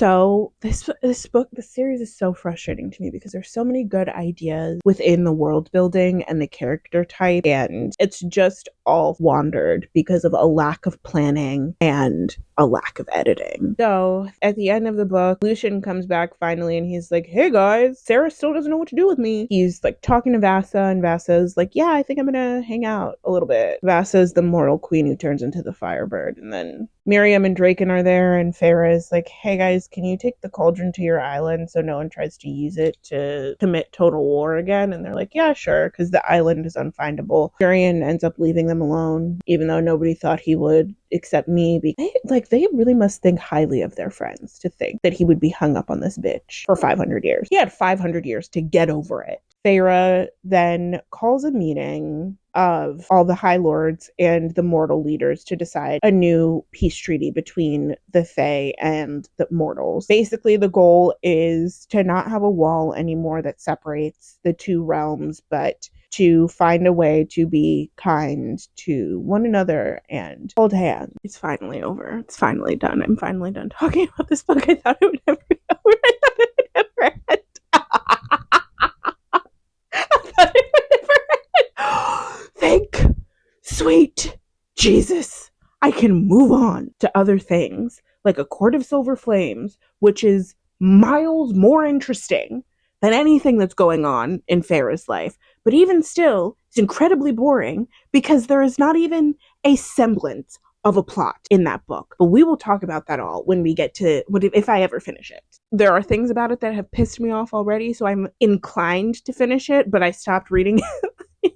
is so frustrating to me because there's so many good ideas within the world building and the character type, and it's just all wandered because of a lack of planning and a lack of editing. So at the end of the book, Lucian comes back finally and he's like, hey guys, Sarah still doesn't know what to do with me. He's like talking to Vasa, and Vasa's like, yeah, I think I'm gonna hang out a little bit. Vasa's the mortal queen who turns into the Firebird. And then Miriam and Draken are there, and Feyre is like, hey guys, can you take the cauldron to your island so no one tries to use it to commit total war again? And they're like, yeah, sure, because the island is unfindable. Jurian ends up leaving them alone, even though nobody thought he would, except me. They really must think highly of their friends to think that he would be hung up on this bitch for 500 years. He had 500 years to get over it. Feyre then calls a meeting of all the High Lords and the mortal leaders to decide a new peace treaty between the Fae and the mortals. Basically, the goal is to not have a wall anymore that separates the two realms, but to find a way to be kind to one another and hold hands. It's finally over. It's finally done. I'm finally done talking about this book. I thought it would never be over. I thought it would never end. Thank sweet Jesus, I can move on to other things like A Court of Silver Flames, which is miles more interesting than anything that's going on in Feyre's life. But even still, it's incredibly boring because there is not even a semblance of a plot in that book. But we will talk about that all when we get to, if I ever finish it. There are things about it that have pissed me off already, so I'm inclined to finish it, but I stopped reading it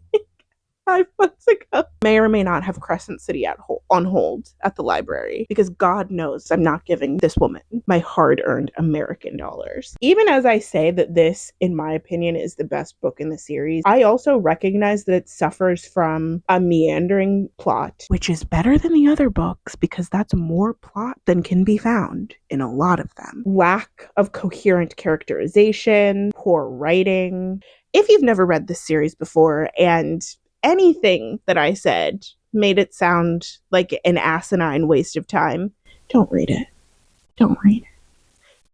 5 months ago. May or may not have Crescent City on hold at the library, because God knows I'm not giving this woman my hard-earned American dollars. Even as I say that this, in my opinion, is the best book in the series, I also recognize that it suffers from a meandering plot, which is better than the other books because that's more plot than can be found in a lot of them. Lack of coherent characterization, poor writing. If you've never read this series before and anything that I said made it sound like an asinine waste of time, don't read it. Don't read it.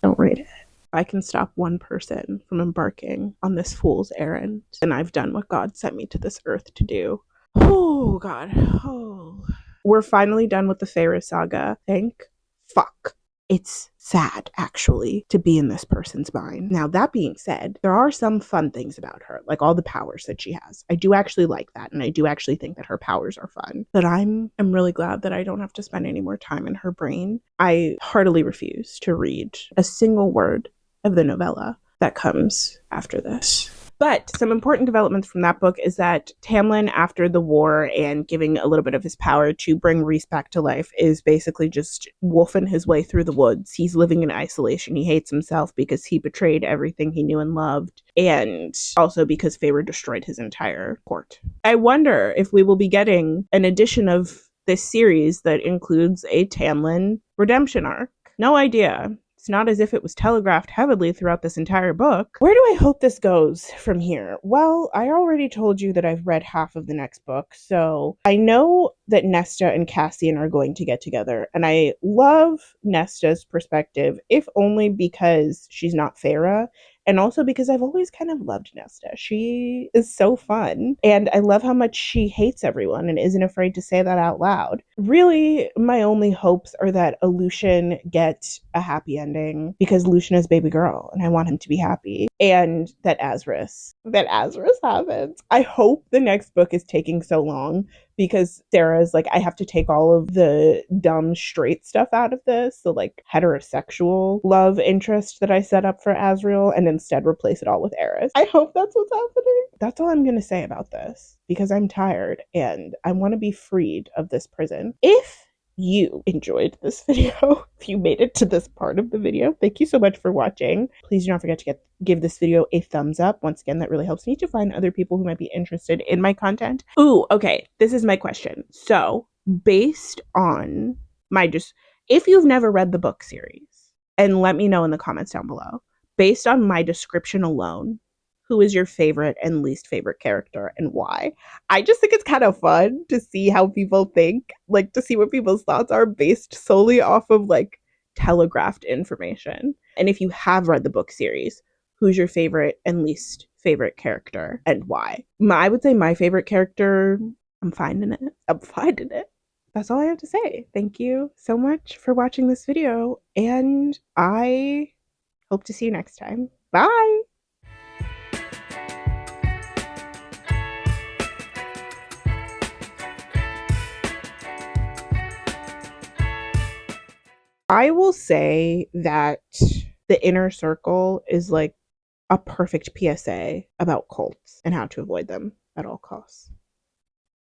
Don't read it. I can stop one person from embarking on this fool's errand, and I've done what God sent me to this earth to do. Oh, God. Oh. We're finally done with the Feyre saga. Thank fuck. It's sad, actually, to be in this person's mind. Now, that being said, there are some fun things about her, like all the powers that she has. I do actually like that, and I do actually think that her powers are fun. But I'm really glad that I don't have to spend any more time in her brain. I heartily refuse to read a single word of the novella that comes after this. But some important developments from that book is that Tamlin, after the war and giving a little bit of his power to bring Rhys back to life, is basically just wolfing his way through the woods. He's living in isolation. He hates himself because he betrayed everything he knew and loved, and also because Feyre destroyed his entire court. I wonder if we will be getting an edition of this series that includes a Tamlin redemption arc. No idea. It's not as if it was telegraphed heavily throughout this entire book. Where do I hope this goes from here? Well, I already told you that I've read half of the next book, so I know that Nesta and Cassian are going to get together, and I love Nesta's perspective, if only because she's not Feyre, and also because I've always kind of loved Nesta. She is so fun, and I love how much she hates everyone and isn't afraid to say that out loud. Really, my only hopes are that a Lucian gets a happy ending, because Lucian is baby girl, and I want him to be happy, and that Azriel happens. I hope the next book is taking so long, because Sarah's like, I have to take all of the dumb straight stuff out of this, the like heterosexual love interest that I set up for Azriel, and instead replace it all with Eris. I hope that's what's happening. That's all I'm going to say about this, because I'm tired and I want to be freed of this prison. If you enjoyed this video, if you made it to this part of the video, thank you so much for watching. Please do not forget to give this video a thumbs up. Once again, that really helps me to find other people who might be interested in my content. Ooh, okay, this is my question. So, based on if you've never read the book series, and let me know in the comments down below, based on my description alone, who is your favorite and least favorite character and why? I just think it's kind of fun to see how people think, like to see what people's thoughts are based solely off of like telegraphed information. And if you have read the book series, who's your favorite and least favorite character and why? I would say my favorite character, I'm finding it. I'm finding it. That's all I have to say. Thank you so much for watching this video, and I hope to see you next time. Bye! I will say that the inner circle is like a perfect PSA about cults and how to avoid them at all costs.